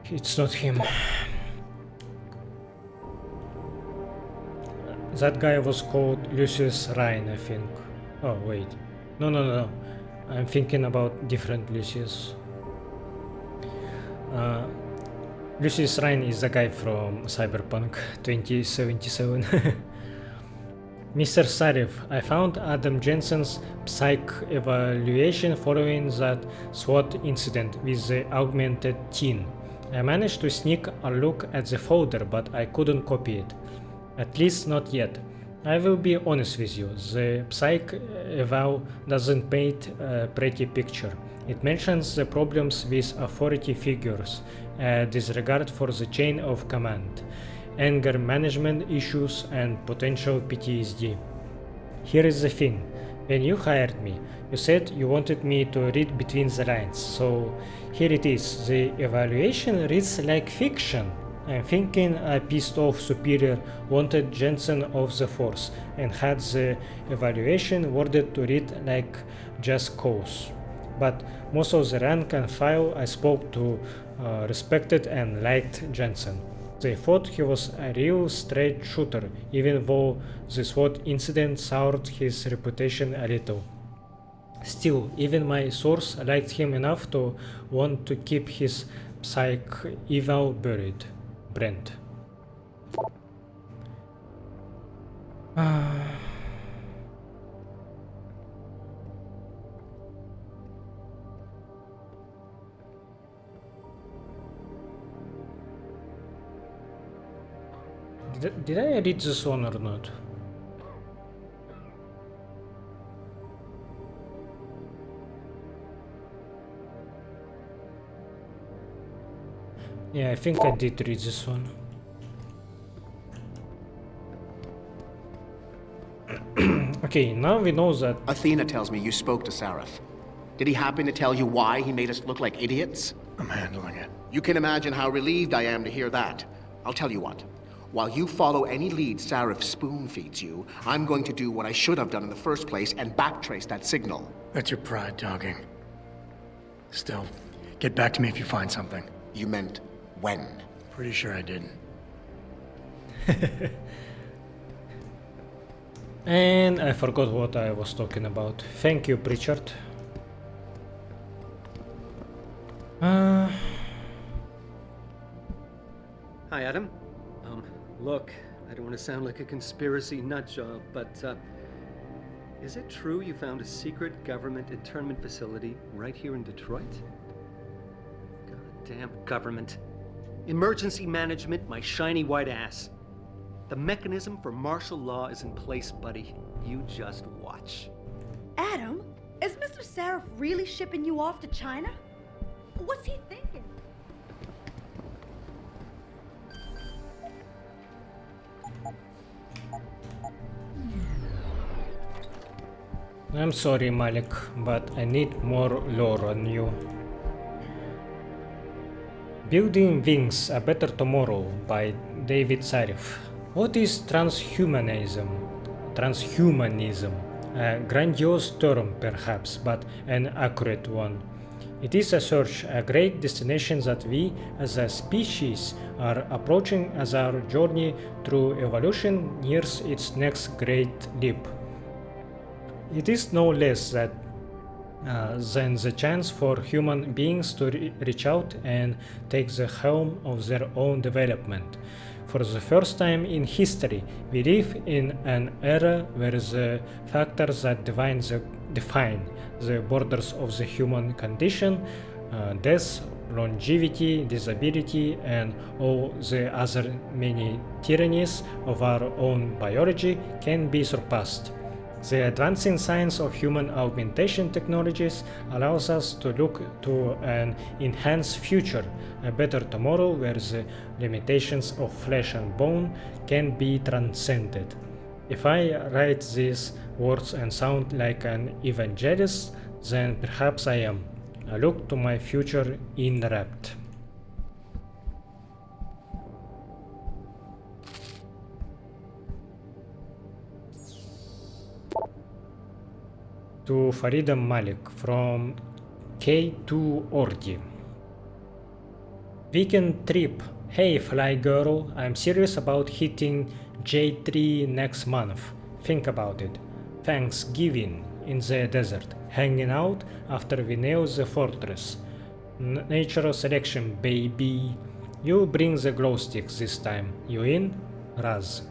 Speaker 1: It's not him. That guy was called Lucius Ryan, I think. Oh wait, no. I'm thinking about different Lucius. Lucius Ryan is the guy from Cyberpunk 2077. Mr. Sarif, I found Adam Jensen's psych evaluation following that SWAT incident with the augmented teen. I managed to sneak a look at the folder, but I couldn't copy it. At least not yet. I will be honest with you, the psych eval doesn't paint a pretty picture. It mentions the problems with authority figures, disregard for the chain of command, anger management issues, and potential PTSD. Here is the thing: when you hired me, you said you wanted me to read between the lines, so here it is. The evaluation reads like fiction. I'm thinking a pissed off superior wanted Jensen off the force and had the evaluation worded to read like just cause. But most of the rank and file I spoke to respected and liked Jensen. They thought he was a real straight shooter, even though the SWAT incident soured his reputation a little. Still, even my source liked him enough to want to keep his psych eval buried. Brent. Did I read this one or not? Yeah, I think I did read this one. Okay, now we know that...
Speaker 2: Athena tells me you spoke to Sarif. Did he happen to tell you why he made us look like idiots?
Speaker 6: I'm handling it.
Speaker 2: You can imagine how relieved I am to hear that. I'll tell you what. While you follow any lead Sarif spoon feeds you, I'm going to do what I should have done in the first place and backtrace that signal.
Speaker 6: That's your pride talking. Still, get back to me if you find something.
Speaker 2: You meant when?
Speaker 6: Pretty sure I didn't.
Speaker 1: And I forgot what I was talking about. Thank you, Pritchard.
Speaker 4: Hi, Adam. Look, I don't want to sound like a conspiracy nut job, but, is it true you found a secret government internment facility right here in Detroit? Goddamn government. Emergency management, my shiny white ass. The mechanism for martial law is in place, buddy. You just watch.
Speaker 5: Adam, is Mr. Sarif really shipping you off to China? What's he thinking?
Speaker 1: I'm sorry, Malik, but I need more lore on you. Building Wings: A Better Tomorrow by David Sarif. What is transhumanism? Transhumanism. A grandiose term, perhaps, but an accurate one. It is a search, a great destination that we as a species are approaching as our journey through evolution nears its next great leap. It is no less than the chance for human beings to reach out and take the helm of their own development. For the first time in history, we live in an era where the factors that define the borders of the human condition, death, longevity, disability, and all the other many tyrannies of our own biology can be surpassed. The advancing science of human augmentation technologies allows us to look to an enhanced future, a better tomorrow where the limitations of flesh and bone can be transcended. If I write these words and sound like an evangelist, then perhaps I am. I look to my future in rapt. To Farida Malik from K2 Ordi. Weekend trip. Hey fly girl, I'm serious about hitting J3 next month. Think about it. Thanksgiving in the desert. Hanging out after we nail the fortress. Natural selection, baby. You bring the glow sticks this time. You in? Raz.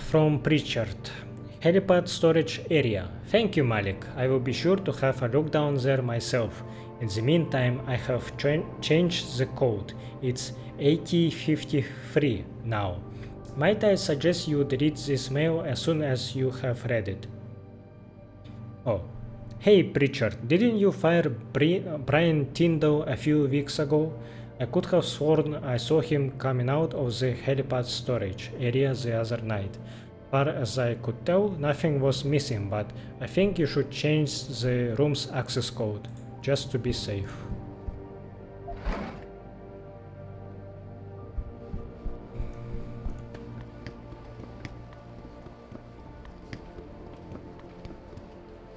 Speaker 1: From Pritchard. Helipad storage area. Thank you, Malik. I will be sure to have a look down there myself. In the meantime, I have changed the code. It's 8053 now. Might I suggest you delete this mail as soon as you have read it? Oh. Hey, Pritchard, didn't you fire Brian Tyndall a few weeks ago? I could have sworn I saw him coming out of the helipad storage area the other night. Far as I could tell, nothing was missing, but I think you should change the room's access code, just to be safe.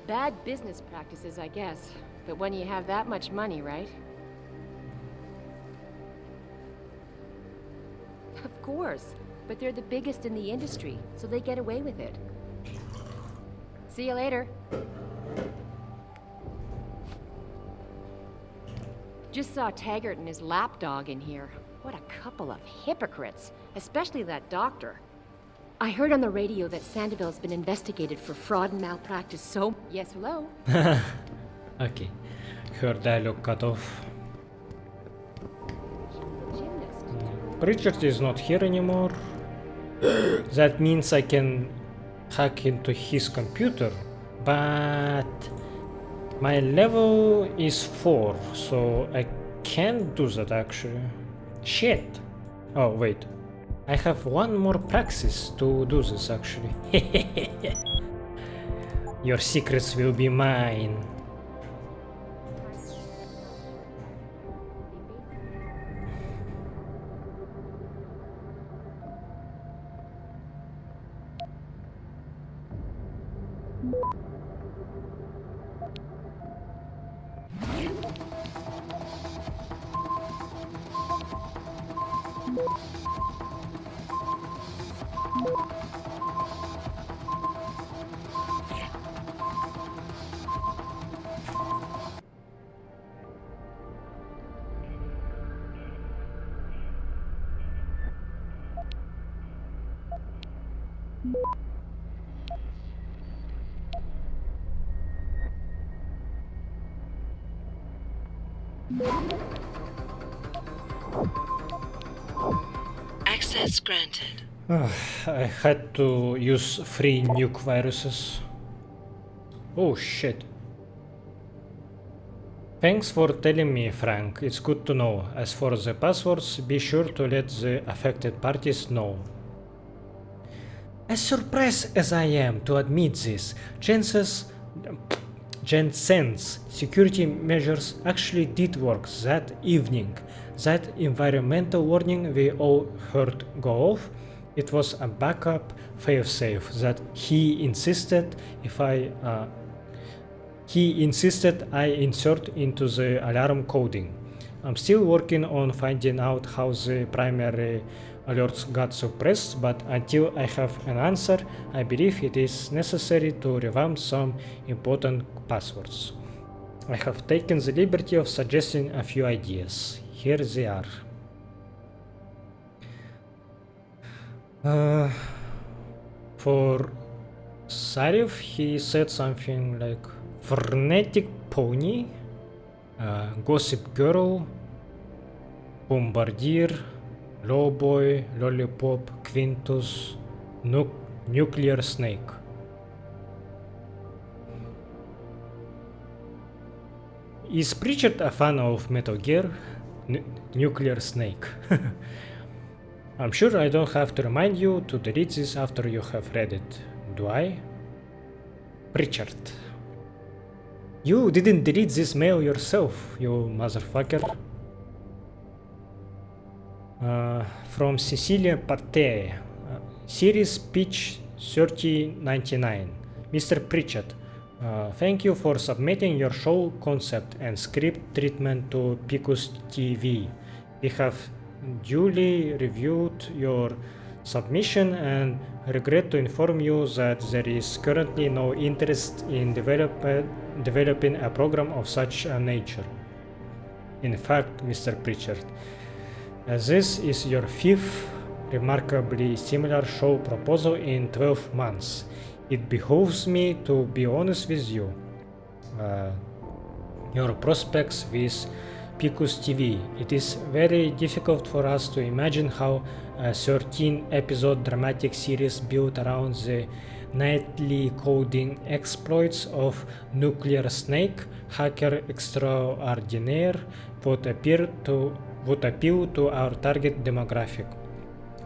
Speaker 18: Bad business practices, I guess. But when you have that much money, right? Of course. But they're the biggest in the industry, so they get away with it. See you later. Just saw Taggart and his lapdog in here. What a couple of hypocrites, especially that doctor. I heard on the radio that Sandoval's been investigated for fraud and malpractice, so... Yes, hello?
Speaker 1: Okay. Her dialogue cut off. Richard is not here anymore. That means I can hack into his computer, but my level is 4, so I can't do that actually. Shit. Oh wait, I have one more praxis to do this actually. Your secrets will be mine.
Speaker 8: Access granted.
Speaker 1: I had to use free nuke viruses. Oh shit. Thanks for telling me, Frank. It's good to know. As for the passwords, be sure to let the affected parties know. As surprised as I am to admit this, Jensen's security measures actually did work that evening. That environmental warning we all heard go off, it was a backup failsafe that he insisted I insert into the alarm coding. I'm still working on finding out how the primary alerts got suppressed, but until I have an answer, I believe it is necessary to revamp some important passwords. I have taken the liberty of suggesting a few ideas. Here they are. For Sarif, he said something like frenetic pony, gossip girl, bombardier, lowboy, lollipop, Quintus, nuclear snake. Is Pritchard a fan of Metal Gear? Nuclear snake. I'm sure I don't have to remind you to delete this after you have read it, do I? Pritchard. You didn't delete this mail yourself, you motherfucker. From Cecilia Partey. Series Pitch 3099. Mr. Pritchard, thank you for submitting your show concept and script treatment to Picus TV. We have duly reviewed your submission and regret to inform you that there is currently no interest in developing a program of such a nature. In fact, Mr. Pritchard, as this is your fifth remarkably similar show proposal in 12 months, it behooves me to be honest with you. Your prospects with Picus TV. It is very difficult for us to imagine how a 13-episode dramatic series built around the nightly coding exploits of Nuclear Snake, hacker extraordinaire, would appeal to our target demographic.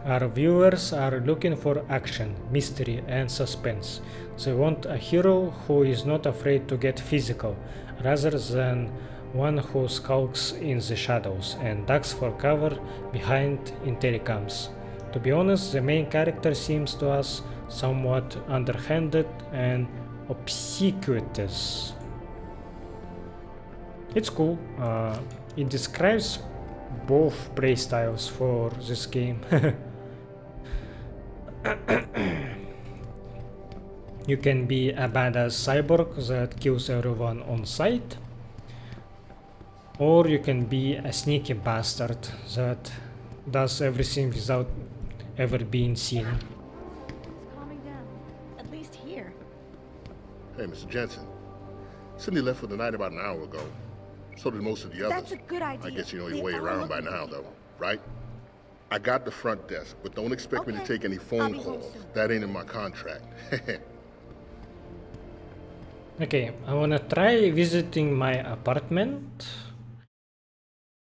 Speaker 1: Our viewers are looking for action, mystery, and suspense. They want a hero who is not afraid to get physical, rather than one who skulks in the shadows and ducks for cover behind intercoms. To be honest, the main character seems to us somewhat underhanded and obsequious. It's cool. It describes both playstyles for this game. You can be a badass cyborg that kills everyone on sight, or you can be a sneaky bastard that does everything without ever being seen.
Speaker 5: It's calming down, at least here.
Speaker 14: Hey, Mr. Jensen. Cindy left for the night about an hour ago. So did most of the others.
Speaker 5: That's a good idea.
Speaker 14: I guess you know your way around by now, though, right? I got the front desk, but don't expect me to take any phone calls. That ain't in my contract.
Speaker 1: Okay, I wanna try visiting my apartment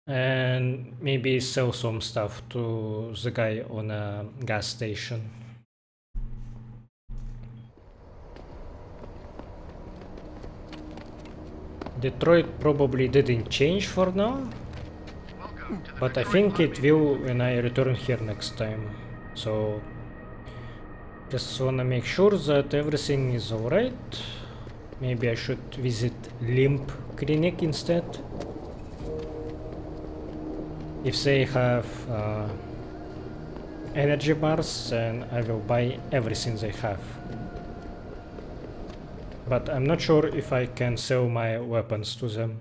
Speaker 1: and maybe sell some stuff to the guy on a gas station. Detroit probably didn't change for now, but I think it will when I return here next time. So just wanna make sure that everything is alright. Maybe I should visit Limp Clinic instead. If they have energy bars, then I will buy everything they have. But I'm not sure if I can sell my weapons to them.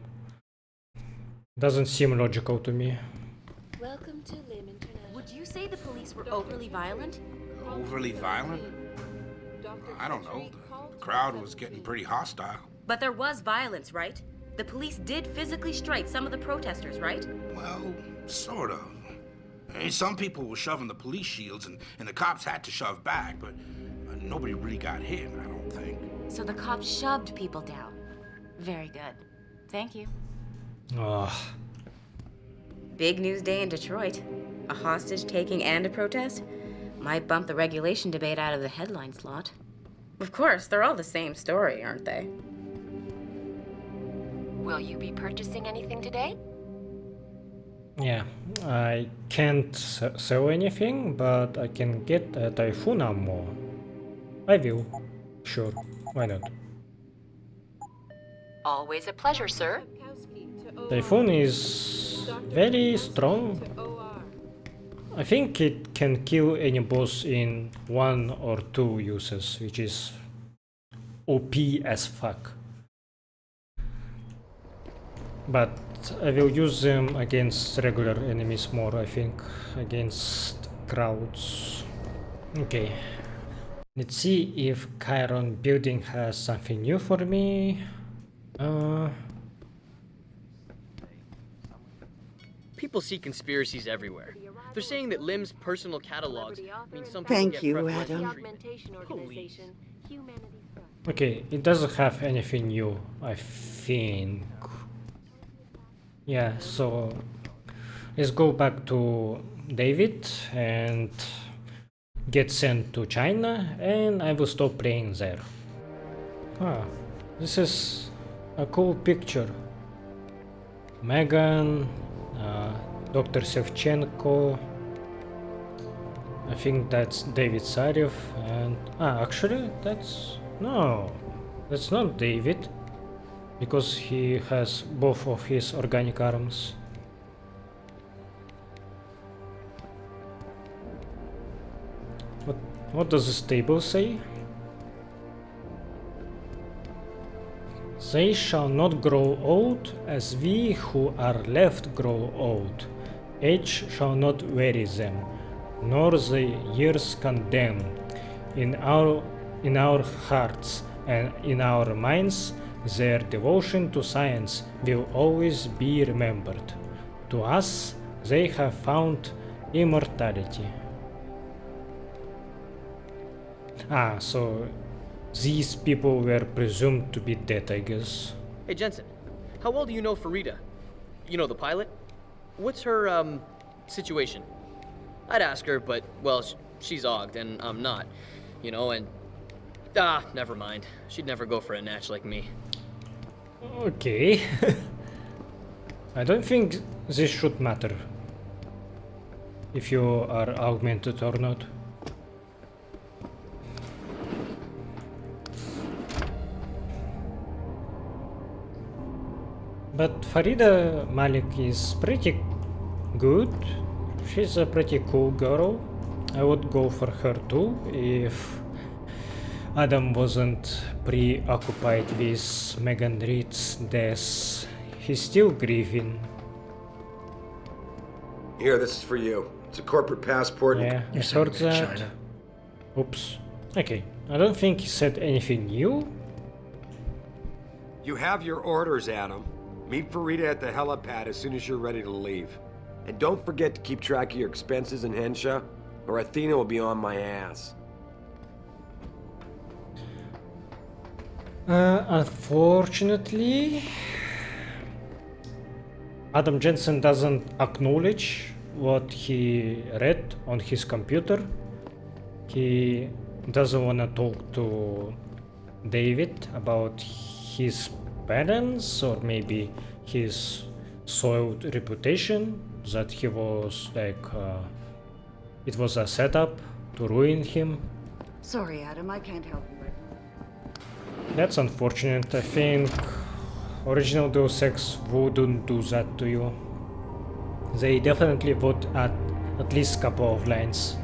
Speaker 1: Doesn't seem logical to me.
Speaker 22: Welcome to Lim International.
Speaker 9: Would you say the police were overly violent?
Speaker 23: Overly violent? I don't know. The crowd was getting pretty hostile.
Speaker 9: But there was violence, right? The police did physically strike some of the protesters, right?
Speaker 23: Well, sort of. I mean, some people were shoving the police shields, and the cops had to shove back, but nobody really got hit, I don't think.
Speaker 9: So the cops shoved people down. Very good. Thank you.
Speaker 1: Oh.
Speaker 9: Big news day in Detroit. A hostage taking and a protest? Might bump the regulation debate out of the headline slot. Of course, they're all the same story, aren't they?
Speaker 18: Will you be purchasing anything today?
Speaker 1: Yeah, I can't sell anything, but I can get a Typhoon ammo. I will. Sure, why not?
Speaker 18: Always a pleasure, sir.
Speaker 1: Typhoon is very strong. I think it can kill any boss in 1 or 2 uses, which is OP as fuck. But I will use them against regular enemies more, I think, against crowds. Okay. Let's see if Chiron building has something new for me.
Speaker 17: People see conspiracies everywhere. They're saying that Lim's personal catalogs mean some people
Speaker 13: Thank
Speaker 17: get
Speaker 13: you,
Speaker 17: preferential
Speaker 13: Adam.
Speaker 17: treatment. Police.
Speaker 1: Okay, it doesn't have anything new, I think. Yeah, so let's go back to David and get sent to China, and I will stop playing there. Ah, this is a cool picture. Megan, Dr. Sevchenko. I think that's David Sarif, and actually that's not David, because he has both of his organic arms. What does this table say? They shall not grow old as we who are left grow old. Age shall not weary them, nor the years condemn. In our hearts and in our minds, their devotion to science will always be remembered. To us, they have found immortality. So these people were presumed to be dead, I guess.
Speaker 17: Hey, Jensen, how well do you know Farida? You know, the pilot? What's her, situation? I'd ask her, but, well, she's ogged, and I'm not, you know, and... never mind. She'd never go for a natch like me.
Speaker 1: Okay. I don't think this should matter. If you are augmented or not. But Farida Malik is pretty good. She's a pretty cool girl. I would go for her too if Adam wasn't preoccupied with Megan Reed's death. He's still grieving.
Speaker 10: Here, this is for you. It's a corporate passport.
Speaker 1: Yeah, I heard that. Oops. Okay, I don't think he said anything new.
Speaker 10: You have your orders, Adam. Meet Farida at the helipad as soon as you're ready to leave. And don't forget to keep track of your expenses in Hensha, or Athena will be on my ass.
Speaker 1: Unfortunately, Adam Jensen doesn't acknowledge what he read on his computer. He doesn't want to talk to David about his parents or maybe his soiled reputation, that he was like it was a setup to ruin him.
Speaker 13: Sorry, Adam, I can't help you right now.
Speaker 1: That's unfortunate. I think original Deus Ex wouldn't do that to you. They definitely would add at least a couple of lines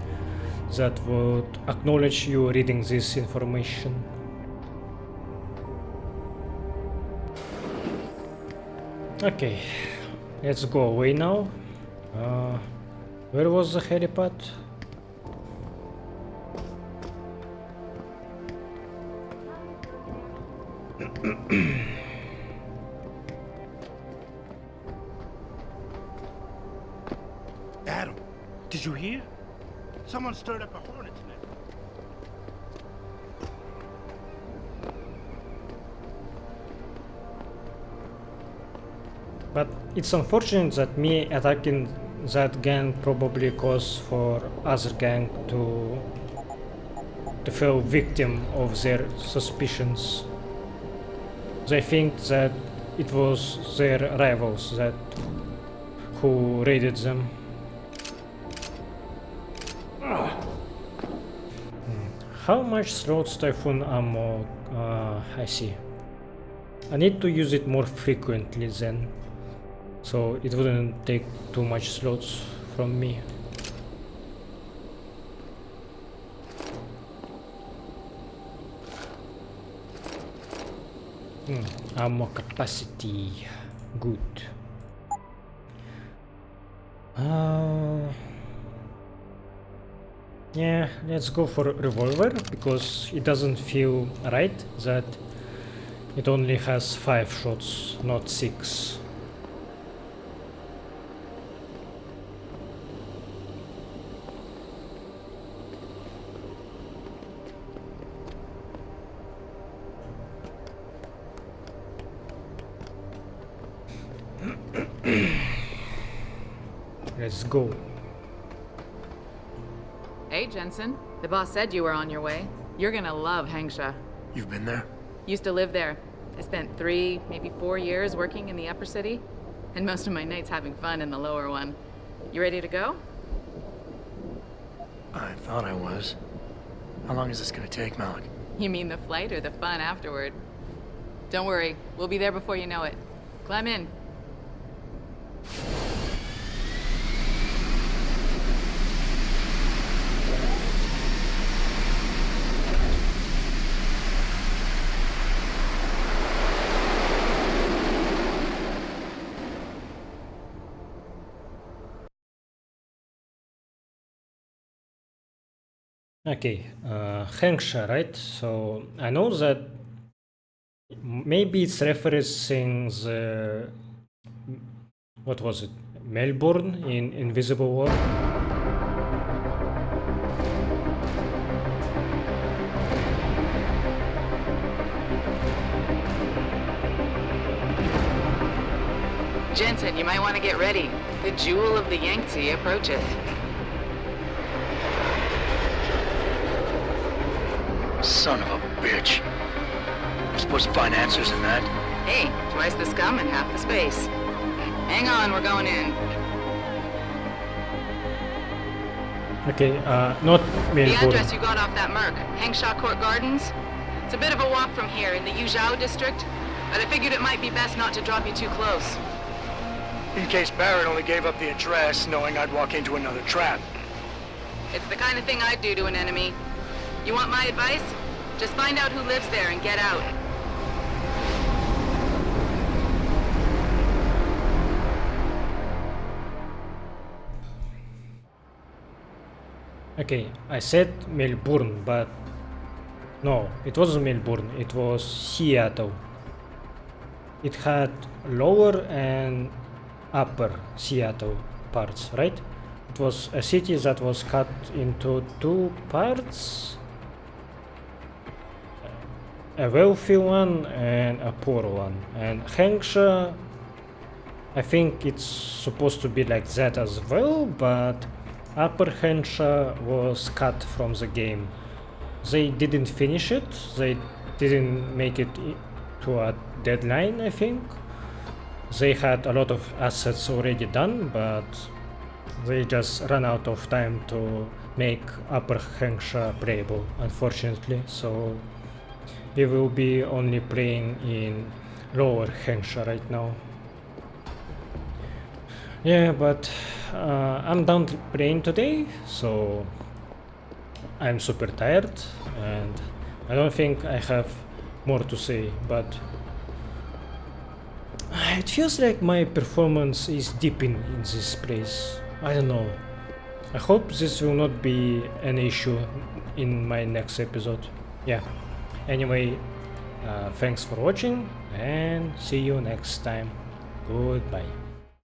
Speaker 1: that would acknowledge you reading this information. Okay, let's go away now. Where was the helipad?
Speaker 23: Adam, did you hear? Someone stirred up a hornet's nest.
Speaker 1: But it's unfortunate that me attacking that gang probably caused for other gang to fall victim of their suspicions. They think that it was their rivals that who raided them. How much Slots Typhoon ammo? I see. I need to use it more frequently then, so it wouldn't take too much slots from me. Ammo capacity, good. Yeah, let's go for revolver, because it doesn't feel right that it only has 5 shots, not 6. Let's go.
Speaker 11: Hey, Jensen. The boss said you were on your way. You're gonna love Hengsha.
Speaker 6: You've been there?
Speaker 11: Used to live there. I spent 3, maybe 4 years working in the upper city, and most of my nights having fun in the lower one. You ready to go?
Speaker 6: I thought I was. How long is this gonna take, Malik?
Speaker 11: You mean the flight or the fun afterward? Don't worry, we'll be there before you know it. Climb in.
Speaker 1: Okay, Hengsha, right? So I know that maybe it's referencing the, what was it, Melbourne in Invisible War?
Speaker 11: Jensen, you might want to get ready. The Jewel of the Yangtze approaches.
Speaker 6: Son of a bitch. I'm supposed to find answers in that.
Speaker 11: Hey, twice the scum and half the space. Hang on, we're going in.
Speaker 1: Okay, not Melbourne.
Speaker 11: The address you got off that Merc, Hengsha Court Gardens. It's a bit of a walk from here in the Yuzhou district, but I figured it might be best not to drop you too close.
Speaker 6: In case Barrett only gave up the address, knowing I'd walk into another trap.
Speaker 11: It's the kind of thing I'd do to an enemy. You want my advice? Just find out who lives there and get out.
Speaker 1: Okay, I said Melbourne, but no, it wasn't Melbourne, it was Seattle. It had lower and upper Seattle parts, right? It was a city that was cut into 2 parts. A wealthy one and a poor one. And Hengsha, I think it's supposed to be like that as well, but Upper Hengsha was cut from the game. They didn't finish it, they didn't make it to a deadline, I think. They had a lot of assets already done, but they just ran out of time to make Upper Hengsha playable, unfortunately, so we will be only playing in Lower Hengsha right now. Yeah, but I'm done playing today, so I'm super tired and I don't think I have more to say, but it feels like my performance is dipping in this place. I don't know. I hope this will not be an issue in my next episode. Yeah. Anyway, thanks for watching and see you next time. Goodbye.